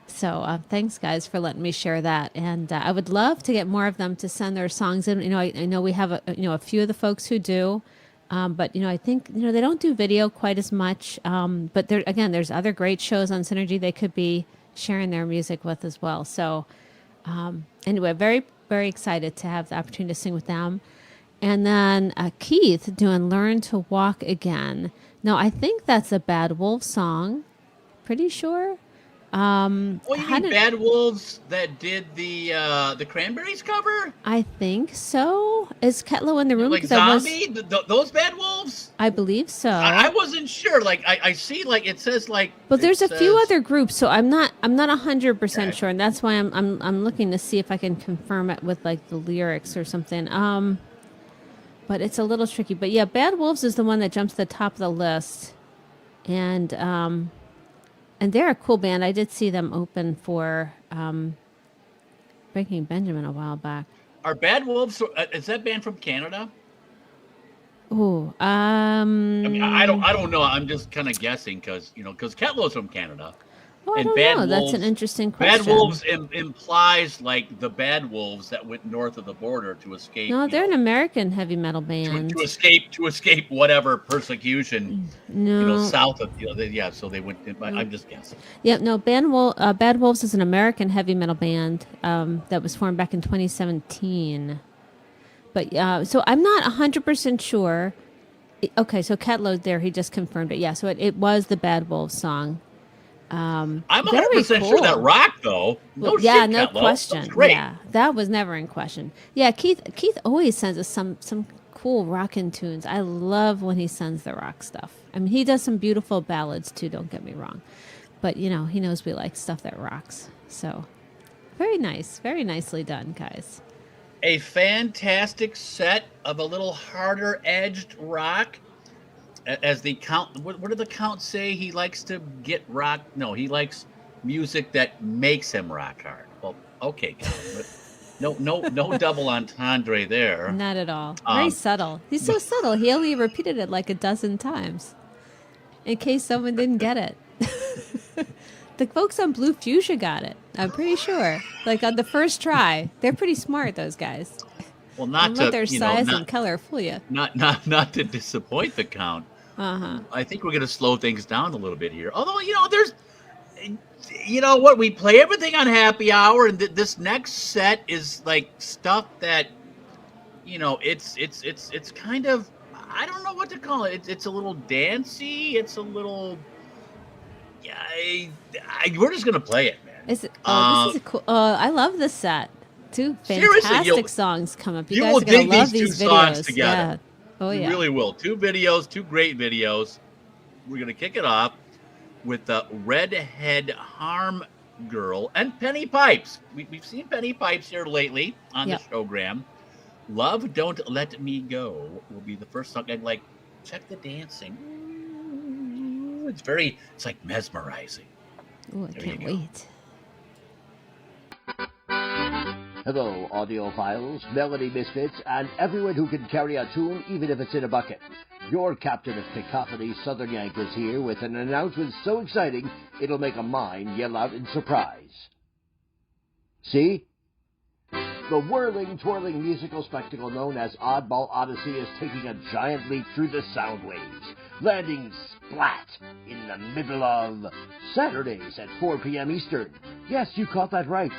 So thanks, guys, for letting me share that. And I would love to get more of them to send their songs in. I know we have a few of the folks who do. But I think they don't do video quite as much. But there's other great shows on Synergy they could be sharing their music with as well. So anyway, very very excited to have the opportunity to sing with them. And then Keith doing "Learn to Walk Again." No, I think that's a Bad Wolf song. Pretty sure. Oh, you mean Bad Wolves that did the Cranberries cover? I think so. Is Ketlo in the room? Like 'Cause I was- Zombie? Those Bad Wolves? I believe so. I wasn't sure. Like I see, like it says, like. But there's a it few says- other groups, so I'm not 100% sure, and that's why I'm looking to see if I can confirm it with like the lyrics or something. But it's a little tricky. But yeah, Bad Wolves is the one that jumps to the top of the list, and they're a cool band. I did see them open for Breaking Benjamin a while back. Are Bad Wolves? Is that band from Canada? Oh, I mean, I don't know. I'm just kind of guessing because Ketlo's from Canada. Oh, I and don't Bad know. That's Wolves, an interesting question. Bad Wolves implies like the Bad Wolves that went north of the border to escape. No, they're an American heavy metal band. to escape whatever persecution. No. South of yeah. So they went. I'm just guessing. Yeah, no. Bad Wolves is an American heavy metal band that was formed back in 2017. But so I'm not 100% sure. Okay, so Ketlo there, he just confirmed it. Yeah, so it was the Bad Wolves song. I'm 100% sure that rocked though. No yeah, shit, no Ketlo. question. That's great. Yeah, that was never in question. Yeah, Keith always sends us some cool rockin' tunes. I love when he sends the rock stuff. I mean, he does some beautiful ballads too. Don't get me wrong, but he knows we like stuff that rocks. So very nice, very nicely done, guys. A fantastic set of a little harder edged rock. As the count, what did the count say? He likes to get rock. No, he likes music that makes him rock hard. Well, okay, Count, but no double entendre there. Not at all. Very subtle. He's so subtle. He only repeated it like a dozen times, in case someone didn't get it. The folks on Blue Fuchsia got it. I'm pretty sure. Like on the first try, they're pretty smart. Those guys. Well, not Don't to let their size and color fool you. Not to disappoint the Count. I think we're going to slow things down a little bit here. Although, there's, what, we play everything on Happy Hour, and this next set is like stuff that, it's kind of, I don't know what to call it. It's a little dancey. It's a little, we're just going to play it, man. This is a cool. I love this set. Two fantastic songs come up. You guys will are gonna dig love these two videos songs together. Yeah. Oh yeah. You really will. Two great videos. We're gonna kick it off with the Redhead Harm Girl and Penny Pipes. We've seen Penny Pipes here lately on the showgram. Love Don't Let Me Go will be the first song. And check the dancing. Ooh, it's like mesmerizing. Oh, I can't wait. Hello, audiophiles, melody misfits, and everyone who can carry a tune even if it's in a bucket. Your captain of cacophony, Southern Yankers, here with an announcement so exciting it'll make a mime yell out in surprise. See? The whirling, twirling musical spectacle known as Oddball Odyssey is taking a giant leap through the sound waves, landing splat in the middle of Saturdays at 4 p.m. Eastern. Yes, you caught that right.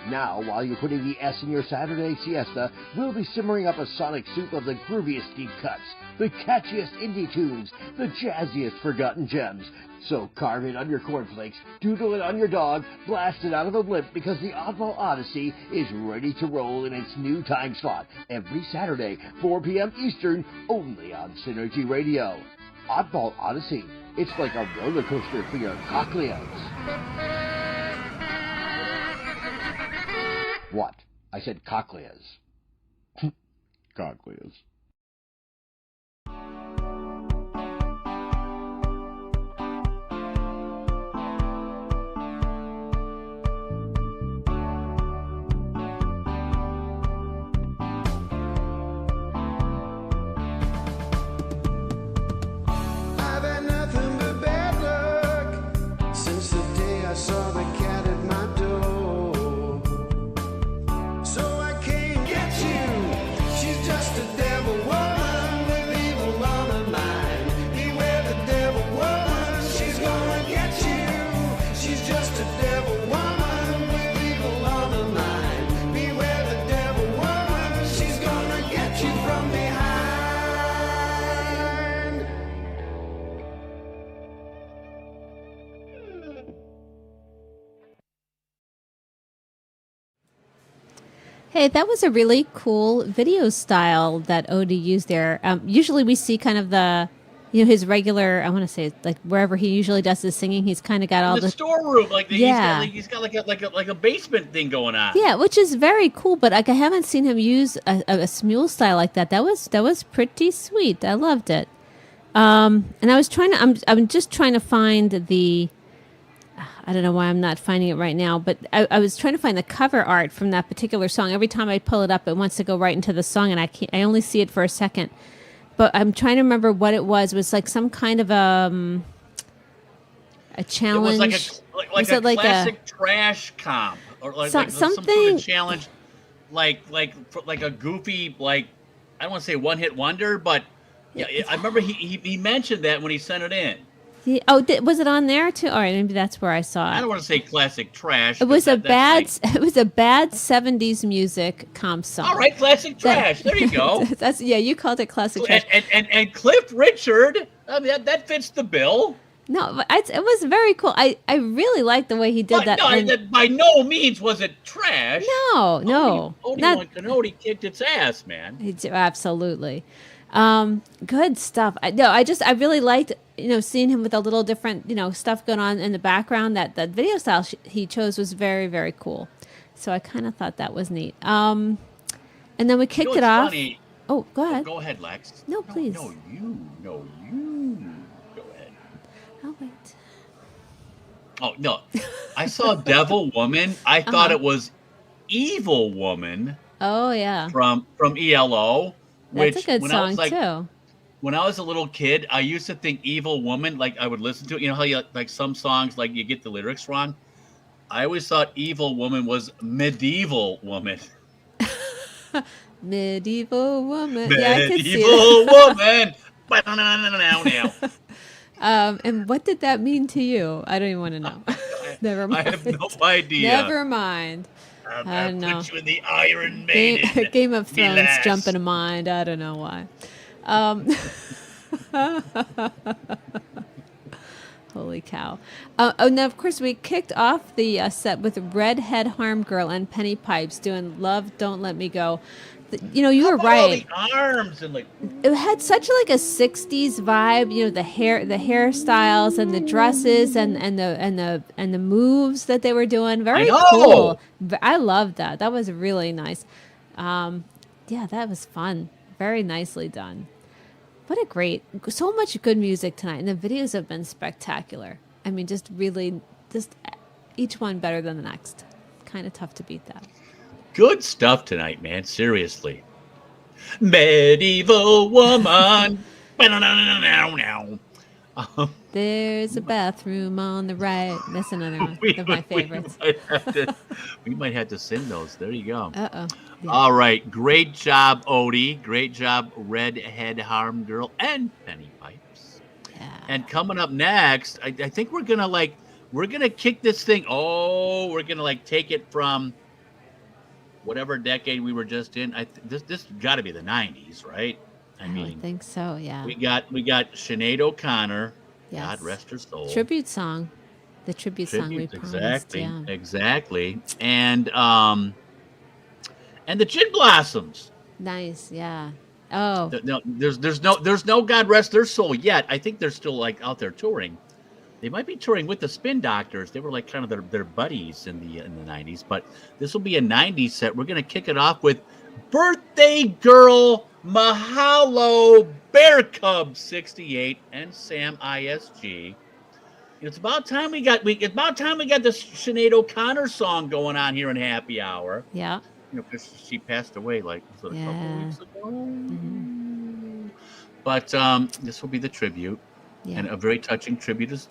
Now, while you're putting the S in your Saturday siesta, we'll be simmering up a sonic soup of the grooviest deep cuts, the catchiest indie tunes, the jazziest forgotten gems. So carve it on your cornflakes, doodle it on your dog, blast it out of a blimp, because the Oddball Odyssey is ready to roll in its new time slot every Saturday, 4 p.m. Eastern, only on Synergy Radio. Oddball Odyssey. It's like a roller coaster for your cochleas. What? I said cochleas. Cochleas. I've had nothing but bad luck since the day I saw the cat at my door. So I can't get you. She's just a devil Hey, that was a really cool video style that Odie used there. Usually we see kind of the, his regular, I want to say, like wherever he usually does his singing, he's kind of got all the storeroom, Yeah. he's got like a basement thing going on. Yeah, which is very cool, but like I haven't seen him use a mule style like that. That was pretty sweet. I loved it. And I was trying to, I'm just trying to find the, I don't know why I'm not finding it right now, but I was trying to find the cover art from that particular song. Every time I pull it up, it wants to go right into the song, and I only see it for a second. But I'm trying to remember what it was. It was like some kind of a challenge. It was like a classic trash comp, or like some sort of challenge, like a goofy, like, I don't want to say one hit wonder, but yeah, I remember he mentioned that when he sent it in. Was it on there too? All right, maybe that's where I saw it. I don't want to say classic trash. It was a bad 70s music comp song. All right, classic trash. There you go. You called it classic trash. And Cliff Richard, I mean, that fits the bill. No, it was very cool. I really liked the way he did that. No, by no means was it trash. No. Odie kicked its ass, man. Absolutely. Good stuff. I really liked, seeing him with a little different, stuff going on in the background. That video style he chose was very, very cool. So I kind of thought that was neat. And then we kicked it off. Funny. Oh, go ahead. Go ahead, Lex. No, please. No, you. Go ahead. I'll wait. Oh, no. I saw Devil Woman. I thought it was Evil Woman. Oh, yeah. From ELO. That's a good song, too. When I was a little kid, I used to think Evil Woman, like I would listen to it. You know how you like some songs, like you get the lyrics wrong? I always thought Evil Woman was Medieval Woman. Medieval Woman. Medieval Yeah, I could see it. Woman. And what did that mean to you? I don't even want to know. Never mind. I have no idea. Never mind. I know. Put you in the Iron Maiden. Game of Thrones Lass. jumping to mind. I don't know why. Holy cow. Now, of course, we kicked off the set with Redhead Harm Girl and Penny Pipes doing Love Don't Let Me Go. You were right. All the arms and like it had such like a 60s vibe, the hairstyles and the dresses and the moves that they were doing. Very cool. I loved that. That was really nice. Yeah, that was fun. Very nicely done. What a so much good music tonight, and the videos have been spectacular. I mean, just each one better than the next. Kind of tough to beat that. good stuff tonight, man. Seriously. Medieval Woman. There's a bathroom on the right. That's another one of my favorites. We might have to sing those. There you go. Uh-oh. Yeah. All right. Great job, Odie. Great job, Redhead Harm Girl and Penny Pipes. Yeah. And coming up next, I think we're going to kick this thing. Oh, we're going to take it from whatever decade we were just in. This got to be the 90s, right? I would think so, yeah. We got Sinead O'Connor. Yes. God rest her soul. Tribute song. The tribute song we promised. Exactly. And the Gin Blossoms. Nice, yeah. Oh. No, there's no God rest their soul yet. I think they're still out there touring. They might be touring with the Spin Doctors. They were kind of their buddies in the 90s, but this will be a 90s set. We're going to kick it off with Birthday Girl Mahalo Bear Cub 68 and Sam ISG. It's about time we got the Sinead O'Connor song going on here in Happy Hour. Yeah. Because she passed away a couple weeks ago. Mm-hmm. But this will be the tribute, and a very touching tribute as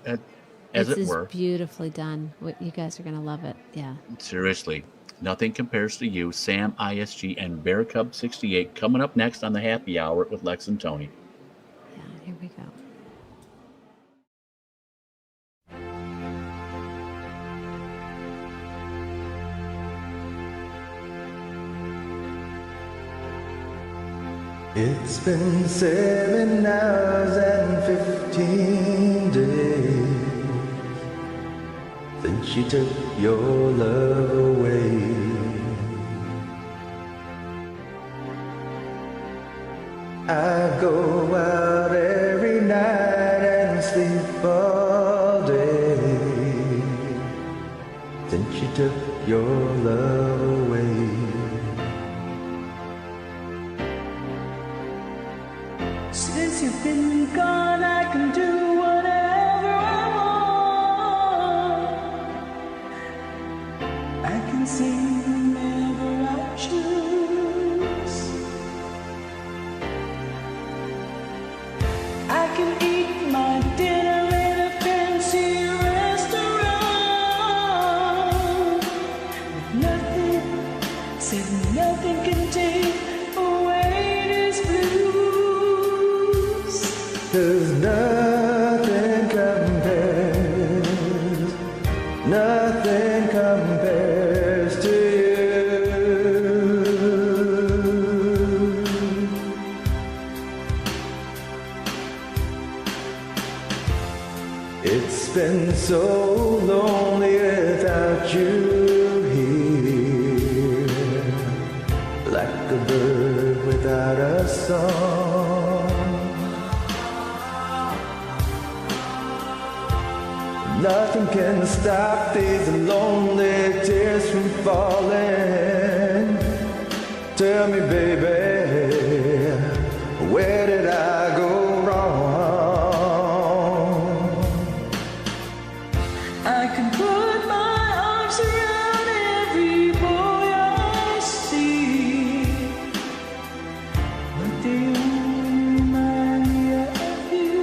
it were. It's beautifully done. You guys are gonna love it. Yeah. Seriously. Nothing compares to you, Sam ISG and Bear Cub 68 coming up next on the Happy Hour with Lex and Tony. Yeah, here we go. It's been 7 hours and 15 days since you took your love away. I go out every night and sleep all day since you took your love away. Since you've been gone, I can do whatever I want. I can sing whenever I choose. I can eat my dinner in a fancy restaurant. Nothing, said nothing can take away this blues. 'Cause nothing compares to you. It's been so lonely without you here, like a bird without a song. Nothing can stop these lonely tears from falling. Tell me, baby, where did I go wrong? I can put my arms around every boy I see, but they only remind me of you.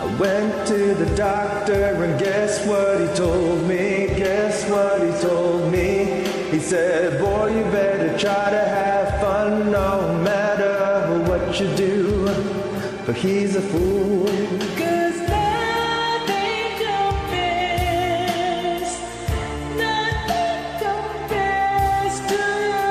I went to the doctor and guess what he told me? Guess what he told me? He said, boy, you better try to have fun no matter what you do. But he's a fool. 'Cause nothing compares to you.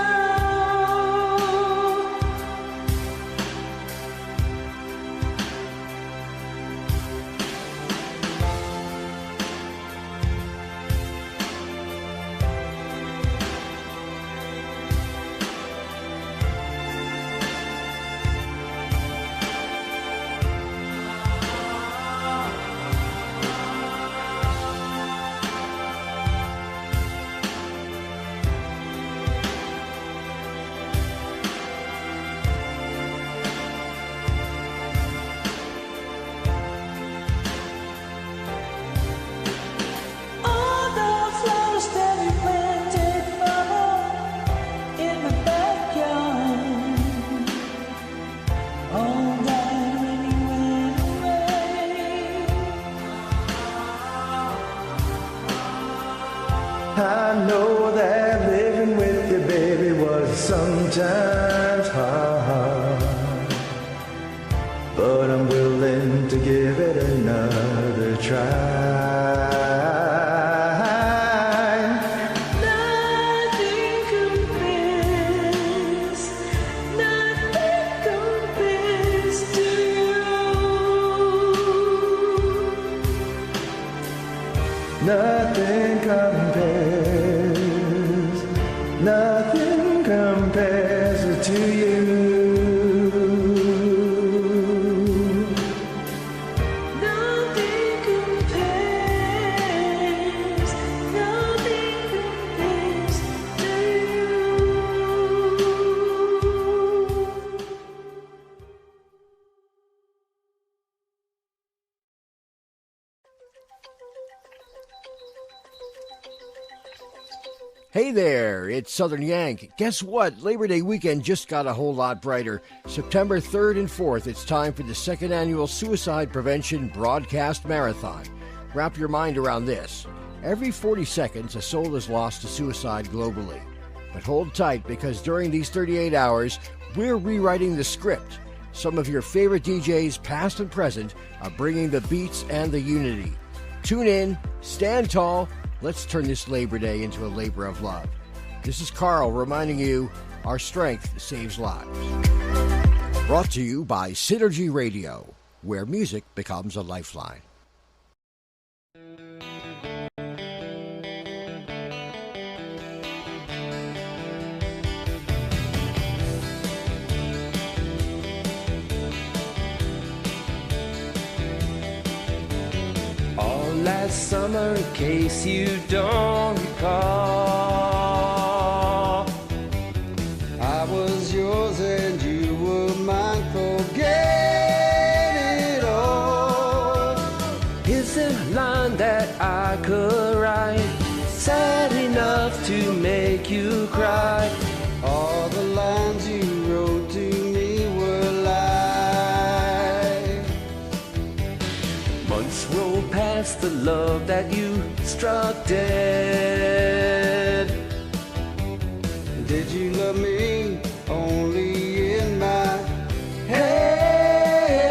All the flowers that we planted, Mama, in my backyard, all died when you went away. I know that living with you, baby, was sometimes hard, but I'm willing to give it another try. Nothing compares to you. Nothing compares to you. Nothing compares to you. Hey there, it's Southern Yank. Guess what? Labor Day weekend just got a whole lot brighter. September 3rd and 4th, it's time for the second annual Suicide Prevention Broadcast Marathon. Wrap your mind around this. Every 40 seconds, a soul is lost to suicide globally. But hold tight, because during these 38 hours, we're rewriting the script. Some of your favorite DJs, past and present, are bringing the beats and the unity. Tune in, stand tall. Let's turn this Labor Day into a labor of love. This is Carl reminding you, our strength saves lives. Brought to you by Synergy Radio, where music becomes a lifeline. summer in case you don't recall. I was yours and you were mine, forget it all. Here's a line that I could write, sad enough to make you cry. All the lines you wrote to me were lies. Months roll past the love that you struck dead. Did you love me only in my head?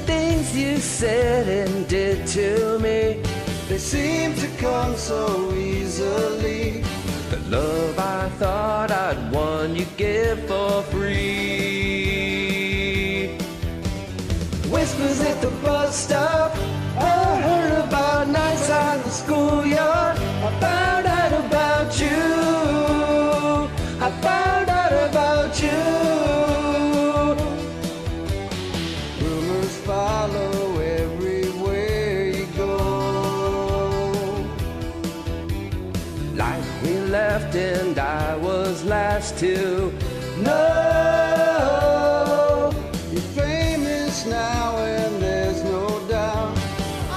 Things you said and did to me, they seem to come so easily. The love I thought I'd won, you give for free. Whispers at the bus stop, I heard about nights on the schoolyard. I found out about you, I found out about you. Rumors follow everywhere you go, like we left and I was last to know. You're famous now and there's no doubt.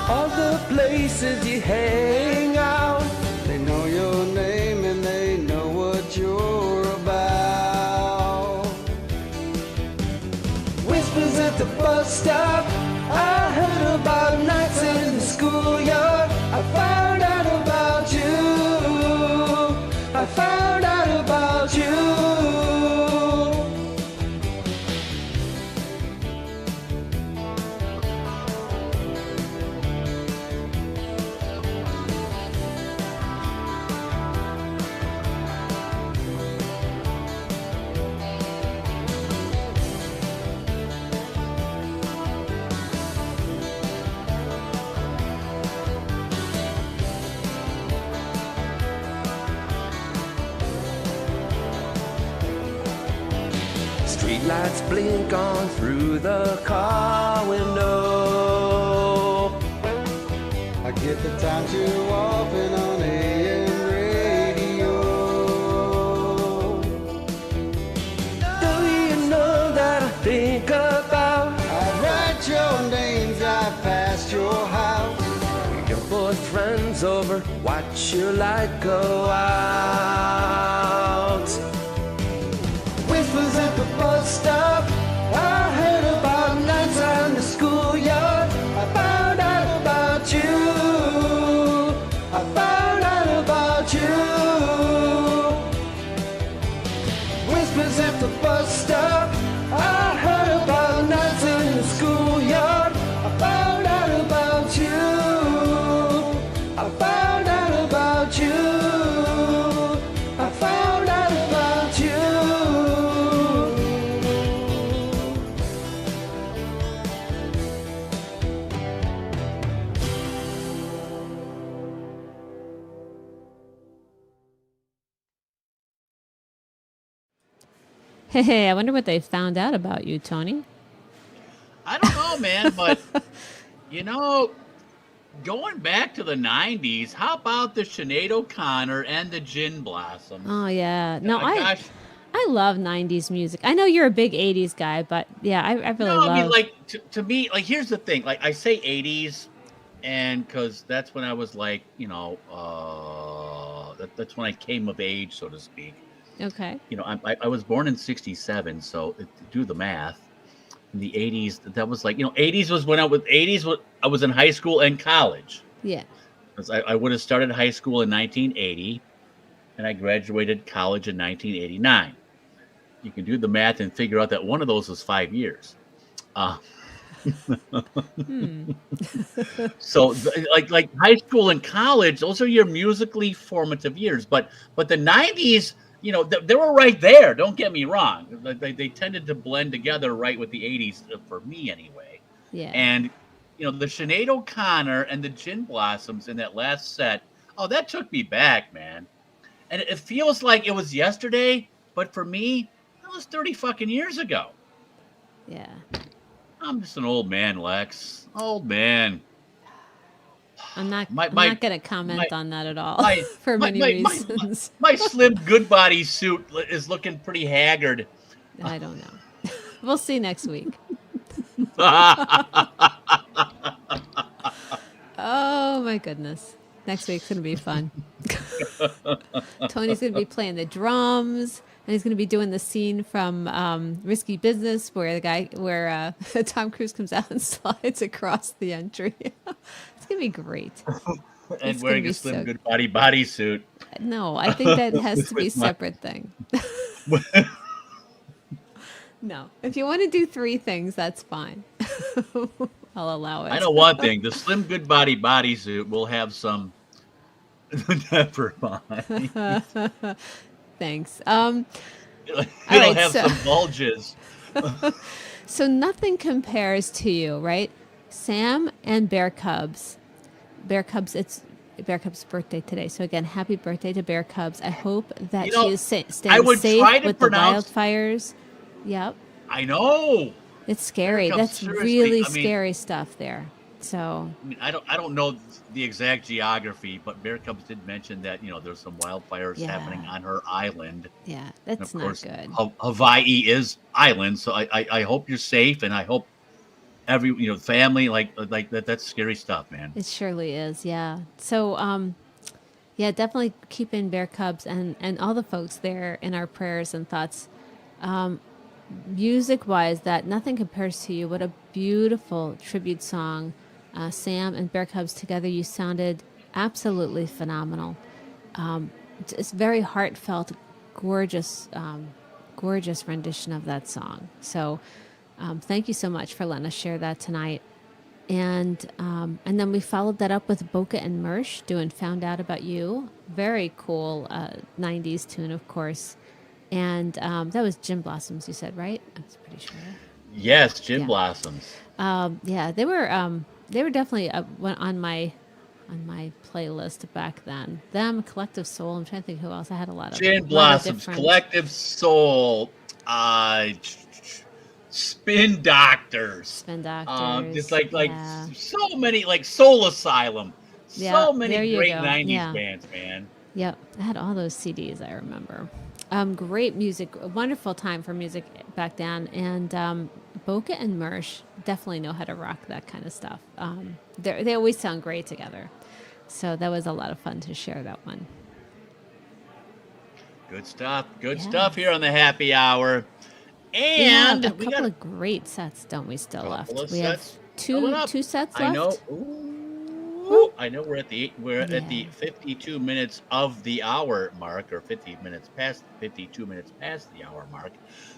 All the places you hang out, they know your name and they know what you're about. Whispers at the bus stop, I heard about nights in the schoolyard. I found out about you, I found out about you. Streetlights blink on through the car window. I get the time too often on AM radio. Do you know that I think about? I write your names, I passed your house. Your boyfriend's over, watch your light go out. Whispers at the bus stop, I heard about nights on the schoolyard. I found out about you, I found out about you. Whispers at the bus stop, I heard about nights in the schoolyard. I found out about you, I found out about you, I found out about you. Hey, I wonder what they found out about you, Tony. I don't know, man, but you know, going back to the 90s, how about the Sinead O'Connor and the Gin Blossoms? Oh yeah, no, Gosh, I love '90s music. I know you're a big '80s guy, but yeah, I really no, love. I mean, like, to me, like, here's the thing. Like, I say 80s, and because that's when I was like, you know, that's when I came of age, so to speak. Okay. You know, I was born in 67, so do the math. In the 80s, that was like, you know, 80s was when I was in high school and college. Yeah. 'Cause I would have started high school in 1980, and I graduated college in 1989. You can do the math and figure out that one of those was 5 years. So, like high school and college, those are your musically formative years. But the 90s, you know, they were right there. Don't get me wrong. They tended to blend together right with the 80s, for me anyway. Yeah. And, you know, the Sinead O'Connor and the Gin Blossoms in that last set, oh, that took me back, man. And it feels like it was yesterday, but for me, that was 30 fucking years ago. Yeah. I'm just an old man, Lex. Old man. I'm not My- I'm my- not going to comment on that at all my- for my- many my- reasons. My Slim Goodbody suit is looking pretty haggard. I don't know. We'll see next week. Oh my goodness. Next week's going to be fun. Tony's going to be playing the drums, and he's going to be doing the scene from Risky Business where Tom Cruise comes out and slides across the entry. It's going to be great. And It's wearing gonna a be Slim so- Goodbody bodysuit. No, I think that has to be a With my- separate thing. No. If you want to do 3 things, that's fine. I'll allow it. I know one thing: the Slim Goodbody bodysuit will have some. Never mind. Thanks. It'll right, have so- some bulges. So nothing compares to you, right? Sam and Bear Cubs. It's Bear Cub's birthday today. So again, happy birthday to Bear Cubs. I hope that You know, she is I staying would safe try to with pronounce- the wildfires. Yep. I know. It's scary. Cubs, That's seriously, really I mean- scary stuff there. So I mean, I don't know the exact geography, but Bear Cubs did mention that there's some wildfires Yeah. happening on her island. yeah, And that's of not course, good. Hawaii is island, so I hope you're safe, and I hope every family like that. That's scary stuff, man. It surely is, yeah. So, yeah, definitely keeping Bear Cubs and all the folks there in our prayers and thoughts. Music-wise, that nothing compares to you. What a beautiful tribute song. Sam and Bear Cubs together, you sounded absolutely phenomenal. It's very heartfelt, gorgeous, gorgeous rendition of that song. So, thank you so much for letting us share that tonight. And then we followed that up with Boca and Mersh doing "Found Out About You." Very cool 90s tune, of course. And that was Gin Blossoms, you said, right? I was pretty sure. Yes, Gin Yeah. Blossoms. Yeah, they were definitely on my playlist back then. Them, Collective Soul. I'm trying to think who else. I had a lot of Gin lot of Blossoms, different- Collective Soul, Spin Doctors. Spin Doctors. Just like yeah. so many, like Soul Asylum. Yeah, So there many you great go. 90s Yeah. bands, man. Yep, I had all those CDs. I remember. Great music, a wonderful time for music back then, and Boca and Mersh definitely know how to rock that kind of stuff. They always sound great together, so that was a lot of fun to share that one. Good stuff. Good Yeah. stuff here on the Happy Hour. We And have a we couple got of great sets, don't we? Still left. couple of We sets have coming up. two sets I left. know. Ooh, I know we're at the 52 minutes of the hour mark, or 52 minutes past the hour mark.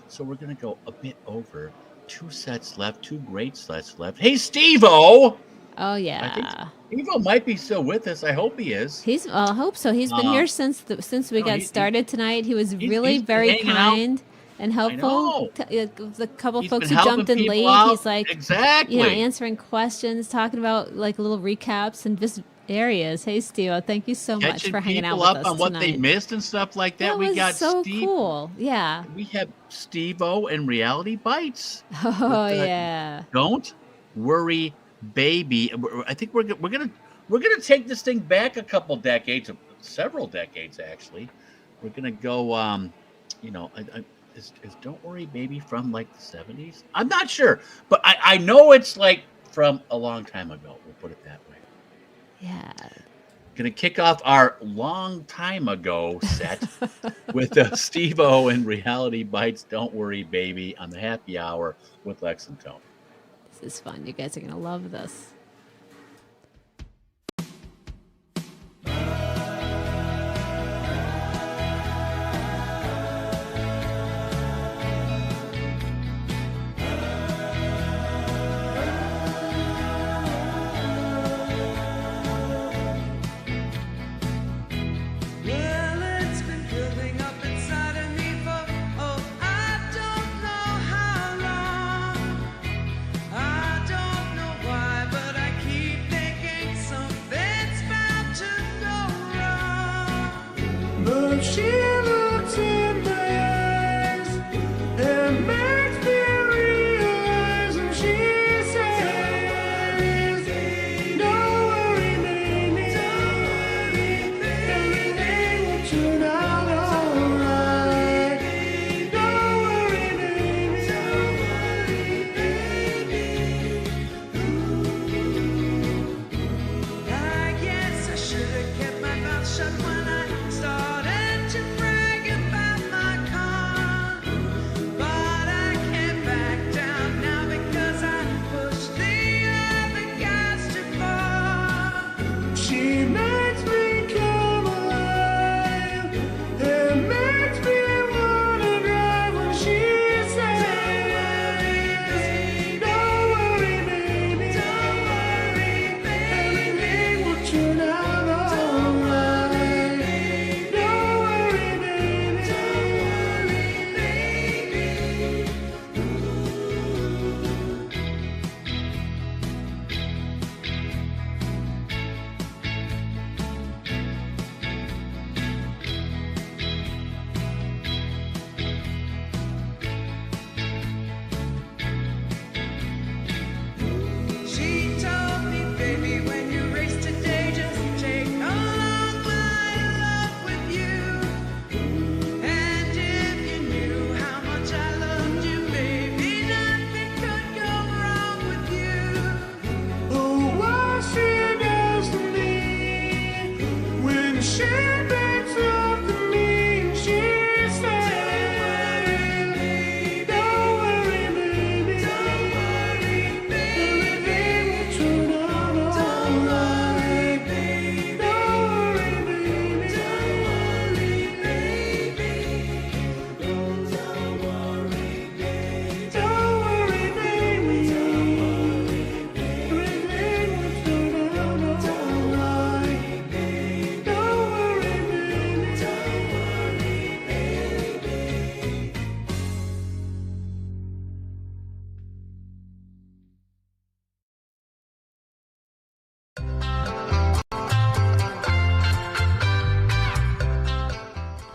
So we're gonna go a bit over. 2 sets left, 2 great sets left. Hey, Steve-O! Oh I think yeah, Steve-O might be still with us. I hope he is. I hope so. He's been here since we got started tonight. He was really he's been very hanging out. kind and helpful. The couple He's folks been who jumped helping in people late, out. he's like Exactly. answering questions, talking about like little recaps and just areas. Hey, Steve, thank you so much Catching for hanging out people with up us on what they tonight. missed and stuff like that. That We was got so Steve. cool. Yeah. We have Steve-O and Reality Bites. Oh With, yeah. Don't worry, baby. I think we're gonna take this thing back a couple decades, several decades actually. We're gonna go. Is Don't Worry, Baby from like the 70s? I'm not sure, but I know it's like from a long time ago. We'll put it that way. Yeah. Gonna kick off our long time ago set with Steve-O and Reality Bites. Don't Worry, Baby on the Happy Hour with Lex and Tony. This is fun. You guys are gonna love this. Well, it's been building up inside of me for, I don't know how long. I don't know why, but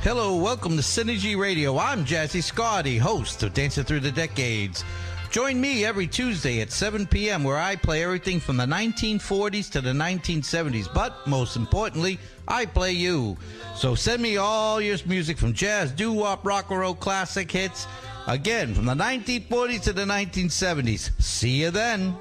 Hello, welcome to Synergy Radio. I'm Jazzy Scotty, host of Dancing Through the Decades. Join me every Tuesday at 7 p.m. where I play everything from the 1940s to the 1970s. But most importantly, I play you. So send me all your music from jazz, doo-wop, rock and roll, classic hits. Again, from the 1940s to the 1970s. See you then.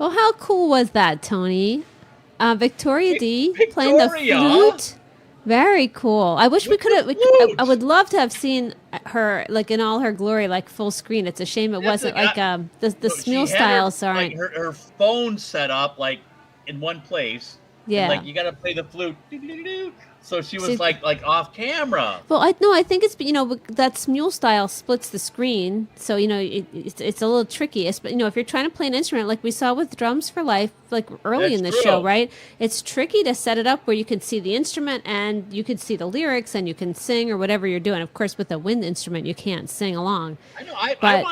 Well, how cool was that, Tony? Victoria D playing the Victoria? flute. Very cool. I wish we could have. flute. I would love to have seen her like in all her glory, like full screen. It's a shame it wasn't like the She Smule had styles her, aren't. like her phone set up like in one place. Yeah. And, like you got to play the flute. So she was See- like off camera. Well, I think it's that Smule style splits the screen, so it's a little tricky. But if you're trying to play an instrument like we saw with Drums for Life, like early That's in the true. show, right? It's tricky to set it up where you can see the instrument and you can see the lyrics and you can sing or whatever you're doing. Of course, with a wind instrument, you can't sing along. I know. I But-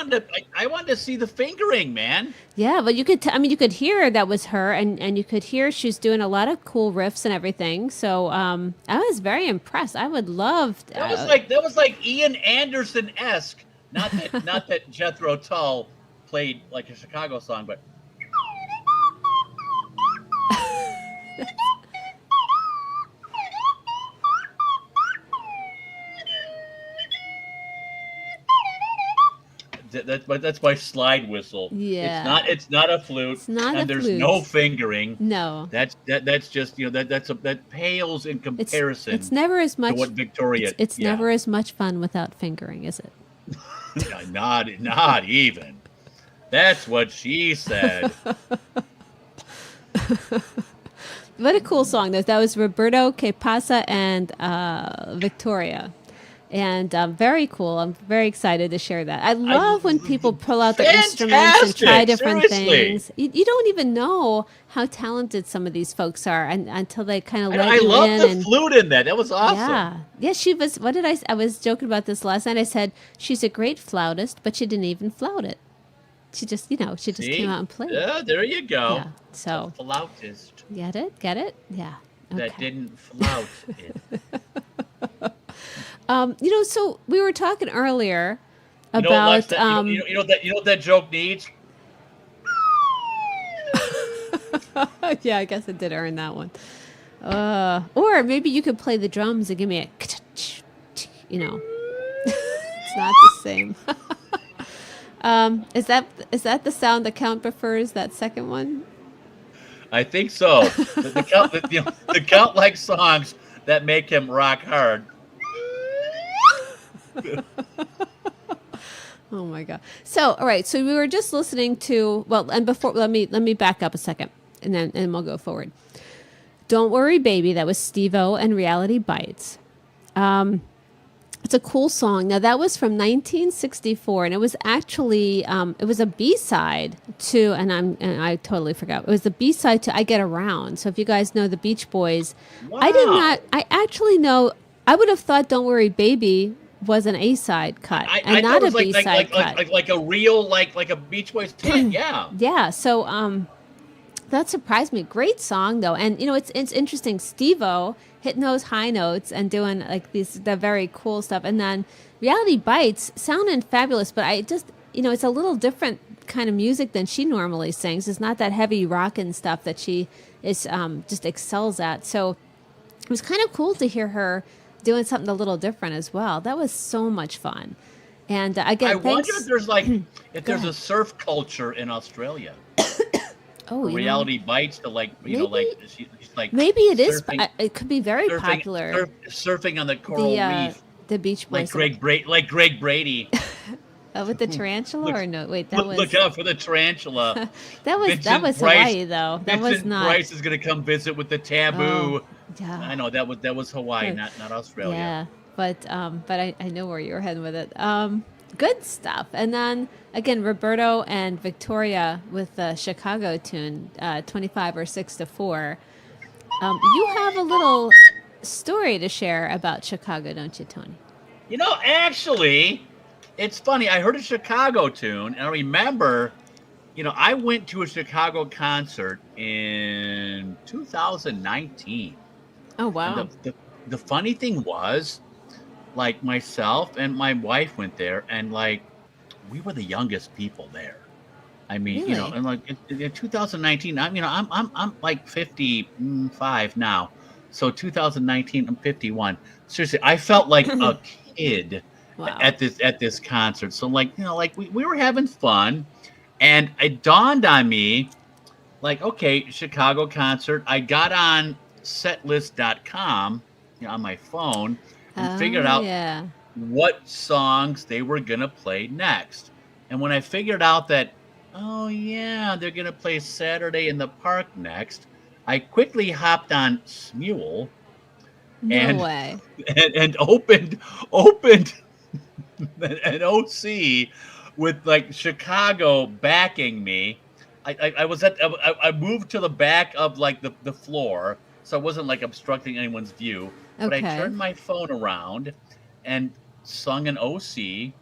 wanted to see the fingering, man. Yeah, but you could. You could hear that was her, and you could hear she's doing a lot of cool riffs and everything. So I was very impressed. I would love. That was like Ian Anderson-esque. Not that Jethro Tull played like a Chicago song, but that's my slide whistle. Yeah. It's not a flute. It's not and a there's flute. no fingering. No. That's just that pales in comparison. It's never as much. to what Victoria. It's yeah. never as much fun without fingering, is it? not even. That's what she said. What a cool song. That was Roberto Que Pasa and Victoria. And very cool. I'm very excited to share that. I love when people pull out their instruments and try different Seriously. things. You don't even know how talented some of these folks are until they kind of let I you love in. the and, flute in that. That was awesome. Yeah, she was. What did I was joking about this last night. I said she's a great flautist, but she didn't even flout it. She just, she just See? came out and played. Yeah, there you go. Yeah. So A flautist get it? Get it? Yeah. that didn't flout it. So we were talking earlier You know, about Lex, that, you know what that joke needs? yeah, I guess it did earn that one. Or maybe you could play the drums and give me a it's not the same. Is that the sound the Count prefers, that second one? I think so. The Count likes songs that make him rock hard. Oh my god. So, all right, so we were just listening to and before let me back up a second and we'll go forward. Don't Worry Baby, that was Steve-O and Reality Bites. It's a cool song. Now that was from 1964 and it was actually it was a B-side to and I totally forgot. It was the B-side to I Get Around. So if you guys know the Beach Boys, I actually know I would have thought Don't Worry Baby was an A-side cut and not a B-side cut. Like a real like a Beach Boys hit. Yeah. Yeah, so that surprised me. Great song though, and it's interesting. Steve-O hitting those high notes and doing like the very cool stuff, and then Reality Bites sounding fabulous. But I just it's a little different kind of music than she normally sings. It's not that heavy rockin' stuff that she is just excels at. So it was kind of cool to hear her doing something a little different as well. That was so much fun. And again, I wonder if there's a surf culture in Australia. Oh, Reality Bites to she's like maybe it is. surfing, It could be very popular. surfing on the coral reef. The Beach Boys, like Greg Brady. With the tarantula, or no? Wait, that was. Look out for the tarantula. that was Hawaii though. That was Vincent not. Price is gonna come visit with the taboo. Oh, yeah. I know that was Hawaii, not Australia. Yeah, but I know where you were heading with it. Good stuff. And then again, Roberto and Victoria with the Chicago tune, 25 or 6 to 4. You have a little story to share about Chicago, don't you, Tony? Actually, it's funny. I heard a Chicago tune, and I remember, I went to a Chicago concert in 2019. Oh, wow. And the funny thing was, like, myself and my wife went there, and like we were the youngest people there. I mean, Really? and like in 2019, I'm like 55 now, so 2019 I'm 51. Seriously, I felt like a kid Wow. at this concert. So like we were having fun, and it dawned on me like, okay, Chicago concert. I got on setlist.com, on my phone and figured Oh, out yeah. what songs they were going to play next. And when I figured out that, oh, yeah, they're going to play Saturday in the Park next, I quickly hopped on Smule No and way. and opened an OC with like Chicago backing me. I was I moved to the back of like the floor, so I wasn't like obstructing anyone's view. But I Okay. turned my phone around and sung an OC.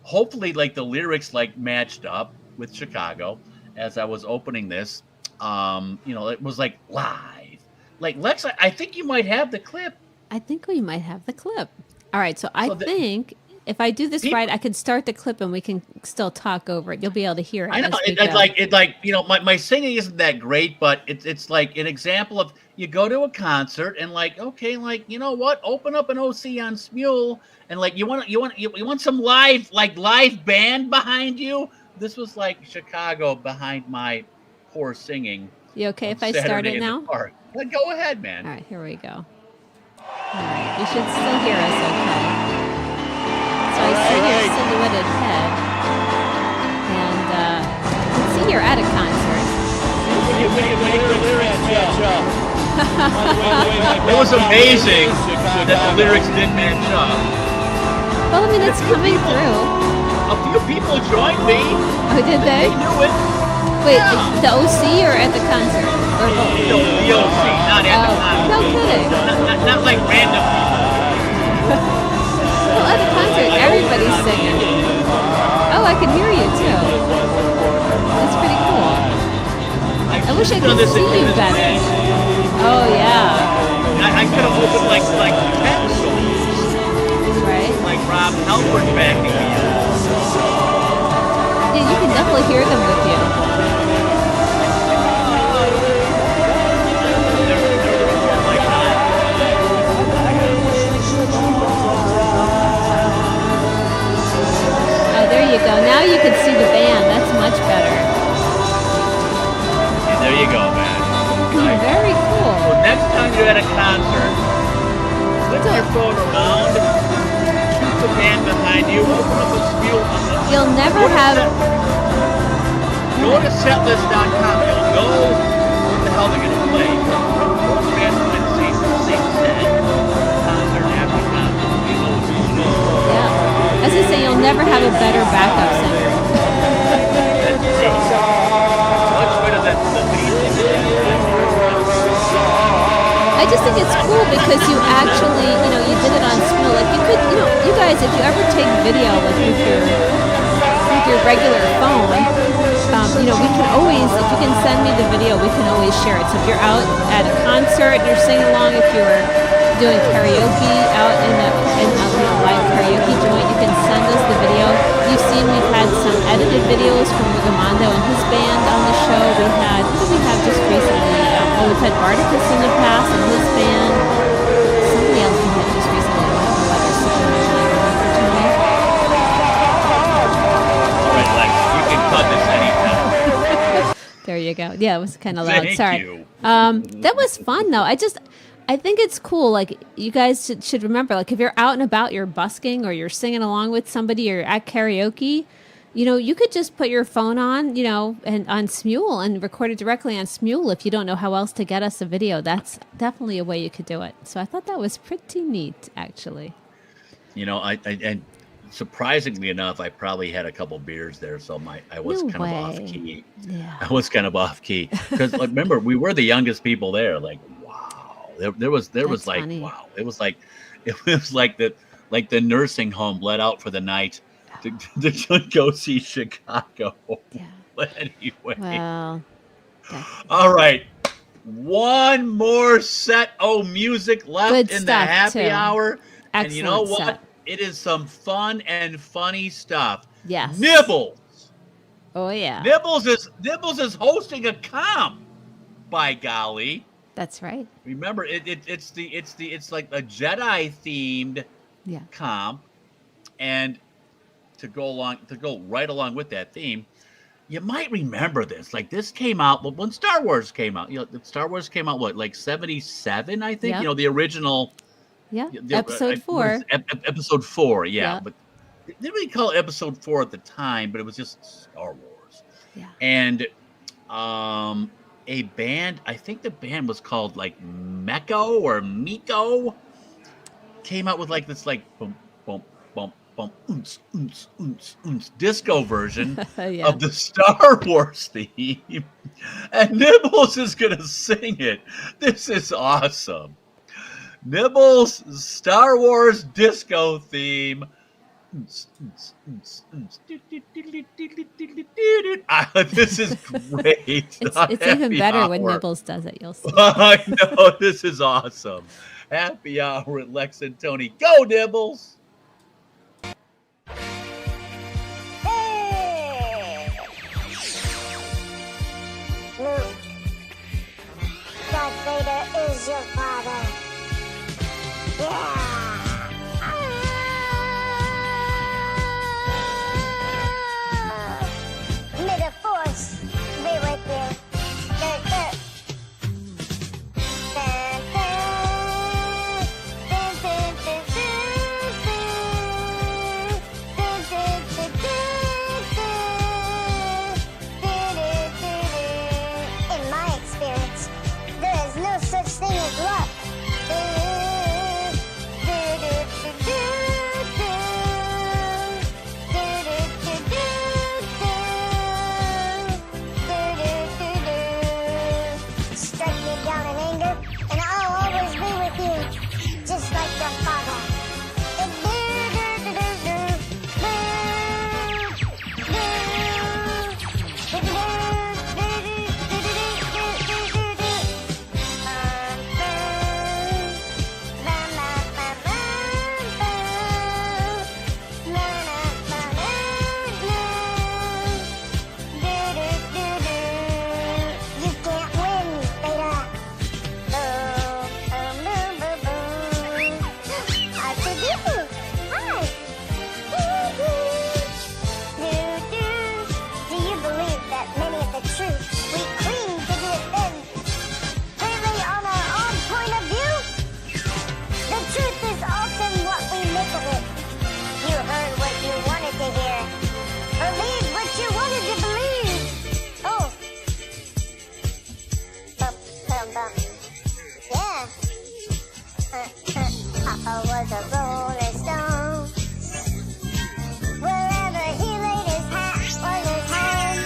Hopefully, like the lyrics like matched up with Chicago as I was opening this. It was like live. Like Lex, I think you might have the clip. I think we might have the clip. All right, so I So think if I do this people, right, I can start the clip and we can still talk over it. You'll be able to hear it I know as we it, go. it like my singing isn't that great, but it's like an example of you go to a concert and like okay, like you know what, open up an OC on Smule and like you want some live band behind you. This was like Chicago behind my poor singing You okay of if I start Saturday it in the now? Park. Go ahead, man. All right, here we go. All right, you should still hear us okay. So I see your silhouetted head, and you can see you're at a concert. It was amazing that the lyrics didn't match up. Well, I mean, it's coming through. A few people joined me. Oh, did they? They knew it. Wait, Yeah. the OC or at the concert? Or both? The OC, not at the concert. No kidding. Not like random people. Well, at the concert, everybody's singing. Oh, I can hear you too. That's pretty cool. I wish I could see you better. Oh yeah. I could have opened like 10 songs. Right. Like Rob Halford backing me up. Yeah, you can definitely hear them with you. Oh, there you go. Now you can see the band. That's much better. And there you go, man. Very cool. So next time you're at a concert, flip your phone around, keep the band behind you, open up a Smule. You'll never have. Go to setlist.com. You'll know what the hell they're going to play. Most bands play the same set. Concert after concert. Yeah. As I say, you'll never have a better backup singer. That's true. Much better than the lead singer. I just think it's cool because you actually, you did it on Smule. Like you could, you guys, if you ever take video, like with your regular phone, we can always, if you can send me the video, we can always share it. So if you're out at a concert and you're singing along, if you're doing karaoke out in a live karaoke joint, you can send us the video. You've seen we've had some edited videos from Rigamando and his band on the show. We had, who did we have just recently? We've had Barticus in the past and his band. Somebody else we had just recently. I don't know whether Superman remember Tony. All right, Lex, you can cut this anytime. There you go. Yeah, it was kind of loud. Thank Sorry. you. That was fun though. I think it's cool. Like you guys should remember, like if you're out and about, you're busking or you're singing along with somebody or at karaoke, you could just put your phone on, and on Smule and record it directly on Smule if you don't know how else to get us a video. That's definitely a way you could do it. So I thought that was pretty neat, actually. And surprisingly enough, I probably had a couple beers there, so I was No kind way. of off key. Yeah. I was kind of off key because remember we were the youngest people there. Like, wow, there was That's like funny. wow, it was like the nursing home let out for the night to go see Chicago. Yeah. But anyway, Well, all right. One more set of music left Good in the stuff, happy too. hour. And you know Excellent what? set. It is some fun and funny stuff. Yes. Nibbles. Oh yeah. Nibbles is hosting a comp. By golly. That's right. Remember, it's like a Jedi themed Yeah. comp, and to go right along with that theme, you might remember this. Like this came out when Star Wars came out. Star Wars came out what, like 77, I think. Yep. The original. Yeah. The, Episode what is 4. episode 4? Yeah, Yeah. but they didn't really call it episode 4 at the time, but it was just Star Wars. Yeah. And a band, I think the band was called like Meko or Miko, came out with like this like boom boom boom boom oons, oons, oons, oons, disco version Yeah. of the Star Wars theme, and Nibbles is gonna sing it. This is awesome. Nibbles Star Wars disco theme. This is great. It's even better when Nibbles does it. You'll see. I know, this is awesome. Happy hour at Lex and Tony. Go Nibbles. Luke, Darth Vader is your father. Yeah. May the Force be with you. Dun, dun. Dun, dun. Dun, dun, dun, dun, dun. Dun, dun, dun, dun, dun. Dun, dun, dun, dun. In my experience, there is no such thing as luck. Dun, dun, dun, dun, dun, dun. Dun, dun, dun, dun, dun. Strike me down in anger, and I'll always be with you, just like your father. You can't win, Vader. I could do. Hi. Do you believe that many of the truths we claim to defend really on our own point of view? The truth is often what we make of it. You heard what you wanted to hear. Believe what you wanted to believe. Oh. Yeah. Papa was a rolling stone. Wherever he laid his hat was his home.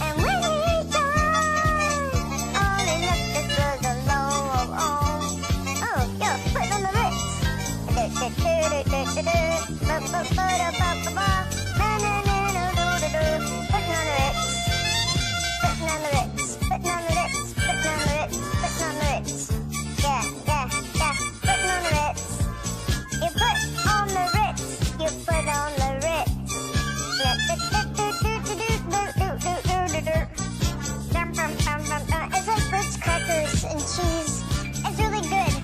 And when he died, all he left us was a low of own. Oh, yo, put on the Ritz. Putting on the Ritz. Putting on the Ritz. Putting on the Ritz. Putting on the Ritz. Putting on the Ritz. Yeah, yeah, yeah. Putting on the Ritz. You put on the Ritz. You put on the Ritz. It's like Ritz crackers and cheese. It's really good.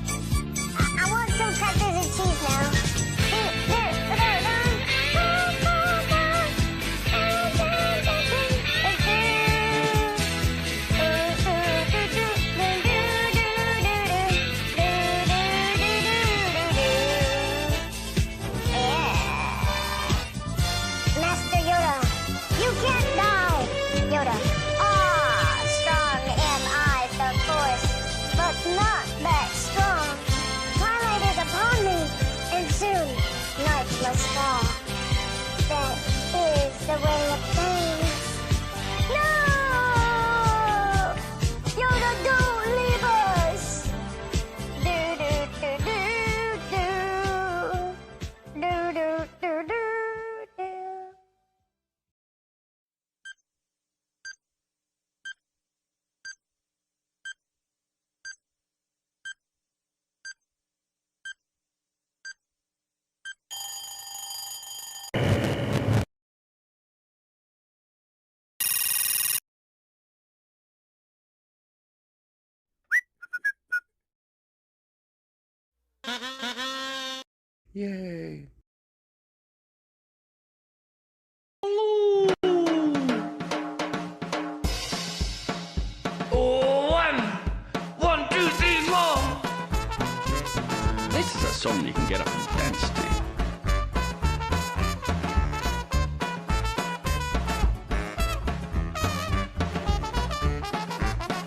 I want some crackers and cheese now. Master Yoda, you can't die, Yoda. Ah, strong am I, the Force, but not that strong. Twilight is upon me, and soon night must fall. That is the way of things. No! Yoda, don't leave us! Do do do do do do do do do. Yay. song you can get up and dance to.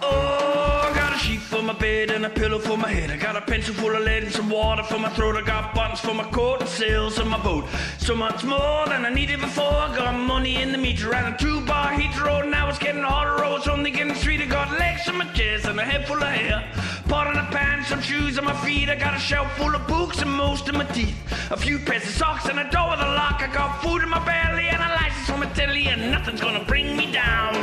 Oh, I got a sheet for my bed and a pillow for my head. I got a pencil full of lead and some water for my throat. I got buttons for my coat and sails on my boat. So much more than I needed before. I got money in the meter and a 2-bar heater. Oh, now it's getting hotter. Oh, it's only getting sweet. I got legs on my chest and a head full of hair. Pot on the pants, some shoes on my feet. I got a shelf full of books and most of my teeth. A few pairs of socks and a door with a lock. I got food in my belly and a license from a telly, and nothing's gonna bring me down.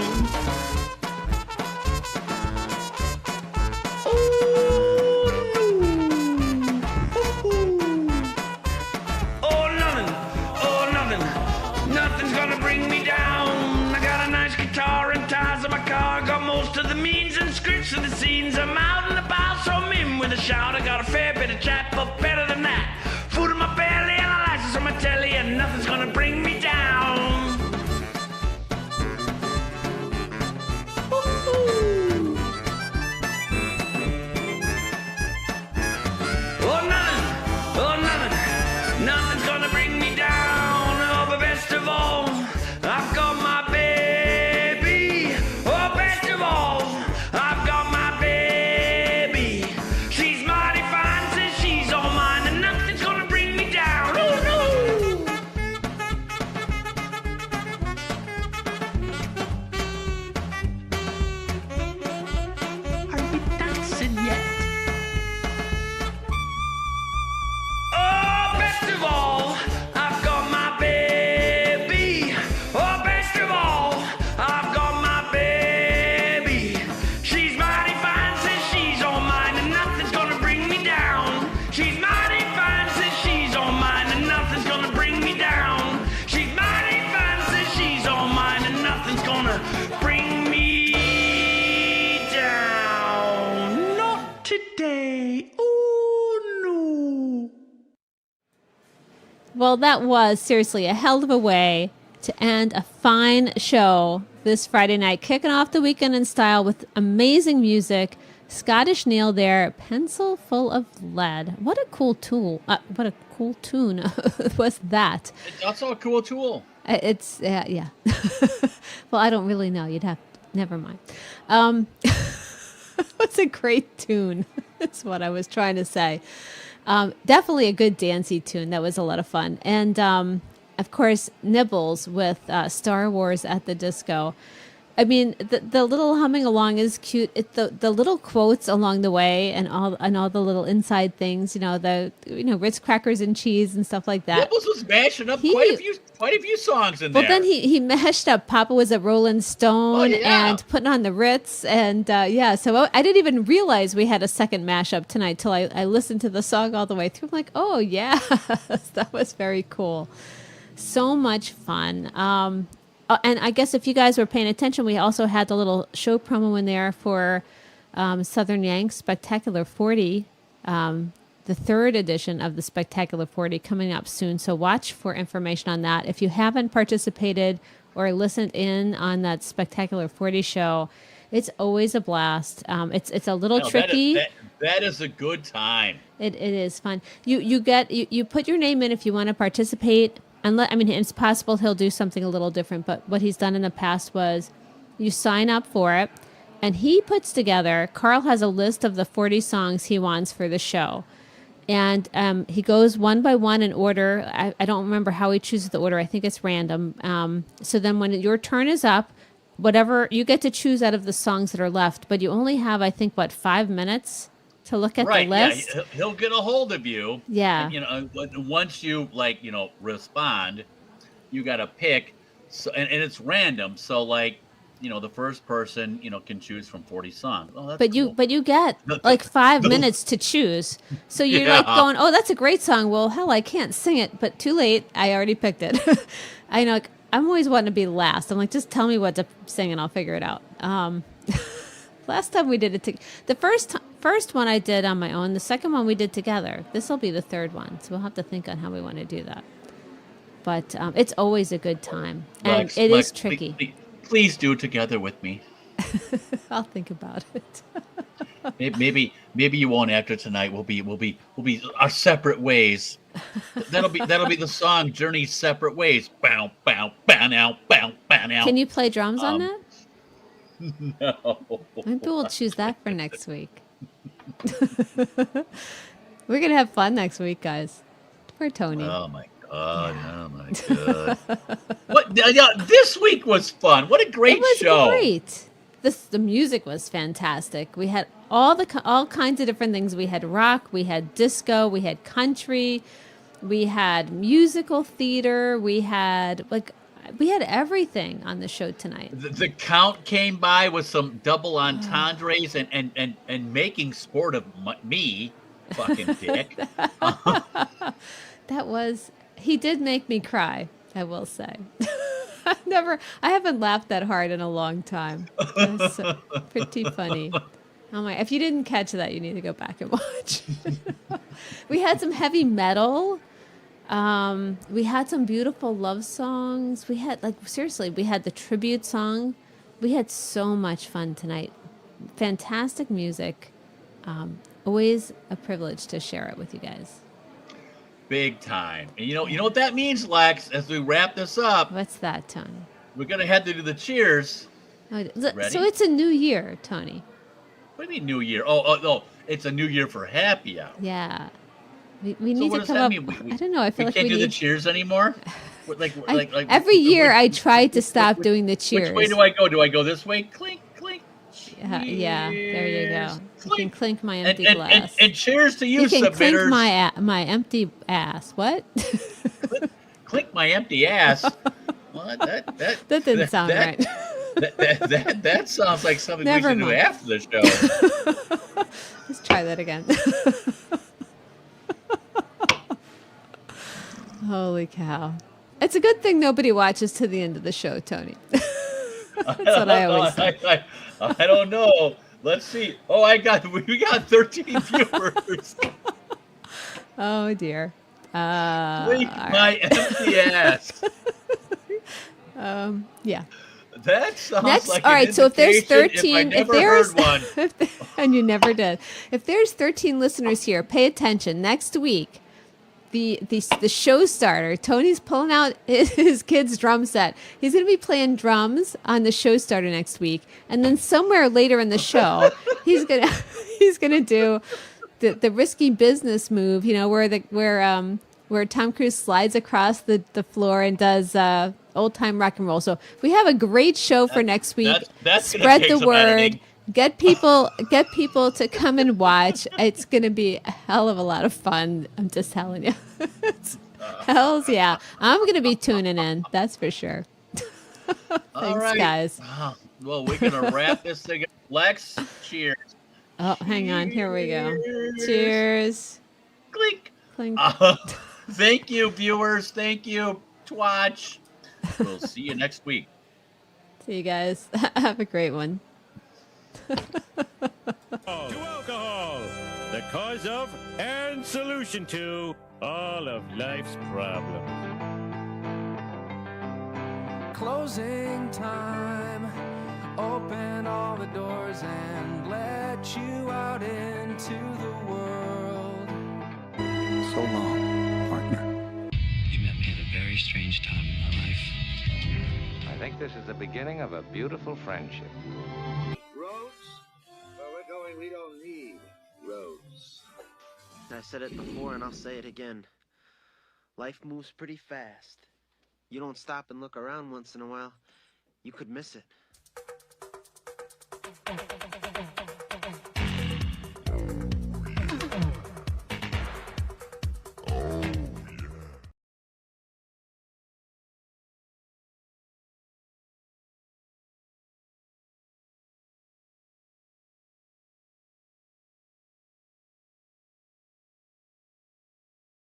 Nothing's gonna bring me down. I got a nice guitar and tires in my car. I got most of the means and scripts of the scenes. I'm out and about, so I'm in with a shout. I got a fair bit of chat, but better than that. Food in my belly and a license on my telly, and nothing's gonna bring me down. Nothing's gonna bring me down. Oh, but best of all, I've got my baby. Oh, best of all, I've got my baby. She's mighty fine, says she's all mine, and nothing's gonna bring me down. Oh, no. Are we dancing yet? Oh, best of all, I've got my baby. Oh, best of all, I've got my baby. She's mighty fine, says she's all mine, and nothing's gonna bring me down. She's mighty fine, says she's all mine, and nothing's gonna bring me down. She's mighty fine, says she's all mine, and nothing's gonna bring me down. Not today. Oh, no. Well, that was seriously a hell of a way to end a fine show this Friday night, kicking off the weekend in style with amazing music. Scottish Neil there, Pencil Full of Lead. What a cool tool. What a cool tune was that. It's also a cool tool. It's, yeah. Well, I don't really know. You'd have, never mind. What's a great tune? That's what I was trying to say. Definitely a good dancey tune. That was a lot of fun. And, of course, Nibbles with Star Wars at the Disco. I mean, the little humming along is cute. The little quotes along the way and all the little inside things, Ritz crackers and cheese and stuff like that. Nibbles was mashing up quite a few songs in there. Well, then he mashed up Papa Was a Rolling Stone and putting on the Ritz. And so I didn't even realize we had a second mashup tonight till I listened to the song all the way through. I'm like, oh, yeah, that was very cool. So much fun. And I guess if you guys were paying attention, we also had the little show promo in there for Southern Yanks Spectacular 40, the third edition of the Spectacular 40 coming up soon. So watch for information on that. If you haven't participated or listened in on that Spectacular 40 show, it's always a blast. It's a little tricky. That is a good time. It is fun. You put your name in if you want to participate. It's possible he'll do something a little different, but what he's done in the past was you sign up for it, and he puts together, Carl has a list of the 40 songs he wants for the show. And he goes one by one in order. I don't remember how he chooses the order. I think it's random. So then when your turn is up, whatever, you get to choose out of the songs that are left, but you only have, I think, 5 minutes to look at the list. Yeah, he'll get a hold of you. Yeah. And, once you respond, you got to pick. So, and it's random. So the first person can choose from 40 songs. Oh, that's cool. But you get 5 minutes to choose. So you're going, oh, that's a great song. Well, hell, I can't sing it, but too late. I already picked it. I know. I'm always wanting to be last. I'm like, just tell me what to sing and I'll figure it out. Last time we did it, the first one I did on my own. The second one we did together. This will be the third one, so we'll have to think on how we want to do that. But it's always a good time, and it is tricky. Please do it together with me. I'll think about it. Maybe you won't after tonight. We'll be our separate ways. That'll be the song Journey's Separate Ways. Bow bow bow now bow bow now. Can you play drums on that? No. Maybe we'll choose that for next week. We're gonna have fun next week, guys. For Tony. Oh my god! Yeah. Oh my god! What? Yeah, this week was fun. What a great show! Great. The music was fantastic. We had all kinds of different things. We had rock, we had disco, we had country, we had musical theater, we had everything on the show tonight. The Count came by with some double entendres and making sport of me, fucking dick. He did make me cry, I will say. I haven't laughed that hard in a long time. That's pretty funny. Oh my! If you didn't catch that, you need to go back and watch. We had some heavy metal. We had some beautiful love songs. We had we had the tribute song. We had so much fun tonight. Fantastic music. Always a privilege to share it with you guys. Big time. And you know what that means, Lex, as we wrap this up. What's that, Tony? We're going to have to do the cheers. Ready? So it's a new year, Tony. What do you mean new year? Oh, it's a new year for happy hour. Yeah. We need to come up. I don't know. I feel like we can't do the cheers anymore. Every year I try to stop doing the cheers. Which way do I go? Do I go this way? Clink, clink. Yeah. There you go. You can clink my empty glass. And cheers to you, You can submitters. clink my empty ass. What? Clink my empty ass. What? That didn't sound right. That sounds like something Never we should mind. do after the show. Let's try that again. Holy cow. It's a good thing nobody watches to the end of the show, Tony. That's what I always say. I don't know. Let's see. Oh, we got 13 viewers. Oh dear. Clink my empty ass. Yeah. That sounds Next, like all right. So if there's 13, if there's one, and you never did, if there's 13 listeners here, pay attention. Next week, the show starter, Tony's pulling out his kid's drum set. He's going to be playing drums on the show starter next week, and then somewhere later in the show, he's gonna do the risky business move. You know, where Tom Cruise slides across the floor and does old time rock and roll. So we have a great show for next week. That's Spread the word. Get people to come and watch. It's going to be a hell of a lot of fun. I'm just telling you. Hells yeah. I'm going to be tuning in. That's for sure. Thanks, guys. Well, we're going to wrap this thing up. Lex, cheers. Oh, hang on. Here we go. Cheers. Clink. Clink. Thank you, viewers. Thank you, Twatch. We'll see you next week. See you guys. Have a great one. To alcohol, the cause of and solution to all of life's problems. Closing time. Open all the doors and let you out into the world. So long, partner. You met me at a very strange time in my life. I think this is the beginning of a beautiful friendship. Roads? Where we're going, we don't need roads. I said it before and I'll say it again. Life moves pretty fast. You don't stop and look around once in a while, you could miss it.